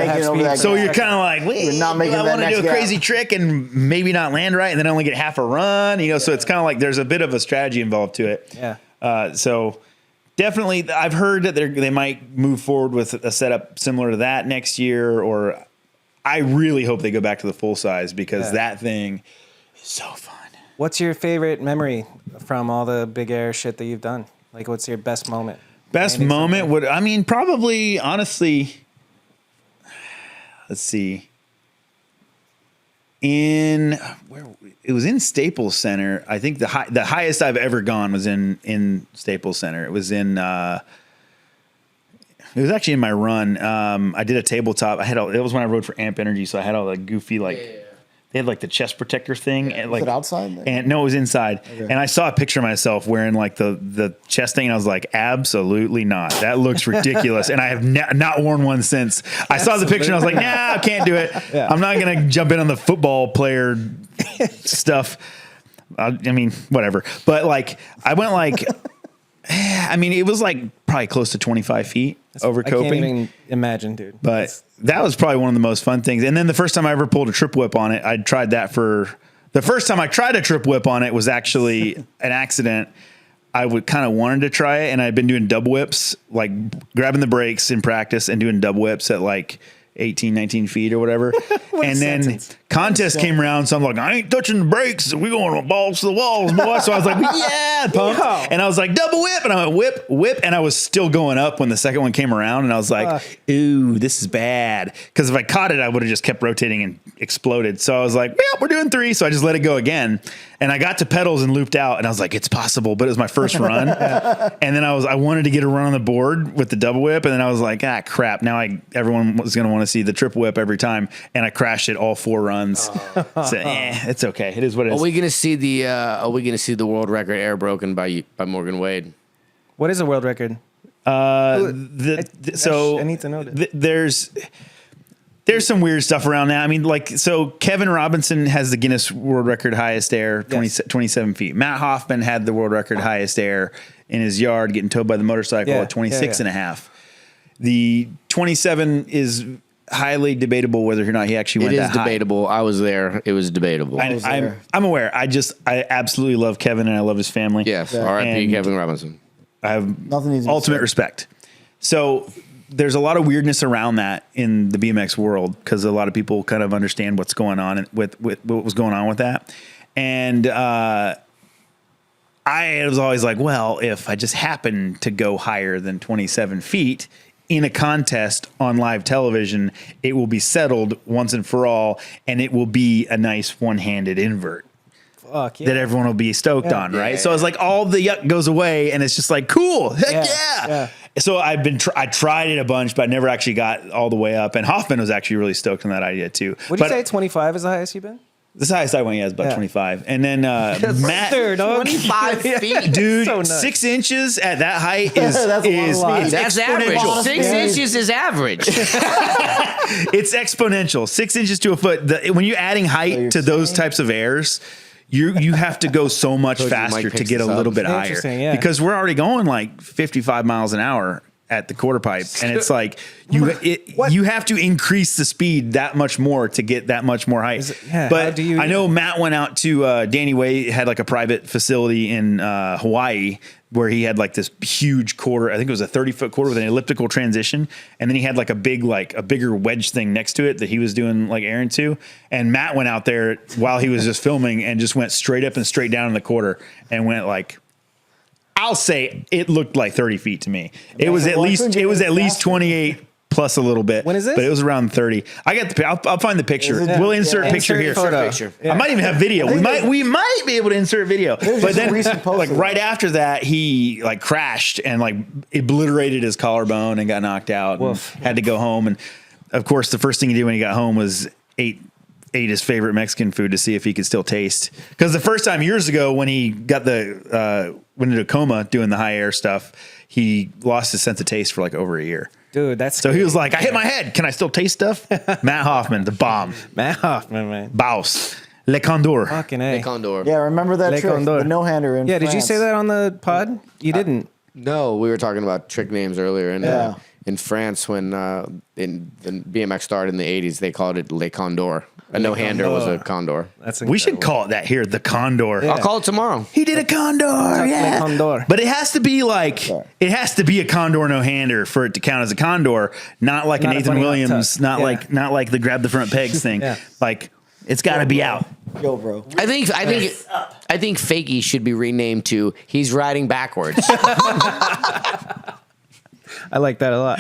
So you're kind of like, wait, I want to do a crazy trick and maybe not land right, and then only get half a run. So it's kind of like there's a bit of a strategy involved to it. Yeah. So definitely, I've heard that they might move forward with a setup similar to that next year, or I really hope they go back to the full size because that thing is so fun. What's your favorite memory from all the big air shit that you've done? Like, what's your best moment? Best Landing moment somewhere? would, I mean, probably, honestly, let's see. It was in Staples Center. I think the highest I've ever gone was in Staples Center. It was in, it was actually in my run. I did a tabletop. It was when I rode for Amp Energy. So I had all the goofy, they had like the chest protector thing. And like, Was it outside? And no, it was inside. Okay. And I saw a picture of myself wearing like the chest thing. And I was like, absolutely not. That looks ridiculous. And I have not worn one since. I saw the picture and I was like, nah, I can't do it. Yeah. I'm not going to jump in on the football player stuff. I mean, whatever. But like, I went like, I mean, it was like probably close to 25 feet over coping. I can't even imagine, dude. But that was probably one of the most fun things. And then the first time I ever pulled a trip whip on it, I tried that the first time I tried a trip whip on it was actually an accident. I would kind of wanted to try it, and I'd been doing double whips, like grabbing the brakes in practice and doing double whips at like 18, 19 feet or whatever. And then contest came around. So I'm like, I ain't touching the brakes. We going balls to the walls, boy. So I was like, yeah, pumped. And I was like, double whip. And I went whip. And I was still going up when the second one came around. And I was like, ooh, this is bad. Because if I caught it, I would have just kept rotating and exploded. So I was like, yeah, we're doing 3. So I just let it go again. And I got to pedals and looped out. And I was like, it's possible. But it was my first run. And then I wanted to get a run on the board with the double whip. And then I was like, crap. Now everyone was going to want to see the triple whip every time. And I crashed it all 4 runs. So it's okay. It is what it is. Are we gonna see the world record air broken by Morgan Wade? What is a world record? I need to know that. There's some weird stuff around now. I mean, like, so Kevin Robinson has the Guinness World Record highest air, 27 feet. Matt Hoffman had the world record highest air in his yard getting towed by the motorcycle at 26 and a half. The 27 is highly debatable whether or not he actually went that high. It is debatable. I was there. It was debatable. I'm aware. I absolutely love Kevin and I love his family. Yes. R.I.P. Kevin Robinson. I have ultimate respect. So there's a lot of weirdness around that in the BMX world because a lot of people kind of understand what's going on with what was going on with that. And I was always like, well, if I just happen to go higher than 27 feet in a contest on live television, it will be settled once and for all, and it will be a nice one-handed invert. That everyone will be stoked on, right? So it's like all the yuck goes away, and it's just like, cool, heck yeah. So I tried it a bunch, but I never actually got all the way up. And Hoffman was actually really stoked on that idea too. Would you say 25 is the highest you've been? The highest I went, is about 25. And then Matt, 25 feet, dude, so 6 inches at that height is that's average. 6 inches is average. It's exponential. 6 inches to a foot. When you're adding height to those types of airs, you have to go so much faster to get a little bit higher because we're already going like 55 miles an hour at the quarter pipe, and it's like you have to increase the speed that much more to get that much more height. But I know Matt went out to Danny Way had like a private facility in Hawaii where he had like this huge quarter. I think it was a 30-foot quarter with an elliptical transition, and then he had like a bigger wedge thing next to it that he was doing like Aaron to. And Matt went out there while he was just filming and just went straight up and straight down in the quarter and went like, I'll say it looked like 30 feet to me. It was at least 28 plus a little bit. When is this? But it was around 30. I got I'll find the picture. We'll insert a picture here. I might even have video. We might be able to insert video. But then like right after that, he like crashed and like obliterated his collarbone and got knocked out and had to go home. And of course, the first thing he did when he got home was ate his favorite Mexican food to see if he could still taste. Because the first time years ago when he got went into a coma doing the high air stuff, he lost his sense of taste for like over a year. Dude, that's so he was like, I hit my head. Can I still taste stuff? Matt Hoffman, the bomb. Matt Hoffman, man. Baus. Le Condor. Fucking A. Le Condor. Yeah, remember that trick? The no-hander in France. Did you say that on the pod? You didn't. No, we were talking about trick names earlier. And in France, when in BMX started in the 80s, they called it Le Condor. A no-hander was a condor. We should call it that here, the condor. I'll call it tomorrow. He did a condor, yeah. Condor. But it has to be like, it has to be a condor no-hander for it to count as a condor, not like a Nathan Williams, not like the grab the front pegs thing. Like, it's got to be out. Yo, bro. I think Fakey should be renamed to He's Riding Backwards. I like that a lot.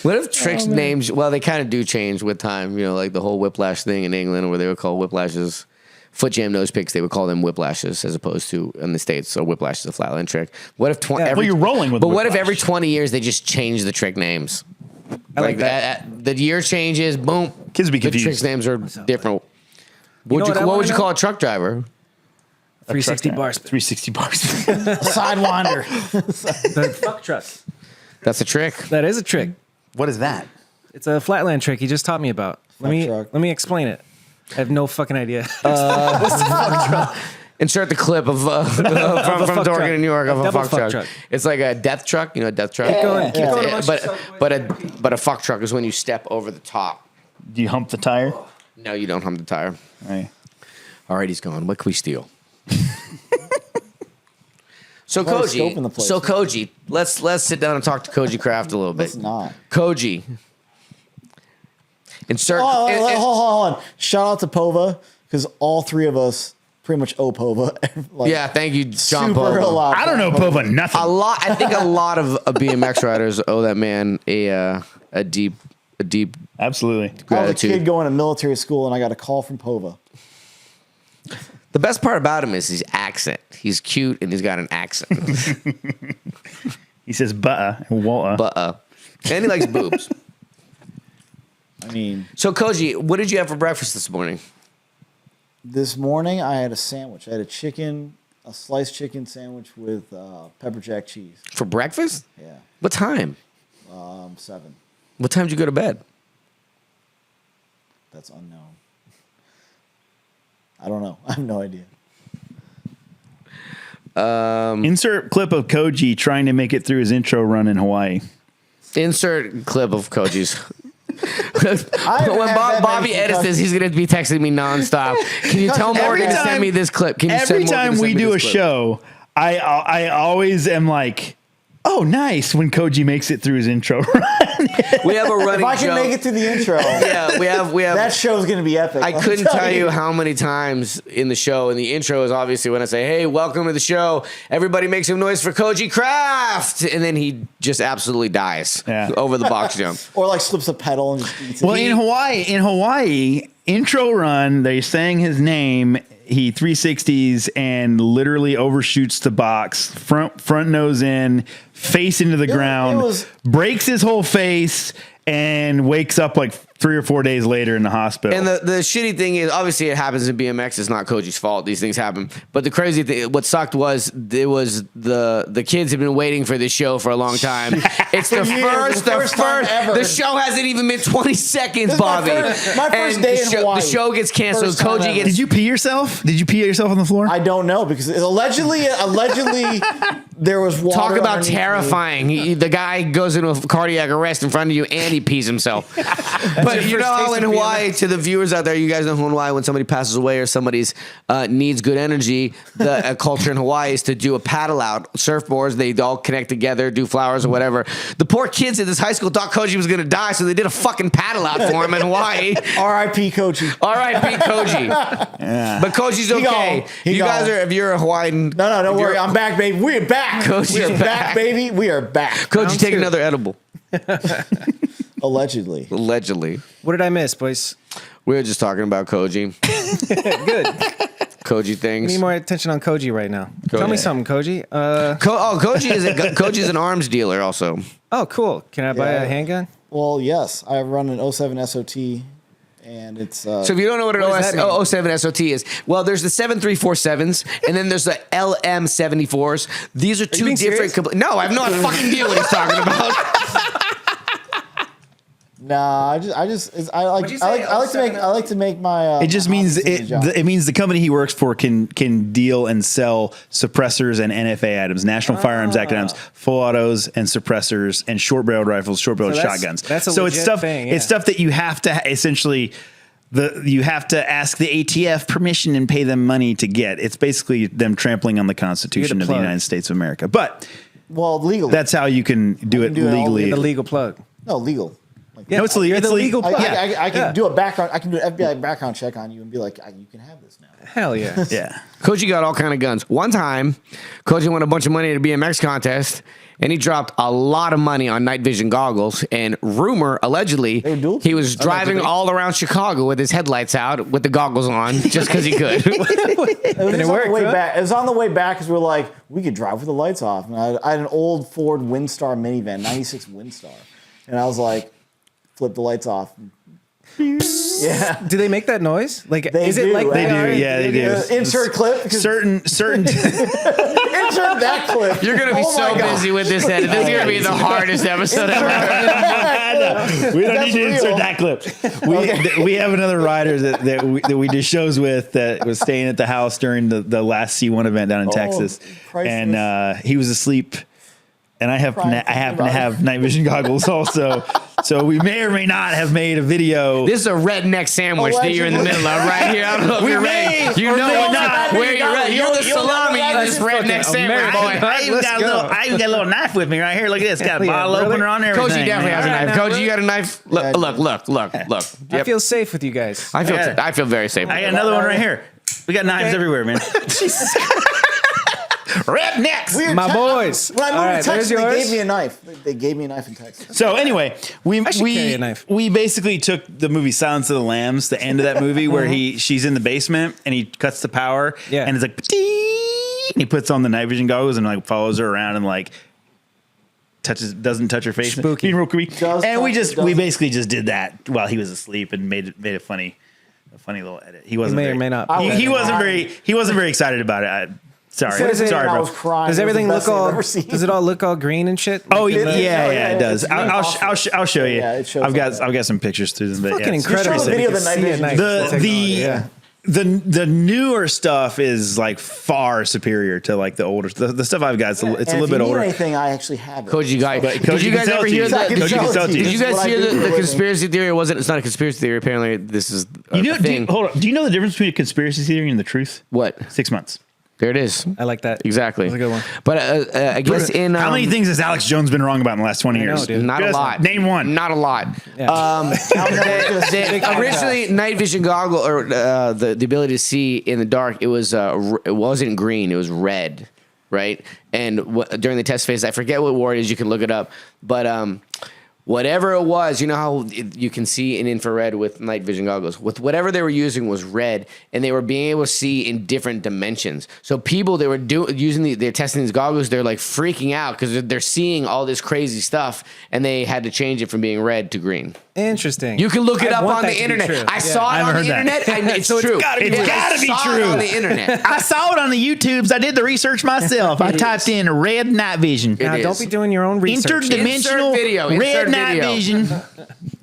What if Trick's names? Well, they kind of do change with time. You know, like the whole whiplash thing in England, where they would call whiplashes foot jam nose picks. They would call them whiplashes as opposed to in the States. So whiplash is a flatland trick. What if you're rolling with? But whiplash. what if every 20 years they just change the trick names? I like that. The year changes. Boom. Kids would be The confused. tricks names are different. know what I What would wanna you know? call a truck driver? 360 bars. 360 bars. Sidewinder. The fuck truck. That's a trick. That is a trick. What is that? It's a flatland trick he just taught me about. Truck. Let me explain it. I have no fucking idea. Insert the clip of from fuck Dorgan truck. in New York of A a double fuck fuck truck. truck. It's like a death truck. You know, a death truck. Keep going amongst yourself, But a fuck truck is when you step over the top. Do you hump the tire? No, you don't hump the tire. Right. All right, he's gone. What can we steal? So Put a scope in the Koji, place. let's sit down and talk to Koji Kraft a little bit. It's not. Koji, insert. Hold on. Shout out to Pova, because all three of us pretty much owe Pova. Like, Yeah, thank you, John super Pova. alive. I don't know Pova nothing. I think a lot of BMX riders owe that man a deep Absolutely. I was a gratitude. kid going to military school, and I got a call from Pova. The best part about him is his accent. He's cute and he's got an accent. He says butter and water. But and he likes boobs. I mean, So Koji, what did you have for breakfast this morning? this morning I had a sandwich. I had a sliced chicken sandwich with pepper jack cheese. For breakfast? Yeah, What time? 7. What time did you go to bed? That's unknown. I don't know. I have no idea. Insert clip of Koji trying to make it through his intro run in Hawaii. Insert clip of Koji's. haven't When had that Bobby many edits this, he's going to be texting me nonstop. Can you tell Morgan to send me this clip? Can you Every send Morgan time to we send me do a this clip? show, I always am like, oh, nice when Koji makes it through his intro run. We have a running If I can joke. make it to the intro, Yeah, we have. that show's gonna be epic. I let me couldn't tell you how many times in the show, and the intro is obviously when I say, hey, welcome to the show. Everybody make some noise for Koji Kraft. And then he just absolutely dies over the box jump. Or like slips a pedal and just eats it. Well, in Hawaii, intro run, they sang his name. He 360s and literally overshoots the box, front nose in, face into the ground, breaks his whole face, and wakes up like 3 or 4 days later in the hospital. And the shitty thing is, obviously, it happens in BMX. It's not Koji's fault. These things happen. But the crazy thing, what sucked was the kids have been waiting for this show for a long time. It's the first time ever. The show hasn't even been 20 seconds, Bobby. My first day in Hawaii. The show gets canceled. First time Koji ever. gets. Did you pee yourself? Did you pee yourself on the floor? I don't know, because allegedly there was water. Talk about underneath me. terrifying. The guy goes into a cardiac arrest in front of you and he pees himself. But you know how in Hawaii, to the viewers out there, you guys know in Hawaii, when somebody passes away or somebody's needs good energy, the culture in Hawaii is to do a paddle out. Surfboards, they all connect together, do flowers or whatever. The poor kids at this high school thought Koji was going to die, so they did a fucking paddle out for him in Hawaii. R.I.P. Koji. R.I.P. Koji. But Koji's okay. He gone. Guys are, if you're a Hawaiian. No, don't worry. I'm back, baby. We are back. Koji's we are back. back, baby. We are back. Koji, take another edible. Allegedly. Allegedly. What did I miss, boys? We were just talking about Koji. Good. Koji things. Need more attention on Koji right now. Tell me something, Koji. Koji's an arms dealer also. Oh, cool. Can I buy Yeah. a handgun? Well, yes. I run an 07 SOT, and it's... So if you don't know what an 07 SOT is, well, there's the 7347s, and then there's the LM74s. These are two different... No, I have no fucking idea what he's talking about. Nah, I like to make my. It just means it means the company he works for can deal and sell suppressors and NFA items, National Firearms Act items, full autos and suppressors and short barreled rifles, short barreled shotguns. That's a so legit it's stuff. thing, yeah. It's stuff that you have to essentially. You have to ask the ATF permission and pay them money to get. It's basically them trampling on the Constitution of the United States of America. But legal. that's how you can do it legally. The legal plug. No, legal. No, it's legal. It's legal. I can do a background. I can do an FBI background check on you and be like, you can have this now. Hell yeah. Yeah. Koji got all kind of guns. One time, Koji won a bunch of money at a BMX contest, and he dropped a lot of money on night vision goggles. And allegedly, he was driving all around Chicago with his headlights out, with the goggles on, just because he could. It was on the way back because we were like, we could drive with the lights off. And I had an old Ford Windstar minivan, 96 Windstar. And I was like, flip the lights off. Yeah. Do they make that noise? Like, is it like they do? Yeah, they do. Insert clip. Certain. Insert that clip. You're gonna be so busy with this edit. This is gonna be the hardest episode ever. We don't need to insert that clip. We have another rider that we did shows with that was staying at the house during the last C1 event down in Texas, and he was asleep. And I happen to have night vision goggles also. So we may or may not have made a video. This is a redneck sandwich that you're in the middle of right here. I don't know if you're ready. You know not where you're at. You're the salami in this redneck sandwich, boy. I even got a little knife with me right here. Look at this. Got a bottle opener on there. Koji definitely has a knife. Koji, you got a knife? Look. I feel safe with you guys. I feel very safe. I got another one right here. We got knives everywhere, man. Rednecks, my boys. When I moved to Texas, they gave me a knife. They gave me a knife in Texas. So anyway, carry a knife. we basically took the movie Silence of the Lambs, the end of that movie where she's in the basement and he cuts the power, and it's like, and he puts on the night vision goggles and like follows her around and like doesn't touch her face, spooky, real creepy. And we basically just did that while he was asleep and made a funny little edit. He wasn't may or may not. He wasn't very excited about it. Sorry, bro. I was crying. Does everything look all? Does it all look all green and shit? Oh yeah, it does. I'll show you. Yeah, it shows I've got some pictures through them. Fucking incredible. Show the video of the night vision. The newer stuff is like far superior to like the older the stuff I've got. It's a little bit older. Anything I actually have. Koji guy. Did you guys ever hear that? Did you guys hear the conspiracy theory? Or wasn't? It's not a conspiracy theory. Apparently, this is a thing. Hold on. Do you know the difference between a conspiracy theory and the truth? What? 6 months. There it is. I like that. Exactly. That's a good one. But I guess how many things has Alex Jones been wrong about in the last 20 years? Dude. Not a lot. Name one. Not a lot. Yeah. Originally, night vision goggle or the ability to see in the dark, it wasn't green. It was red, right? And during the test phase, I forget what war it is. You can look it up, but whatever it was, you know how you can see in infrared with night vision goggles. With whatever they were using was red, and they were being able to see in different dimensions. So people they were they're testing these goggles. They're like freaking out because they're seeing all this crazy stuff, and they had to change it from being red to green. Interesting. You can look it up on the internet. I saw it on the internet. It's true. It's gotta be true on the internet. I saw it on the YouTubes. I did the research myself. I typed in red night vision. Now, don't be doing your own research. Interdimensional red night vision.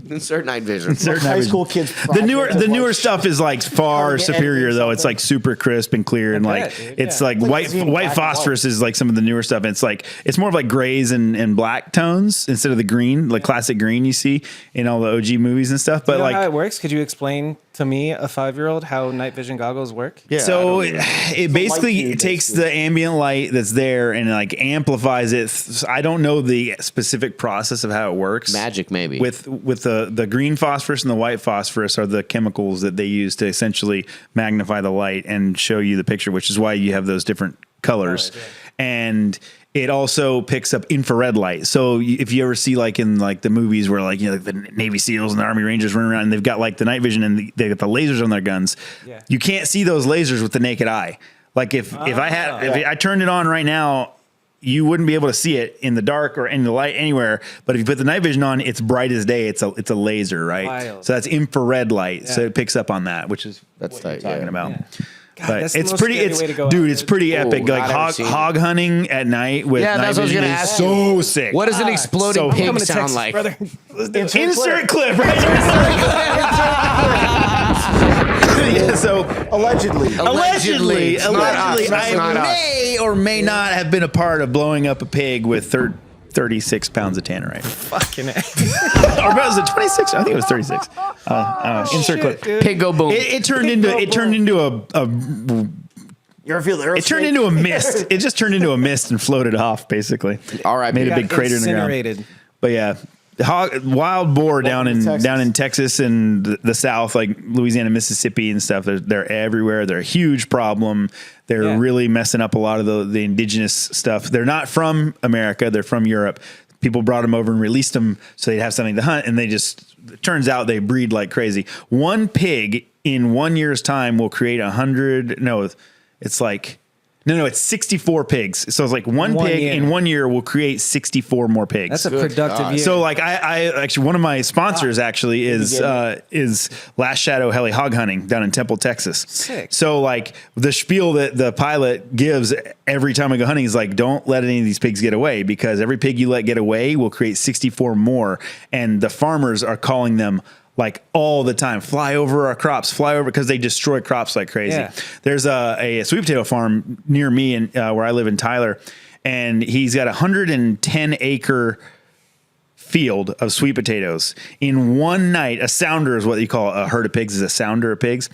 Insert night vision. High school kids. The newer stuff is like far superior though. It's like super crisp and clear and like it's like white phosphorus is like some of the newer stuff. And it's more of like grays and black tones instead of the green, like classic green you see in all the OG movies and stuff. But like how it works? Could you explain to me, a 5-year-old, how night vision goggles work? Yeah. So it basically takes the ambient light that's there and like amplifies it. I don't know the specific process of how it works. Magic maybe. With the green phosphorus and the white phosphorus are the chemicals that they use to essentially magnify the light and show you the picture, which is why you have those different colors. And it also picks up infrared light. So if you ever see like in like the movies where like, you know, like the Navy SEALs and the Army Rangers run around and they've got like the night vision and they got the lasers on their guns, you can't see those lasers with the naked eye. Like if I turned it on right now, you wouldn't be able to see it in the dark or in the light anywhere. But if you put the night vision on, it's bright as day. It's a laser, right? Wild. So that's infrared light. So it picks up on that, which is that's what you're talking about. Yeah. God, but it's pretty, it's pretty epic. Like hog hunting at night with night vision is so sick. What does an exploding pig sound Texas, like? Brother. Insert clip, right? Yeah, so allegedly, I may or may not have been a part of blowing up a pig with 36 pounds of tannerite. Fucking A. Or was it 26? I think it was 36. Insert clip. Pig go boom. It turned into a. You ever feel the earth? It turned into a mist. It just turned into a mist and floated off, basically. All right, made a big crater in the ground. But yeah. Wild boar down in Texas. Texas and the South, like Louisiana, Mississippi, and stuff. They're everywhere. They're a huge problem. They're really messing up a lot of the indigenous stuff. They're not from America. They're from Europe. People brought them over and released them so they'd have something to hunt, and it turns out they breed like crazy. One pig in 1 year's time will create 100. No, it's like. No, it's 64 pigs. So it's like one pig in 1 year will create 64 more pigs. That's a productive year. So like I actually, one of my sponsors actually is Last Shadow Heli Hog Hunting down in Temple, Texas. Sick. So like the spiel that the pilot gives every time I go hunting is like, don't let any of these pigs get away, because every pig you let get away will create 64 more. And the farmers are calling them like all the time, fly over our crops, because they destroy crops like crazy. Yeah. There's a sweet potato farm near me and where I live in Tyler, and he's got 110 acre field of sweet potatoes. In one night, a sounder is what you call a herd of pigs, is a sounder of pigs.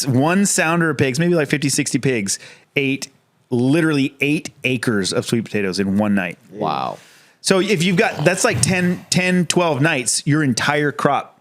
One sounder of pigs, maybe like 50, 60 pigs, ate literally 8 acres of sweet potatoes in one night. Wow. So if you've got, that's like 10, 12 nights, your entire crop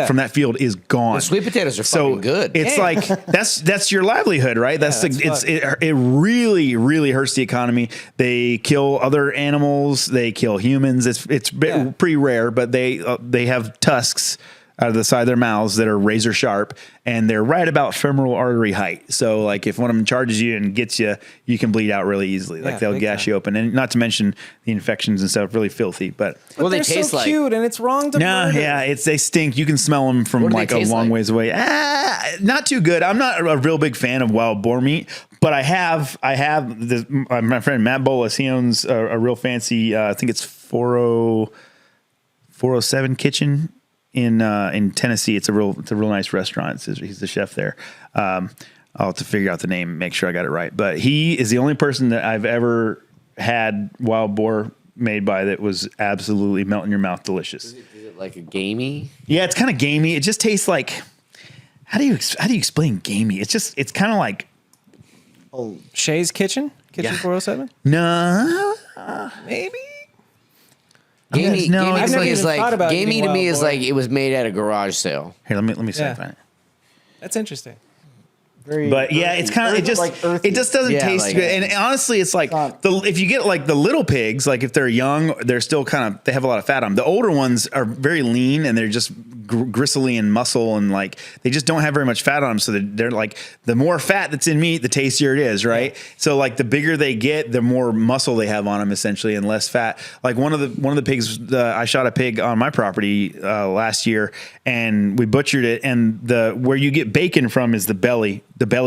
from that field is gone. The sweet potatoes are fucking good. It's like that's your livelihood, right? It really, really hurts the economy. They kill other animals. They kill humans. It's pretty rare, but they have tusks out of the side of their mouths that are razor sharp, and they're right about femoral artery height. So like if one of them charges you and gets you, you can bleed out really easily. Like they'll gash you open, and not to mention the infections and stuff, really filthy. But well, they they're taste so like cute, and it's wrong to murder. they stink. You can smell them from like a long ways away. Not too good. I'm not a real big fan of wild boar meat, but I have this, my friend Matt Bolas. He owns a real fancy, I think it's 407 Kitchen in Tennessee. It's a real nice restaurant. He's the chef there. I'll have to figure out the name, make sure I got it right. But he is the only person that I've ever had wild boar made by that was absolutely melt in your mouth delicious. Is it like a gamey? Yeah, it's kind of gamey. It just tastes like, how do you explain gamey? It's kind of like Shay's Kitchen 407. No, Maybe. Gamey, no, gamey I've to never me is even thought like about gamey eating to me wild is boar. like it was made at a garage sale. here, let me see if I Yeah. find it. That's interesting. But yeah, it's kind of it just doesn't taste like, good. And honestly, it's like if you get like the little pigs, like if they're young, they're still they have a lot of fat on them. The older ones are very lean and they're just gristly and muscle, and like they just don't have very much fat on them. So they're like, the more fat that's in meat, the tastier it is, right? So like the bigger they get, the more muscle they have on them essentially, and less fat. Like one of the pigs, I shot a pig on my property last year, and we butchered it, and where you get bacon from is the belly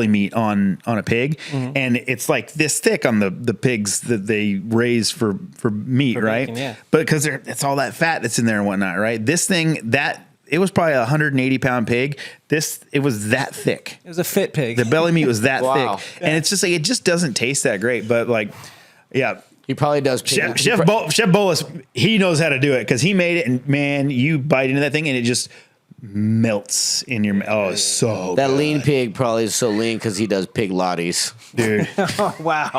meat on a pig, and it's like this thick on the pigs that they raise for meat, right? bacon, yeah. But because it's all that fat that's in there and whatnot, right? This thing it was probably a 180-pound pig. It was that thick. It was a fit pig. The belly meat was that Wow. thick, and it's just like it just doesn't taste that great. But like, yeah. He probably does. Chef Bolas, he knows how to do it because he made it, and man, you bite into that thing and it just melts in your mouth. Oh, it's so That good. lean pig probably is so lean because he does pig lotties. Dude. Oh, wow.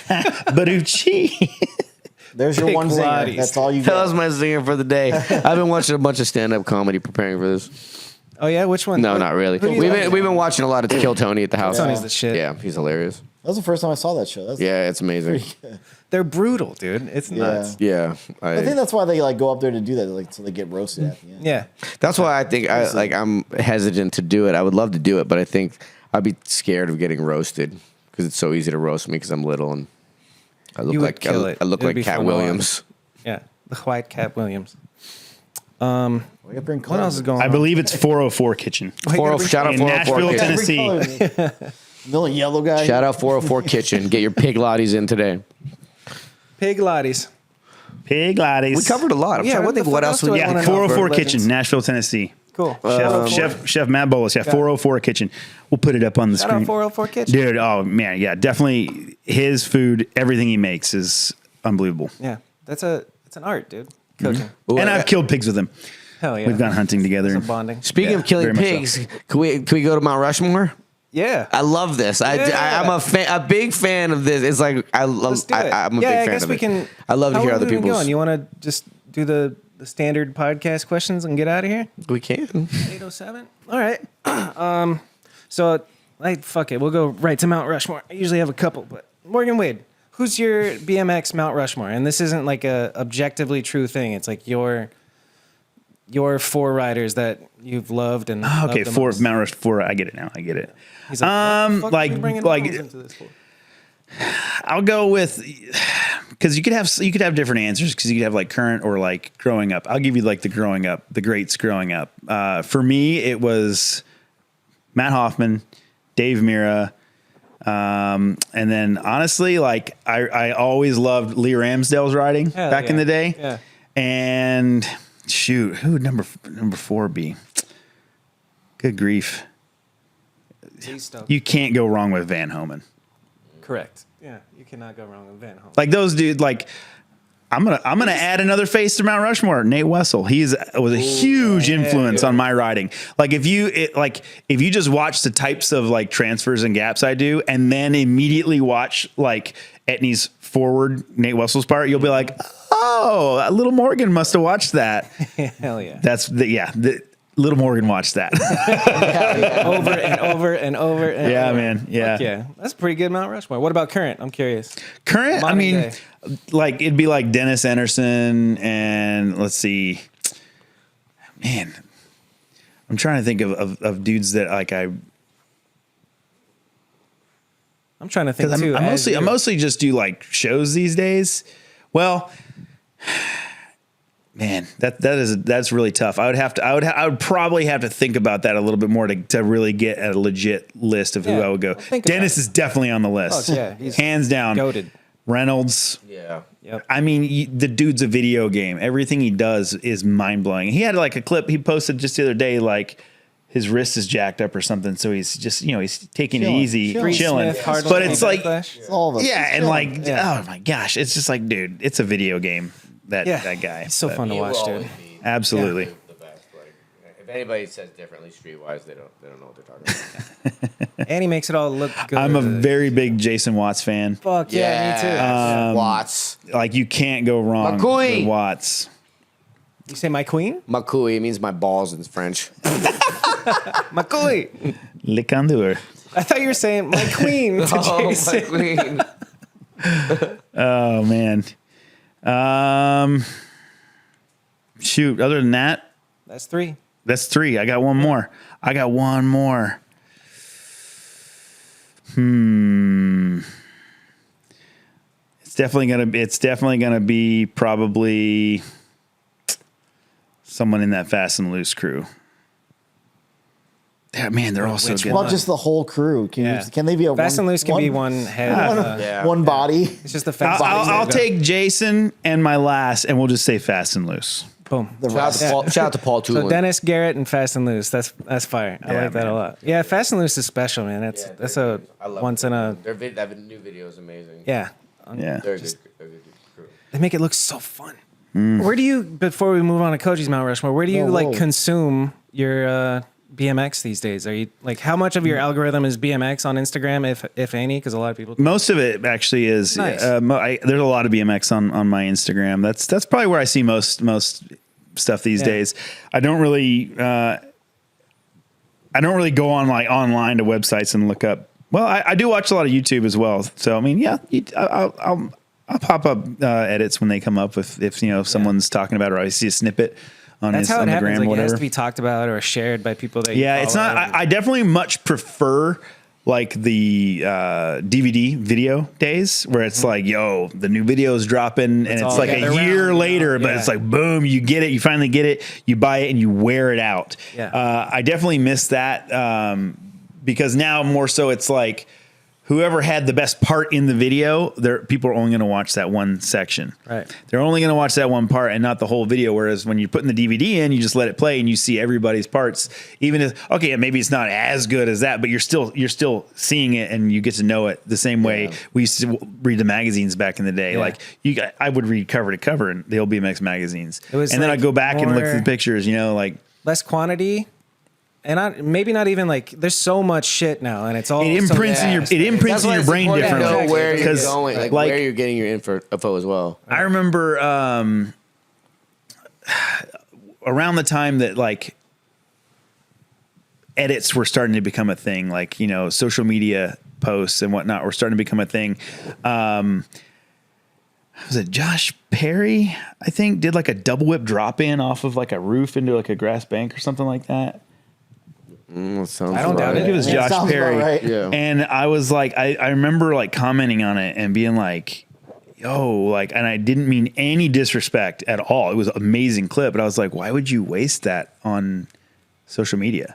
Barucci. There's your Pig one zinger. Pilates. That's all you That get. was my zinger for the day. I've been watching a bunch of stand-up comedy preparing for this. Oh, yeah? Which one? No, not really. Who do you We've like? been watching a lot of Kill Tony at the house. Tony's the shit. Yeah, he's hilarious. That was the first time I saw that show. That's, Yeah, it's amazing. They're brutal, dude. It's nuts. Yeah, I think that's why they like go up there to do that, like so they get roasted at the end. Yeah. that's why I think I'm hesitant to do it. I would love to do it, but I think I'd be scared of getting roasted because it's so easy to roast me because I'm little and I look You would like kill it. I look It would like be Cat fun to watch. Williams. Yeah. The white Cat Williams. We gotta bring What else is going I on? believe it's 404 Kitchen. Shout out In 404 Nashville, Kitchen. Tennessee. Little yellow guy. Shout out 404 Kitchen. Get your pig lotties in today. Pig Lotties. Pig Lotties. We covered a lot. I'm Yeah, trying what to think the what fuck else else we do I Yeah, wanna know? 404 for Kitchen, legends. Nashville, Tennessee. Cool. Chef Matt Bolas. Yeah, 404 Kitchen. We'll put it up on the Shout screen. out 404 Kitchen. Dude, oh man, yeah, definitely his food, everything he makes is unbelievable. Yeah. It's an art, dude. Cooking. Ooh, And I've killed pigs with him. Hell yeah. We've gone hunting together. Some bonding. Speaking of killing very much pigs, can we go to Mount Rushmore? Yeah. I love this. I'm a big fan of this. It's like Let's do it. I'm a yeah, big I fan guess of we it. can. I love to how hear long other have we been people's. going? You want to just do the the standard podcast questions and get out of here? We can. 8:07. All right. So, fuck it. We'll go right to Mount Rushmore. I usually have a couple, but Morgan Wade, who's your BMX Mount Rushmore? And this isn't like a objectively true thing. It's like your 4 riders that you've loved and Okay, loved the 4 most. Mount Rush 4. I get it now. I get it. He's like, what the fuck are you bringing like Knowles into this for? I'll go with, because you could have different answers, because you could have like current or like growing up. I'll give you like the growing up, the greats growing up. For me, it was Matt Hoffman, Dave Mira, and then honestly, like I always loved Lee Ramsdale's riding back in the day. Yeah. And shoot, who would number 4 be? Good grief. He's stoked. You can't go wrong with Van Homan. Correct. Yeah, you cannot go wrong with Van Homan. Like those dudes, like I'm gonna add another face to Mount Rushmore. Nate Wessel. Was a huge influence on my riding. Like if you just watch the types of like transfers and gaps I do, and then immediately watch like Etney's forward Nate Wessel's part, you'll be like, oh, little Morgan must have watched that. Hell yeah. That's the little Morgan watched that. Over and over and over. And Yeah, over. man. Yeah. Fuck yeah. That's pretty good Mount Rushmore. What about current? I'm curious. Current, Modern day. like it'd be like Dennis Anderson, and let's see, man, I'm trying to think of dudes that like I'm trying to think too. I mostly just do like shows these days. Well, man, that's really tough. I would probably have to think about that a little bit more to really get a legit list of who Yeah, I would go. think Dennis about it. is definitely on the list. Oh, yeah, he's hands down. goated. Reynolds. Yeah. Yep. I mean, the dude's a video game. Everything he does is mind blowing. He had like a clip he posted just the other day, like his wrist is jacked up or something. So he's just, he's taking it easy, Chilling. chilling. Smith, Hardwick, But it's like, Backlash. It's all of us. yeah, and like, Yeah. oh my gosh, it's just like, dude, it's a video game. That guy. He's so But fun to watch, dude. Absolutely. The best. Like, if anybody says differently streetwise, they don't know what they're talking about. And he makes it all look good. I'm a very big Jason Watts fan. Fuck yeah, me too. Watts. Like you can't go wrong McCoy. with Watts. You say my queen? Makui means my balls in French. My queen. Le Condor. I thought you were saying my queen to Jason. queen. Oh man. Shoot. Other than that, That's 3. that's 3. I got one more. It's definitely gonna be probably someone in that Fast and Loose crew. Yeah, man, they're all so Which good. Well, just the whole crew. Can they be a Fast and Loose can be one head. Yeah. one body? It's just the fast. I'll take Jason and my last, and we'll just say Fast and Loose. Boom. The Shout out rest. to Paul, shout out to Paul So Tulin. Dennis, Garrett, and Fast and Loose. That's fire. I Yeah, like that man. a lot. Yeah, Fast and Loose is special, man. Yeah, That's they're a good. I love once them. in a That new video is amazing. yeah. Yeah. They're a good crew. They make it look so fun. Where do you, before we move on to Koji's Mount Rushmore, where do you Whoa. consume your BMX these days? Are you like, how much of your algorithm is BMX on Instagram, if any? Because a lot of people. Most of it actually is. Nice. There's a lot of BMX on my Instagram. That's probably where I see most stuff these days. I don't really go on like online to websites and look up. Well, I do watch a lot of YouTube as well. So I mean, yeah, I'll pop up edits when they come up if someone's talking about it, or I see a snippet on That's how it the happens. gram, Like, it whatever. has to be talked about or shared by people that. Yeah, you it's follow. not. I definitely much prefer like the DVD video days where it's like, yo, the new video is dropping, and it's all like together a year around, later, but yeah. it's like boom, you get it, you finally get it, you buy it, and you wear it out. Yeah. I definitely miss that because now more so it's like whoever had the best part in the video, people are only going to watch that one section. Right. They're only going to watch that one part and not the whole video. Whereas when you're putting the DVD in, you just let it play and you see everybody's parts. Even if, okay, maybe it's not as good as that, but you're still seeing it and you get to know it the same way we used to read the magazines back in the day. Yeah. Like I would read cover to cover in the old BMX magazines. It was and then like I'd go back and look more- at the pictures, like. Less quantity, and maybe not even like. There's so much shit now, and it's all It imprints in your That's in why your it's brain important to differently. know where you're 'Cause, going, like where you're getting your info as well. I remember around the time that like edits were starting to become a thing, like, you know, social media posts and whatnot were starting to become a thing. Was it Josh Perry, I think, did like a double whip drop in off of like a roof into like a grass bank or something like that? Sounds I don't doubt I think it was Josh sounds Perry. about right. Yeah. And I was like, I remember like commenting on it and being like, yo, like, and I didn't mean any disrespect at all. It was an amazing clip, but I was like, why would you waste that on social media?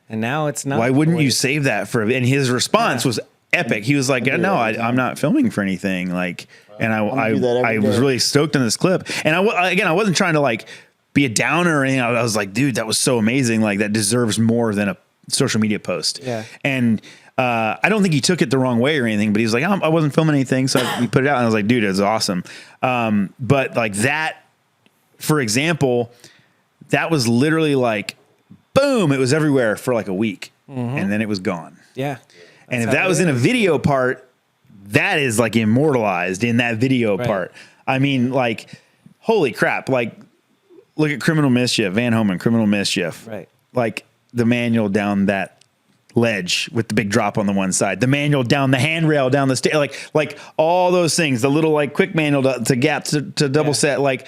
And now it's not. Why wouldn't you always- save that for? And his response was epic. He was like, no, I'm not filming for anything. Like, and I do that every was day. really stoked on this clip. And I wasn't trying to like be a downer or anything. I was like, dude, that was so amazing. Like that deserves more than a social media post. Yeah. And I don't think he took it the wrong way or anything, but he was like, I wasn't filming anything. So we put it out and I was like, dude, it was awesome. But like that, for example, that was literally like, boom, it was everywhere for like a week and then it was gone. Yeah. And if That's that how was it in a is. video part, that is like immortalized in that video Right. part. I mean, like, holy crap. Like, look at Criminal Mischief, Van Homan, Criminal Mischief. Right. Like the manual down that ledge with the big drop on the one side, the manual down the handrail, down the like all those things, the little like quick manual to gap to double set, like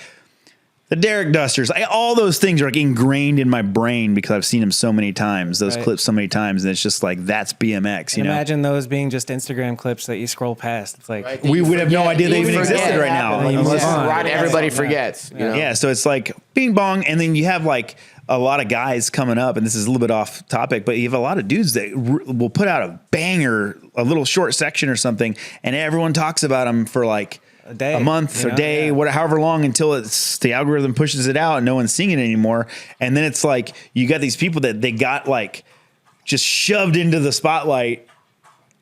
the Derek Dusters, all those things are like ingrained in my brain because I've seen them so many times, those Right. clips so many times. And it's just like, that's BMX, you know? Imagine those being just Instagram clips that you scroll past. It's like, Right. We would have no idea they even existed right now. Like, Unless move on. everybody Yeah. forgets. You know? Yeah, so it's like bing bong, and then you have like a lot of guys coming up, and this is a little bit off topic, but you have a lot of dudes that will put out a banger, a little short section or something, and everyone talks about them for like A day, a month, you or know? day, Yeah. however long until it's the algorithm pushes it out and no one's seeing it anymore. And then it's like you got these people that they got like just shoved into the spotlight.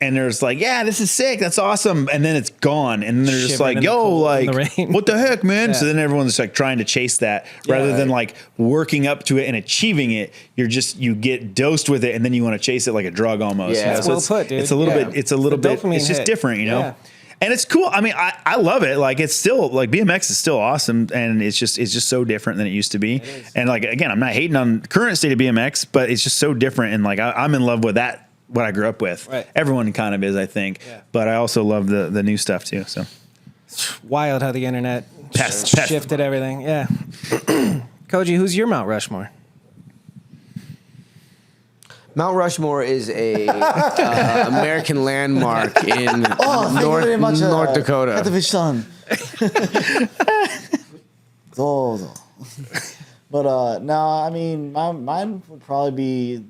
And there's like, yeah, this is sick. That's awesome. And then it's gone. And then they're just Shivering like, in the yo, cold, in like, the rain. what the heck, man? Yeah. So then everyone's like trying to chase that rather than like working up to it and achieving it. You get dosed with it and then you want to chase it like a drug almost. Yeah. you know? That's So well it's, put, dude. it's a little Yeah. bit, it's a little the bit, dopamine it's just hit. different, you know? Yeah. And it's cool. I mean, I love it. Like it's still like BMX is still awesome, and it's just so different than it used to be. And like again, I'm not hating on the current state of BMX, but it's just so different. And like I'm in love with that, what I grew up with. Right. Everyone kind of is, I think. Yeah. But I also love the new stuff too. So wild how the internet Past- shifted everything. Yeah. Koji, who's your Mount Rushmore? Mount Rushmore is a American landmark in Oh, thank you very much, North Dakota. Catfish son. But no, I mean, mine would probably be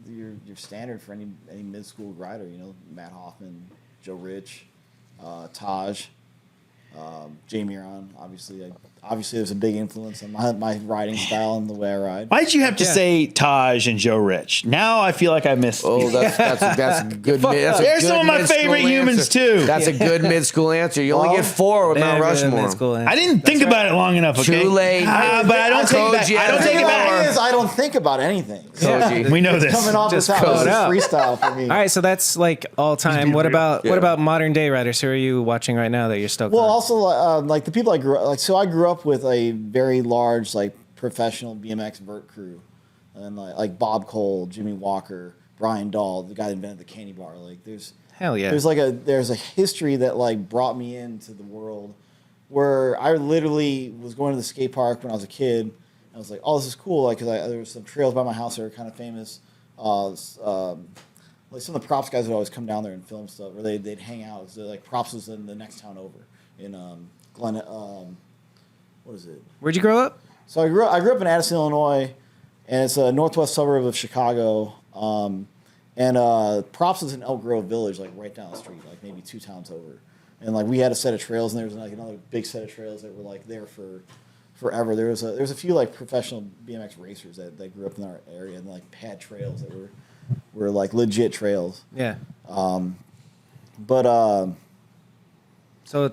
your standard for any mid school rider. You know, Matt Hoffman, Joe Rich, Taj, Jamie Ron. Obviously, there's a big influence on my riding style and the way I ride. why did you have to Yeah. say Taj and Joe Rich? Now I feel like I missed. Oh, that's a good. That's a They're good some of my mid-school favorite humans, answer. too. That's a good mid school answer. You only Well, get 4 with Mount Very good Rushmore. mid-school answer. I didn't think about it long enough. Okay, Too late. But I don't take it back. Koji, I don't I take it think back. Is I don't think about anything. Koji. We know this. Coming off Just the top, code this is up. freestyle for me. All right, so that's like all time. What about Yeah. modern day riders? Who are you watching right now that you're stoked Well, on? also like the people I grew up so I grew up with a very large like professional BMX vert crew, and like Bob Cole, Jimmy Walker, Brian Dahl, the guy that invented the candy bar. Like there's Hell yeah. there's a history that like brought me into the world where I literally was going to the skate park when I was a kid. I was like, oh, this is cool. Like, 'cause there was some trails by my house that were kind of famous. Like some of the props guys would always come down there and film stuff, or they'd hang out. So like props was in the next town over in Glen. What is it? Where'd you grow up? So I grew up in Addison, Illinois, and it's a northwest suburb of Chicago. And props was in Elk Grove Village, like right down the street, like maybe 2 towns over. And like we had a set of trails, and there was like another big set of trails that were like there for forever. There was a few like professional BMX racers that grew up in our area and like had trails that were like legit trails. Yeah. But So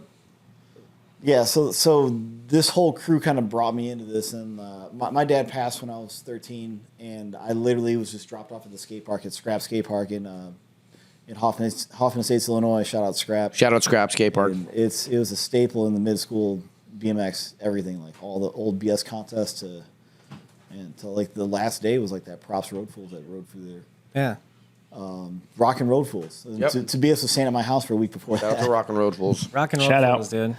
yeah, so this whole crew kind of brought me into this, and my dad passed when I was 13, and I literally was just dropped off at the skate park at Scrap Skate Park in Hoffman Estates, Illinois. Shout out Scrap. Shout out Scrap Skate Park. And it was a staple in the mid school BMX everything, like all the old BS contests to until like the last day was like that props road fools that rode through there. Yeah. Rock and Road Fools. Yep. Tobias was staying at my house for a week before Shout out that. to Rock and Road Fools. Rock and roll Shout out. fools, dude.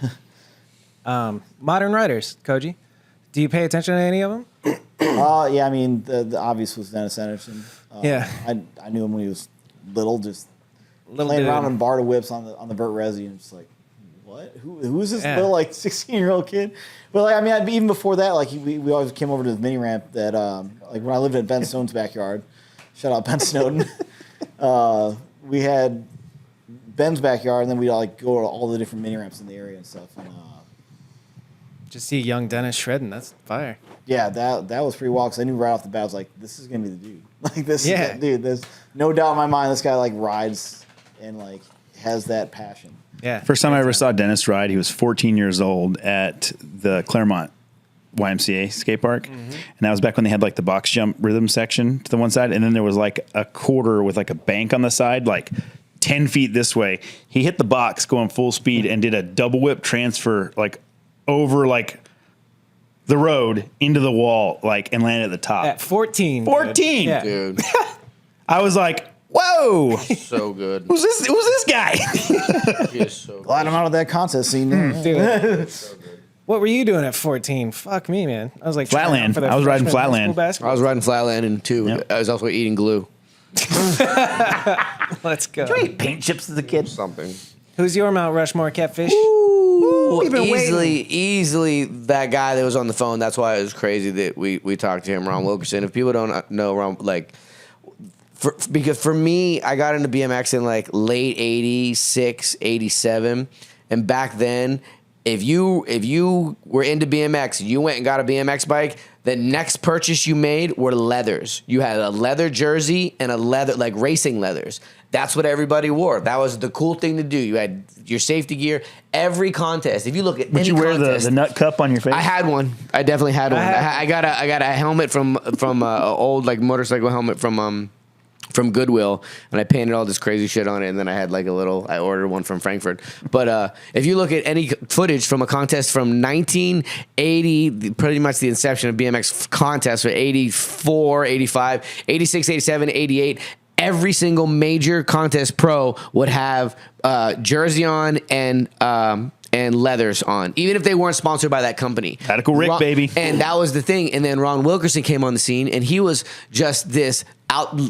Modern writers, Koji. Do you pay attention to any of them? Yeah, I mean, the obvious was Dennis Anderson. Yeah. I knew him when he was little, just Little playing dude. around in Barta whips on the vert resi, and just like, what? Who is this Yeah. little like 16-year-old kid? But like, I mean, even before that, like we always came over to the mini ramp that like when I lived in Ben Snowden's backyard. Shout out Ben Snowden. We had Ben's backyard, and then we'd like go to all the different mini ramps in the area and stuff. And Just see young Dennis shredding. That's fire. yeah, that was pretty wild because I knew right off the bat I was like, this is gonna be the dude. Like this, Yeah. dude. There's no doubt in my mind this guy like rides and like has that passion. Yeah. First time I ever saw Dennis ride, he was 14 years old at the Claremont YMCA skate park. And that was back when they had like the box jump rhythm section to the one side. And then there was like a quarter with like a bank on the side, like 10 feet this way. He hit the box going full speed and did a double whip transfer like over like the road into the wall, like, and landed at the top. At 14. 14? Dude. Yeah. Dude, I was like, whoa, so good. who's this guy? He is so good. Glad I'm out of that contest scene. Dude. What were you doing at 14? Fuck me, man. I was like Flatland. trying out for the I was riding freshman high Flatland. school basketball. I was riding Flatland too. Yep. I was also eating glue. Let's go. Paint chips as a kid. Something. Who's your Mount Rushmore catfish? We've been easily that guy that was on the phone. That's why it was crazy that we talked to him, Ron Wilkerson. If people don't know Ron, like, because for me, I got into BMX in like late 86, 87. And back then, if you were into BMX, you went and got a BMX bike, the next purchase you made were leathers. You had a leather jersey and a leather, like racing leathers. That's what everybody wore. That was the cool thing to do. You had your safety gear. Every contest, if you look at Would any you wear contest, the nut cup on your face? I had one. I definitely had one. I got a helmet from a old like motorcycle helmet from Goodwill, and I painted all this crazy shit on it, and then I had like I ordered one from Frankfurt. But if you look at any footage from a contest from 1980, pretty much the inception of BMX contests, for 84, 85, 86, 87, 88, every single major contest pro would have jersey on and leathers on, even if they weren't sponsored by that company. Radical Rick, baby. And that was the thing. And then Ron Wilkerson came on the scene, and he was just this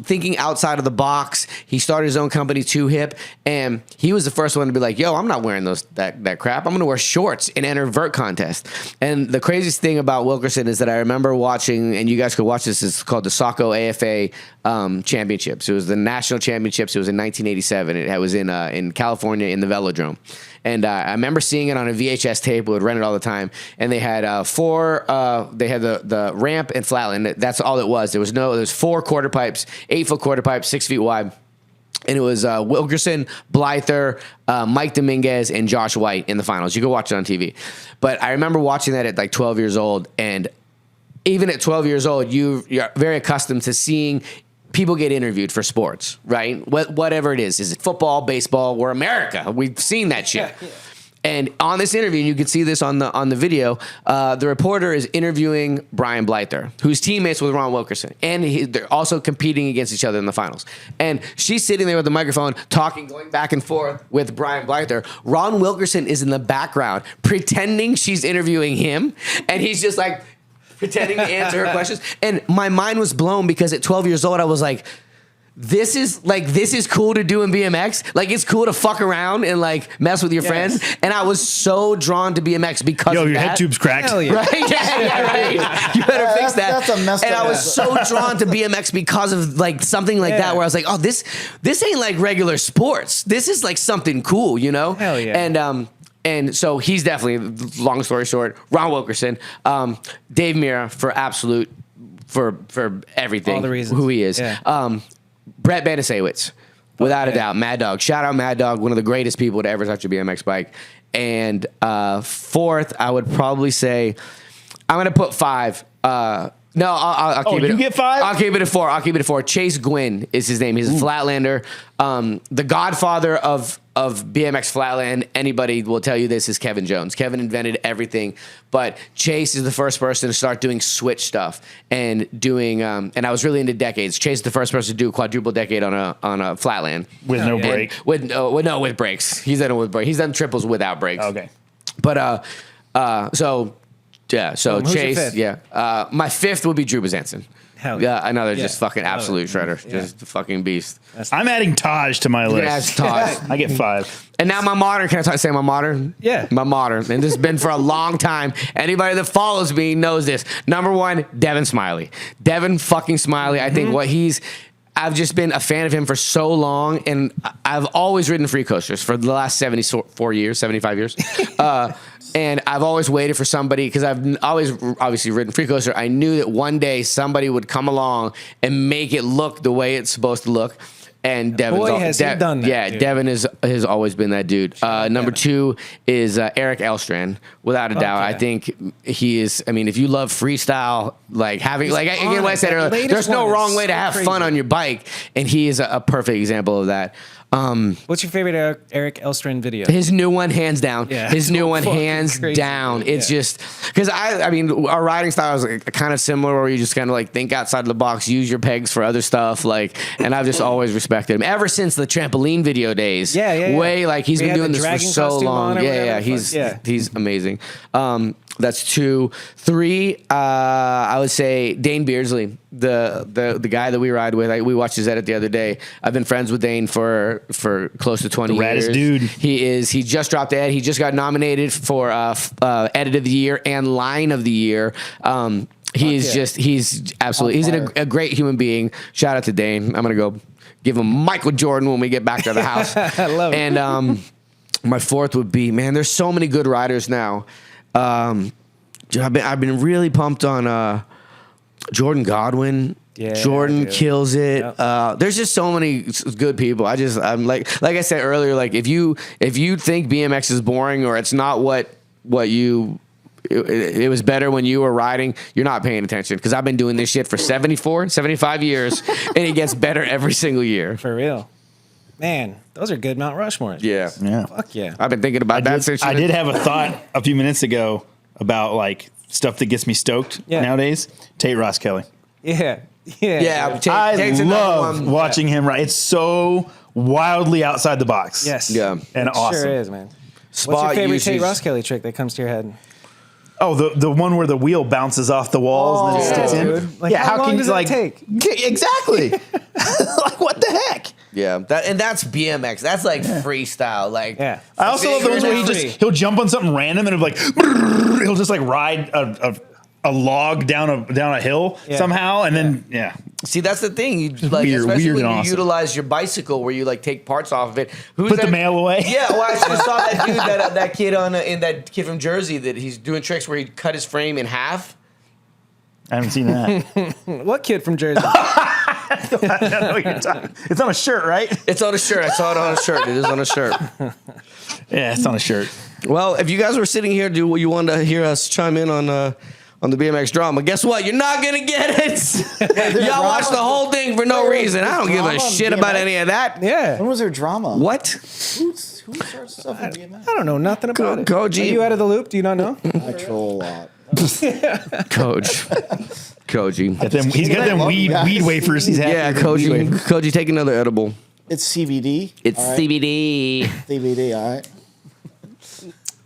thinking outside of the box. He started his own company, Too Hip, and he was the first one to be like, yo, I'm not wearing that crap. I'm going to wear shorts and enter vert contest. And the craziest thing about Wilkerson is that I remember watching, and you guys could watch this, it's called the Saco AFA Championships. It was the national championships. It was in 1987. It was in California in the Velodrome. And I remember seeing it on a VHS tape. We would rent it all the time. And they had they had the ramp and flatland. That's all it was. There was 4 quarter pipes, 8-foot quarter pipes, 6 feet wide. And it was Wilkerson, Blyther, Mike Dominguez, and Josh White in the finals. You could watch it on TV. But I remember watching that at like 12 years old. And even at 12 years old, you're very accustomed to seeing people get interviewed for sports, right? Whatever it is it football, baseball? We're America. We've seen that shit. Yeah. And on this interview, and you can see this on the video, the reporter is interviewing Brian Blyther, who's teammates with Ron Wilkerson, and they're also competing against each other in the finals. And she's sitting there with the microphone, talking, going back and forth with Brian Blyther. Ron Wilkerson is in the background, pretending she's interviewing him, and he's just like pretending to answer her questions. And my mind was blown because at 12 years old, I was like, this is cool to do in BMX. Like, it's cool to fuck around and like mess with your friends. And I was so drawn to BMX because of your that. head tube's cracked. Hell yeah. Right? Yeah, right. You better fix that. That's a messed and up I was so drawn to BMX because of like something like that, where I was like, oh, this ain't like regular sports. This is like something cool, you know? Hell yeah. And so he's definitely, long story short, Ron Wilkerson, Dave Mira for everything, All the reasons. who he is. Yeah. Brett Banasewicz, without a doubt, Mad Dog. Shout out Mad Dog, one of the greatest people to ever touch a BMX bike. And fourth, I would probably say, I'm going to put 5. No, I'll keep it. You get 5? I'll keep it at 4. Chase Gwynn is his name. He's a flatlander. The godfather of BMX flatland. Anybody will tell you this is Kevin Jones. Kevin invented everything, but Chase is the first person to start doing switch stuff and doing. And I was really into decades. Chase is the first person to do a quadruple decade on a flatland With no brake. With brakes. He's done it with brakes. He's done triples without brakes. Okay. But so who's your Chase, fifth? my fifth would be Drew Bazanson. Hell yeah. Another just fucking absolute shredder, just a fucking beast. I'm adding Taj to my list. That's Todd. I get 5. And now my modern. Can I say my modern? Yeah. My modern. And this has been for a long time. Anybody that follows me knows this. Number 1, Devin Smiley. Devin fucking Smiley. I think I've just been a fan of him for so long, and I've always ridden free coasters for the last 75 years. And I've always waited for somebody, because I've always obviously ridden free coaster. I knew that one day somebody would come along and make it look the way it's supposed to look. And Devin's has he done that, Yeah, dude. Devin has always been that dude. Number 2 is Eric Elstrand, without a doubt. I think he is. I mean, if you love freestyle, like having, like again, what I said earlier, there's no wrong way to have fun on your bike, and he is a perfect example of that. What's your favorite Eric Elstrand video? His new one, hands down. Yeah. His new one, Fucking hands crazy, down. dude. It's just because I mean, our riding style is kind of similar, where you just kind of like think outside the box, use your pegs for other stuff. Like, and I've just always respected him ever since the trampoline video days. Yeah. Way like he's He been had doing the this for dragon so costume long. on or whatever the He's fuck. he's amazing. That's 2. 3, I would say Dane Beardsley, the guy that we ride with. We watched his edit the other day. I've been friends with Dane for close to 20 years. Raddest dude. He just dropped the ed. He just got nominated for Edit of the Year and Line of the Year. He's absolutely, he's a great human being. Shout out to Dane. I'm going to go give him Michael Jordan when we get back to the house. I love it. And my 4th would be, man, there's so many good riders now. I've been really pumped on Jordan Godwin. Yeah, Jordan dude. kills it. Yep. There's just so many good people. I'm like I said earlier, like if you think BMX is boring or it's not what you it was better when you were riding, you're not paying attention, because I've been doing this shit for 75 years and it gets better every single year. For real. Man, those are good Mount Rushmores. Yeah. Yeah. Fuck yeah. I've been thinking about that since I did have a thought a few minutes ago about like stuff that gets me stoked nowadays. Tate Ross Kelly. Yeah. I love watching him ride. It's so wildly outside the box. Yes. Yeah. And It awesome. Sure is, man. What's Spot your favorite usage. Tate Ross Kelly trick that comes to your head? Oh, the one where the wheel bounces off the walls and then it sticks in. dude. Like, how long does that take? Exactly. Like, what the heck? Yeah, that's BMX. That's like freestyle. Like, Yeah. I also love the ones where he'll jump on something random and he'll just like ride a log down a hill somehow, and then See, that's the thing. You like, Weird especially and when you awesome. utilize your bicycle, where you like take parts off of it. Put the mail away. Yeah, well, I just saw that dude, that kid in that kid from Jersey, that he's doing tricks where he cut his frame in half. I haven't seen that. What kid from Jersey? I don't know what you're talking. It's on a shirt, right? It's on a shirt. I saw it on a shirt. It is on a shirt. Yeah, it's on a shirt. Well, if you guys were sitting here, you wanted to hear us chime in on the BMX drama, guess what? You're not gonna get it. Y'all watched the whole thing for no reason. I don't give a shit about any of that. Yeah. When was there drama? What? Who starts stuff in BMX? I don't know nothing about it. Koji. Are you out of the loop? Do you not know? I troll a lot. Koji. He's got them weed wafers. He's happy. Yeah, with them weed Koji. wafers. Koji, take another edible. It's CBD. It's all right? CBD. CBD, all right.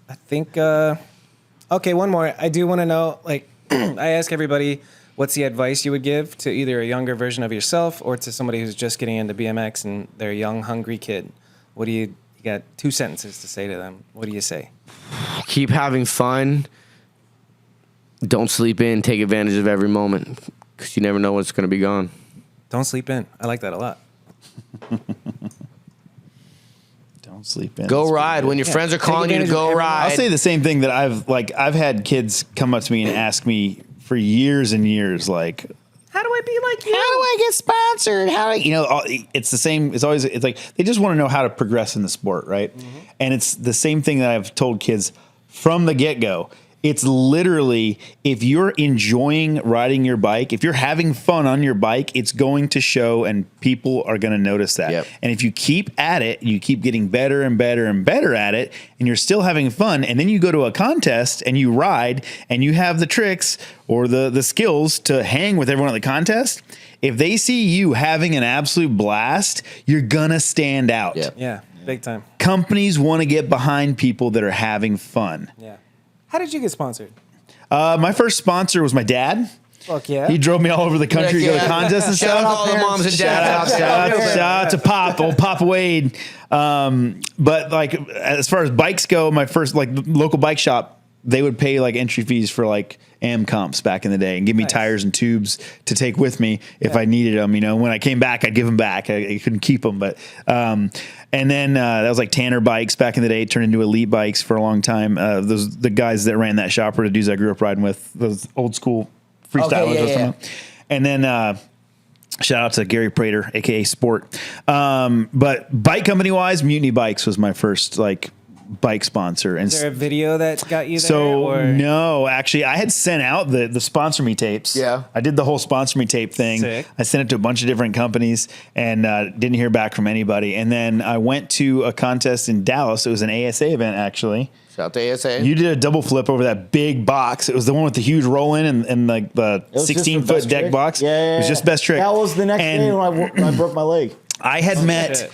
I think, okay, one more. I do want to know, like, I ask everybody, what's the advice you would give to either a younger version of yourself or to somebody who's just getting into BMX and they're a young, hungry kid? What do you got 2 sentences to say to them. What do you say? Keep having fun. Don't sleep in. Take advantage of every moment, because you never know what's going to be gone. Don't sleep in. I like that a lot. Don't sleep in. Go ride. When your friends are calling you to advantage of go every ride. I'll say the same thing that I've had kids come up to me and ask me for years and years, like, How do I be like you? how do I get sponsored? It's the same. It's like they just want to know how to progress in the sport, right? And it's the same thing that I've told kids from the get-go It's literally, if you're enjoying riding your bike, if you're having fun on your bike, it's going to show and people are going to notice that. Yep. And if you keep at it, you keep getting better and better and better at it, and you're still having fun, and then you go to a contest and you ride and you have the tricks or the skills to hang with everyone at the contest, if they see you having an absolute blast, you're going to stand out. Yep. Yeah, big time. Companies want to get behind people that are having fun. Yeah. How did you get sponsored? My first sponsor was my dad. Fuck yeah. He drove me all over the country to go to contests and Shout stuff. out to all the moms and dads out there. Shout out to Pop, old Papa Wade. But like, as far as bikes go, my first like local bike shop, they would pay like entry fees for like AM comps back in the day and give me Nice. tires and tubes to take with me if I needed them. You know, when I came back, I'd give them back. I couldn't keep them, but and then that was like Tanner Bikes back in the day. It turned into Elite Bikes for a long time. The guys that ran that shop were the dudes I grew up riding with. Those old school freestylers. Okay, yeah. And then shout out to Gary Prater, aka Sport. But bike company wise, Mutiny Bikes was my first like bike sponsor. And Is there a video that got you there? so or? no, actually, I had sent out the sponsor me tapes. Yeah. I did the whole sponsor me tape thing. Sick. I sent it to a bunch of different companies and didn't hear back from anybody. And then I went to a contest in Dallas. It was an ASA event actually. Shout out to ASA. You did a double flip over that big box. It was the one with the huge roll in and like the was just the 16-foot best deck trick. box. Yeah. It was just best trick. That was the next And day when I broke my leg. I had met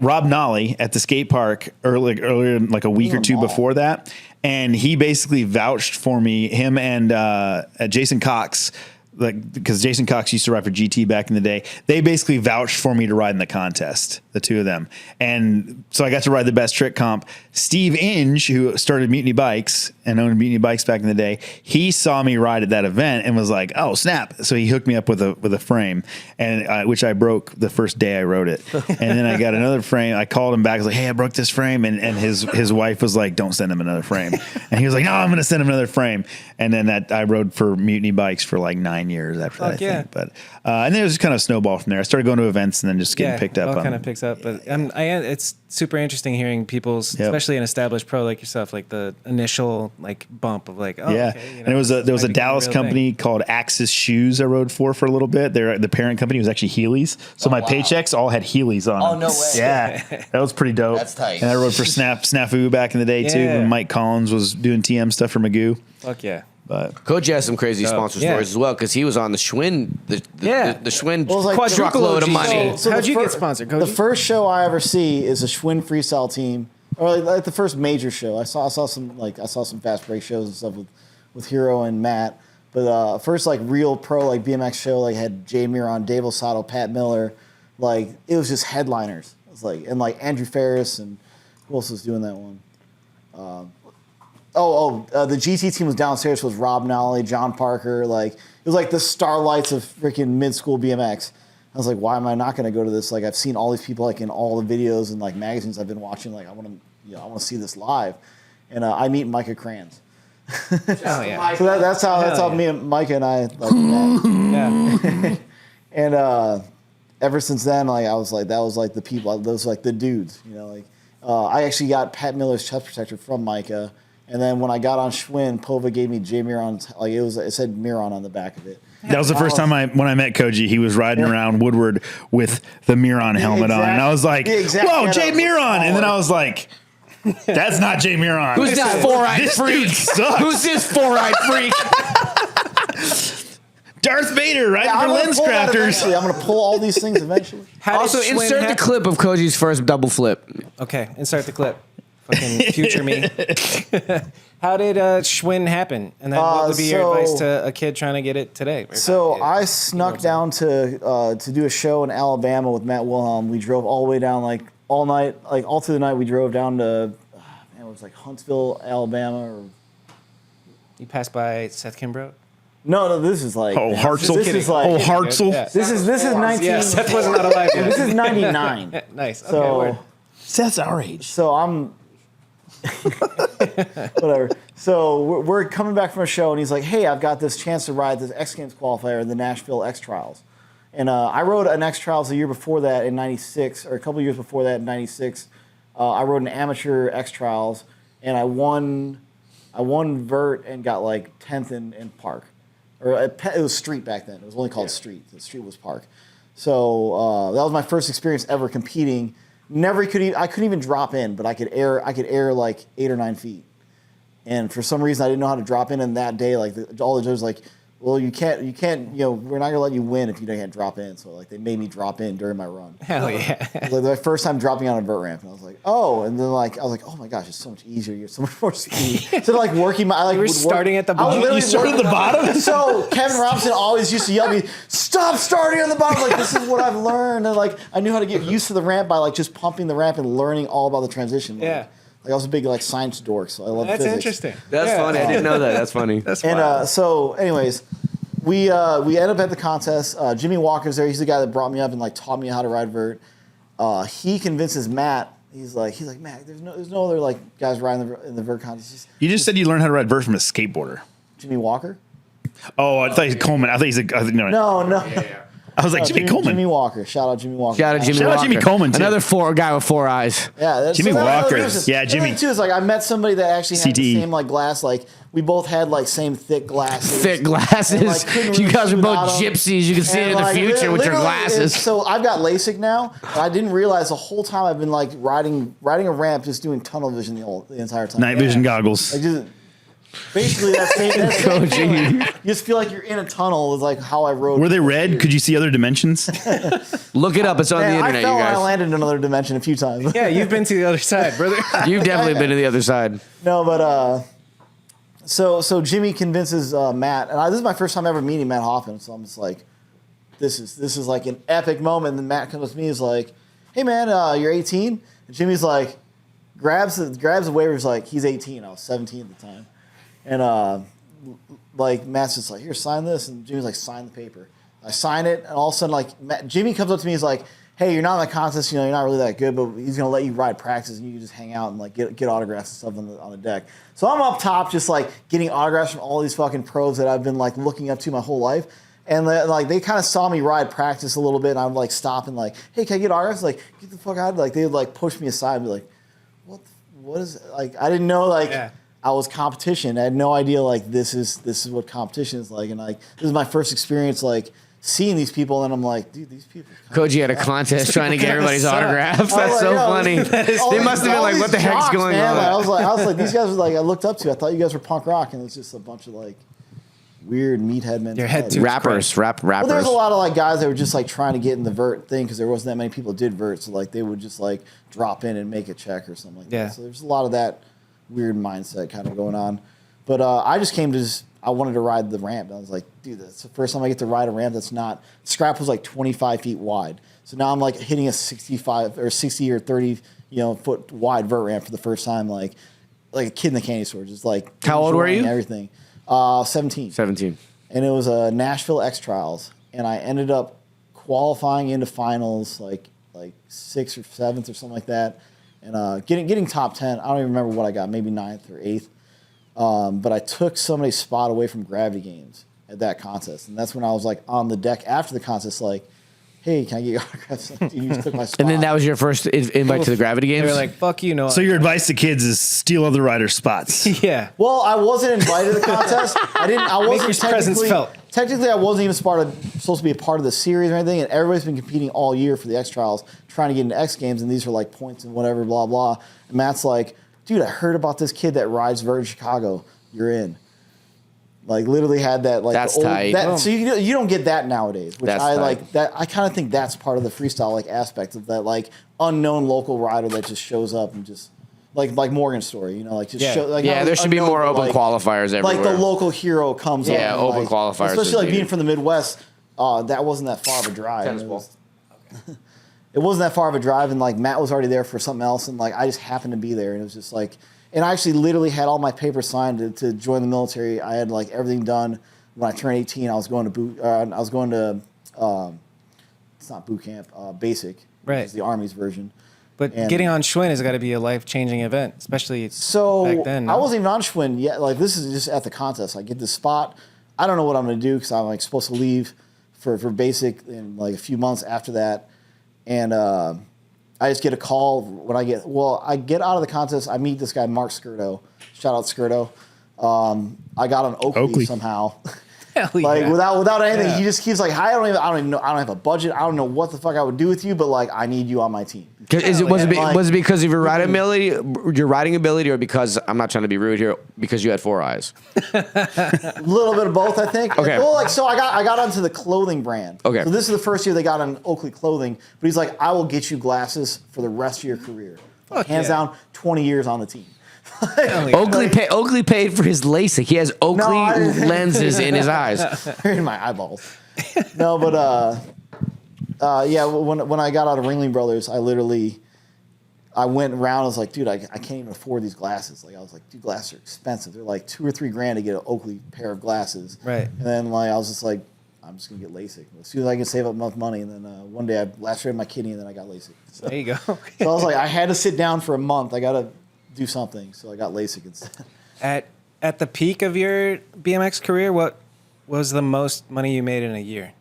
Rob Nolly at the skate park earlier, like a week or two before that. And he basically vouched for me, him and Jason Cox, like, because Jason Cox used to ride for GT back in the day. They basically vouched for me to ride in the contest, the two of them. And so I got to ride the best trick comp. Steve Inge, who started Mutiny Bikes and owned Mutiny Bikes back in the day, he saw me ride at that event and was like, "Oh snap!" So he hooked me up with a frame, and which I broke the first day I rode it. And then I got another frame. I called him back. I was like, "Hey, I broke this frame," and his wife was like, "Don't send him another frame." And he was like, "No, I'm going to send him another frame." And then I rode for Mutiny Bikes for like 9 years after that. I think. But and then it was just kind of snowball from there. I started going to events and then just getting picked up. It kind of picks up, but it's super interesting hearing people's, especially an established pro like yourself, like the initial like bump of like, oh, yeah. okay, you know, And there was a Dallas company called Axis Shoes I rode for a little bit. The parent company was actually Heelys, so my paychecks all had Heelys on them. Oh, no way. Yeah, that was pretty dope. That's tight. And I rode for Snafu back in the day too, Yeah. when Mike Collins was doing TM stuff for Magoo. Fuck yeah. But Koji has some crazy sponsor Yeah. stories as well because he was on the Schwinn, the Schwinn Well, it was like truckload of money. So how'd the you get sponsored, Koji? The first show I ever see is a Schwinn freestyle team, or like the first major show. I saw some fast break shows and stuff with Hero and Matt. But first like real pro like BMX show like had Jay Miron, Dave Osato, Pat Miller, like it was just headliners. It was like and like Andrew Ferris and who else was doing that one? The GT team was downstairs. Was Rob Nolly, John Parker. Like it was like the starlights of freaking mid-school BMX. I was like, why am I not going to go to this? Like I've seen all these people like in all the videos and like magazines I've been watching. Like I want to see this live, and I meet Micah Kranz. Oh yeah. So that's how me and Micah and I like met. Yeah. And ever since then, like I was like that was like the people. Those like the dudes. You know, like I actually got Pat Miller's chest protector from Micah. And then when I got on Schwinn, Pova gave me Jay Miron. Like it said Miron on the back of it. that was the first time when I met Koji. He was riding around Woodward with the Miron helmet on, and I was like, "Whoa, Jay Miron!" And then I was like, "That's not Jay Miron. Who's this four-eyed This freak? dude sucks. Who's this four-eyed freak? Darth Vader riding I'm for gonna Lens pull that Crafters." eventually. I'm going to pull all these things eventually. How Also, did Schwinn insert the happen? clip of Koji's first double flip. Okay, insert the clip. Fucking future me. How did Schwinn happen? And then what would be your advice to a kid trying to get it today? So I snuck down to do a show in Alabama with Matt Wilhelm. We drove all the way down, like all night, like all through the night. We drove down to, it was like Huntsville, Alabama, or You passed by Seth Kimbrough? no, this is like Hartzell. This is like Hartzell. Yeah. this is 19. Yeah, Seth wasn't out alive yet. This is 99. Nice. Okay, So word. Seth's our age. so I'm. Whatever. So we're coming back from a show, and he's like, "Hey, I've got this chance to ride this X Games qualifier in the Nashville X Trials." And I rode an X Trials a year before that in '96, or a couple years before that in '96. I rode an amateur X Trials, and I won vert and got like 10th in park, or it was street back then. It was only called street. The street was park. So that was my first experience ever competing. I couldn't even drop in, but I could air like 8 or 9 feet. And for some reason, I didn't know how to drop in. And that day, like all the judges like, well, you can't, we're not gonna let you win if you can't drop in. So like they made me drop in during my run. Hell yeah. It was like my first time dropping on a vert ramp, and I was like, oh, and then like I was like, oh my gosh, it's so much easier. You're so much more speed. So like working my, You were starting at the bottom. You started at the bottom? So Kevin Robinson always used to yell at me, stop starting on the bottom. Like this is what I've learned, and like I knew how to get used to the ramp by like just pumping the ramp and learning all about the transition. Yeah. Like I was a big like science dork, so I love physics. That's interesting. That's funny. I didn't know that. That's funny. That's And wild. so, anyways, we end up at the contest. Jimmy Walker's there. He's the guy that brought me up and like taught me how to ride vert. He convinces Matt. He's like Matt. There's no other like guys riding in the vert contest. You just said you learned how to ride vert from a skateboarder. Jimmy Walker? Oh, I thought he's Coleman. I thought he's no. No. I was like Jimmy Coleman. Jimmy Walker. Shout out Jimmy Walker. Shout out Jimmy Shout out Walker. Jimmy Coleman, too. Another guy with 4 eyes. Yeah, Jimmy Walker. Yeah, Jimmy. The thing too is like I met somebody that actually had the CTE. same like glass. Like we both had like same thick glasses. Thick glasses. And, like, couldn't You really guys are shoot both out 'em. gypsies. You can see it And, in the like, future with your literally, glasses. So I've got LASIK now, and I didn't realize the whole time I've been like riding a ramp, just doing tunnel vision the entire time. Night vision goggles. Like just basically that's Koji. you just feel like you're in a tunnel. Is like how I rode. Were they red? Could you see other dimensions? Look it up. It's on the Man, internet, I fell you and I guys. landed in another dimension a few times. Yeah, you've been to the other side, brother. You've definitely been to the other side. No, but so Jimmy convinces Matt, and this is my first time ever meeting Matt Hoffman. So I'm just like, this is like an epic moment. And then Matt comes up to me, is like, hey man, you're 18. And Jimmy's like, grabs the waiver. He's like, he's 18. I was 17 at the time, and like Matt's just like, here, sign this, and Jimmy's like, sign the paper. I sign it, and all of a sudden, like Jimmy comes up to me, he's like, hey, you're not in the contest, you're not really that good, but he's gonna let you ride practice, and you can just hang out and like get autographs and stuff on the deck. So I'm up top, just like getting autographs from all these fucking pros that I've been like looking up to my whole life. And like they kind of saw me ride practice a little bit, and I'd like stop and like, hey, can I get autographs? Like, get the fuck out! Like they would like push me aside and be like, what is like? I didn't know like I was competition. I had no idea like this is what competition is like, and like this is my first experience like seeing these people, and I'm like, dude, these people. Koji had a contest trying to get everybody's autographs. That's like, so yo, funny. They must have been like, what the heck's going on? Like, I was like, these guys were like, I looked up to. I thought you guys were punk rock, and it's just a bunch of like weird meathead men. Your head too. Rappers. Well, there's a lot of like guys that were just like trying to get in the vert thing because there wasn't that many people that did vert, so like they would just like drop in and make a check or something like that. So there's a lot of that weird mindset kind of going on. But I just came to I wanted to ride the ramp. I was like, dude, that's the first time I get to ride a ramp that's not. Scrap was like 25 feet wide, so now I'm like hitting a 65 or 60 or 30 foot wide vert ramp for the first time, like a kid in the candy store, just like how old were you? Everything. 17. 17. And it was a Nashville X Trials, and I ended up qualifying into finals like 6th or 7th or something like that, and getting top 10. I don't even remember what I got, maybe 9th or 8th. But I took somebody's spot away from Gravity Games at that contest, and that's when I was like on the deck after the contest, like, hey, can I get your autographs? Like, you just took my spot. And then that was your first invite to the Gravity Games? They were like, fuck you, no. So your advice to kids is steal other riders' spots. Yeah. Well, I wasn't invited to the contest. I wasn't your presence felt. Technically, I wasn't even supposed to be a part of the series or anything. And everybody's been competing all year for the X Trials, trying to get into X Games, and these are like points and whatever, blah blah. And Matt's like, dude, I heard about this kid that rides vert in Chicago. You're in. Like literally had that like that's tight. So you don't get that nowadays, which that's I tight. like. That I kind of think that's part of the freestyle like aspect of that like unknown local rider that just shows up and just like Morgan's story, like just show like there should be more open qualifiers everywhere. Like the local hero comes up. Yeah, open like, qualifiers. Especially like being from the Midwest, that wasn't that far of a drive. It wasn't that far of a drive, and like Matt was already there for something else, and like I just happened to be there, and it was just like. And I actually literally had all my papers signed to join the military. I had like everything done. When I turned 18, I was going to it's not boot camp, basic, right? Which is the Army's version. But getting on Schwinn has got to be a life-changing event, especially back then. I wasn't even on Schwinn yet. Like this is just at the contest. I get this spot. I don't know what I'm going to do because I'm like supposed to leave for basic in like a few months after that, and I just get a call when I get out of the contest. I meet this guy, Mark Skirto. Shout out Skirto. I got on Oakley somehow. Hell Like yeah. without anything, he just keeps like, I don't even know. I don't have a budget. I don't know what the fuck I would do with you, but like, I need you on my team. Was it because of your riding ability, or because, I'm not trying to be rude here, because you had 4 eyes? A little bit of both, I think. Okay. Well, like, so I got onto the clothing brand. Okay. So this is the first year they got on Oakley clothing, but he's like, I will get you glasses for the rest of your career. Fuck Hands yeah. down, 20 years on the team. Hell yeah. Oakley paid for his LASIK. He has Oakley lenses in his eyes. in my eyeballs. No, but yeah, when I got out of Ringling Brothers, I went around. I was like, dude, I can't even afford these glasses. Like, I was like, dude, glasses are expensive. They're like $2 or $3 grand to get an Oakley pair of glasses. Right. And then like I was just like, I'm just gonna get LASIK as soon as I can save up enough money. And then one day I lacerated my kidney, and then I got LASIK. So, There you go. so I was like, I had to sit down for a month. I gotta do something, so I got LASIK instead. At the peak of your BMX career, what was the most money you made in a year?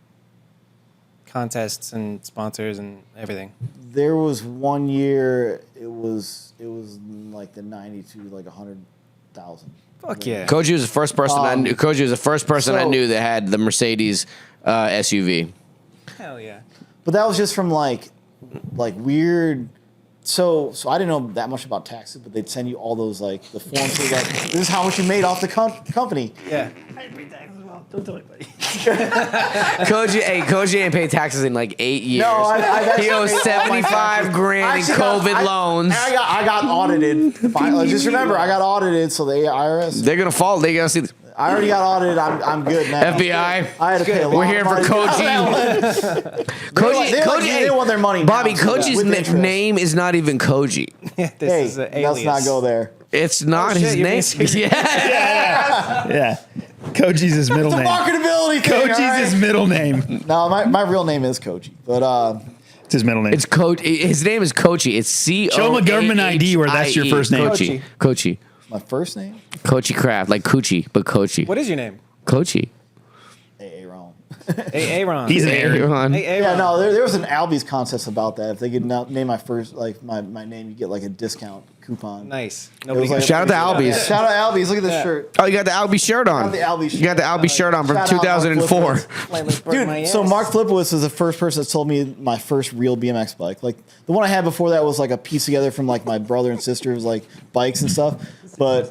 Contests and sponsors and everything. There was one year it was like the 92, like 100,000. Fuck yeah. Koji was the first person I knew. Koji was the first person I knew that had the Mercedes SUV. Hell yeah. But that was just from like weird. So I didn't know that much about taxes, but they'd send you all those like the forms. Like, this is how much you made off the company. Yeah. Don't tell anybody. Koji ain't paid taxes in like 8 years. No, he owes 75 grand in COVID loans. I got audited. Just remember, I got audited. So the IRS. They're gonna fall. They gonna see. I already got audited. I'm good now. FBI. I had to pay a lot. We're here for Koji. Koji, they didn't want their money. Bobby, now, so Koji's with interest. name is not even Koji. This Hey, is an alias. let's not go there. It's not his shit, you name. mean serious? Yeah. Yeah. Koji's his middle It's a name. marketability thing. Koji's all right? his middle name. No, my real name is Koji, but It's his middle name. It's Koji. His name is Koji. It's C. Show him a government ID where that's your first name. Koji. my first name, Koji Kraft, like Coochie, but Koji. What is your name? Koji. Aaron. Hey, Aaron. He's an Aaron. Aaron. Hey, Aaron. Yeah, no, there was an Albies contest about that. If they could name my first, like my name, you get like a discount coupon. Nice. was like- Shout out to Albies. Shout out Albies. Look at this shirt. Oh, you got the Albie shirt on. got the Albie shirt. You got the Albie shirt on from Shout out 2004. Dude, so Mark Flipowitz is the first person that told me my first real BMX bike. Like the one I had before that was like a piece together from like my brother and sister's like bikes and stuff. But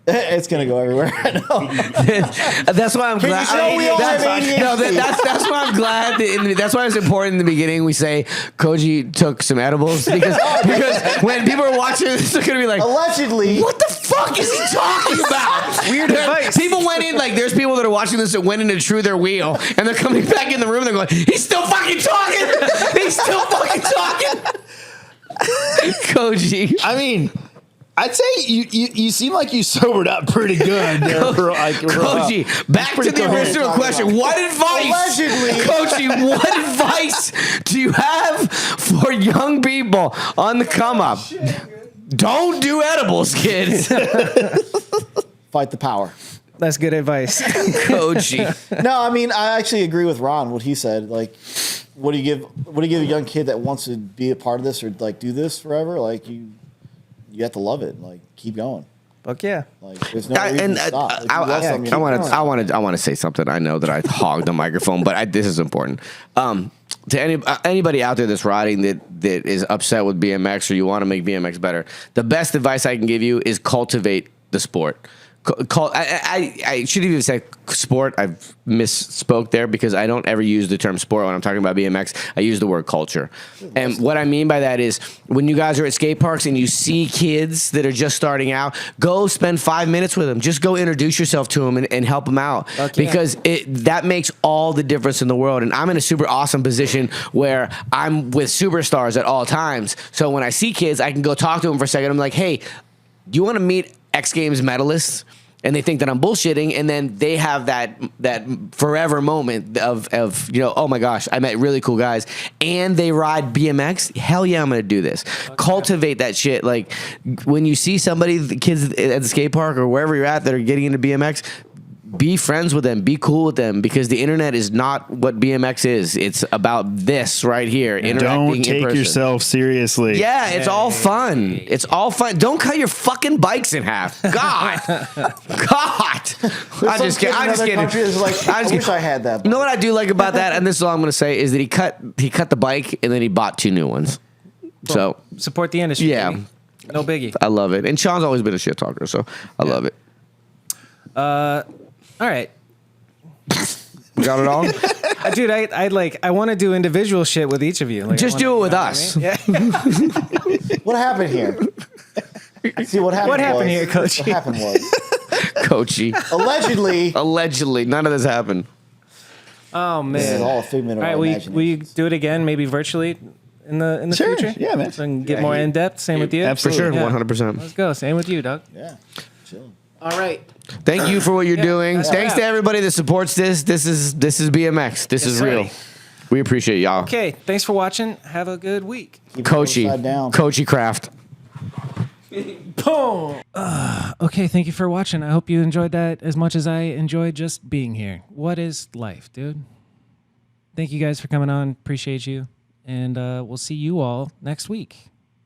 it's gonna go everywhere. I know. That's why I'm glad. show we all have ADHD? That's why I'm glad. That's why it's important in the beginning. We say Koji took some edibles because when people are watching this, they're gonna be like, Allegedly. "What the fuck is he talking about?" Weird advice. People went in like there's people that are watching this that went in to true their wheel, and they're coming back in the room. And they're going, "He's still fucking talking. He's still fucking talking." Koji. I mean, I'd say you seem like you sobered up pretty good there. Koji, back to the original question. What advice, Allegedly. Koji, what advice do you have for young people on the come up? Don't do edibles, kids. Fight the power. That's good advice. Koji. No, I mean I actually agree with Ron. What he said. Like, what do you give a young kid that wants to be a part of this or like do this forever? Like you have to love it. Like keep going. Fuck yeah. Like there's no reason to stop. Like, if you love something, you I want to say something. I know that I hogged the microphone, but this is important. To anybody out there that's riding that is upset with BMX or you want to make BMX better, the best advice I can give you is cultivate the sport. I should even say sport. I've misspoke there because I don't ever use the term sport when I'm talking about BMX. I use the word culture. And what I mean by that is when you guys are at skate parks and you see kids that are just starting out, go spend 5 minutes with them. Just go introduce yourself to them and help them out. Okay. Because that makes all the difference in the world. And I'm in a super awesome position where I'm with superstars at all times. So when I see kids, I can go talk to them for a second. I'm like, hey, do you want to meet X Games medalists? And they think that I'm bullshitting, and then they have that forever moment of oh my gosh, I met really cool guys, and they ride BMX. Hell yeah, I'm gonna do this. Okay. Cultivate that shit. Like when you see somebody, the kids at the skate park or wherever you're at that are getting into BMX, be friends with them, be cool with them, because the internet is not what BMX is. It's about this right here. Don't take yourself seriously. Yeah, it's all fun. It's all fun. Don't cut your fucking bikes in half. God. I'm just kidding. I wish I had that. You know what I do like about that, and this is all I'm going to say, is that he cut the bike and then he bought 2 new ones. So support the industry. Yeah. Baby. No biggie. I love it. And Sean's always been a shit talker, so I love it. All right. Got it all? Dude, I want to do individual shit with each of you. Like, Just do it with us. Yeah. What happened here? See what happened. What happened here, Coach? What happened was Coachy. Allegedly, none of this happened. Oh man. This is all a figment of all our right, imagination. we do it again, maybe virtually in the Sure. future. Yeah, man. So I can get more in depth. Same with you. Absolutely. For sure, Yeah. 100%. Let's go. Same with you, Doug. Yeah, chill. All right. Thank you for what you're doing. that's Thanks a to wrap. everybody that supports this. This is BMX. This is sir. real. We appreciate y'all. Okay. Thanks for watching. Have a good week. Keep it upside down. Koji Kraft. Boom. Okay. Thank you for watching. I hope you enjoyed that as much as I enjoyed just being here. What is life, dude? Thank you guys for coming on. Appreciate you. And we'll see you all next week.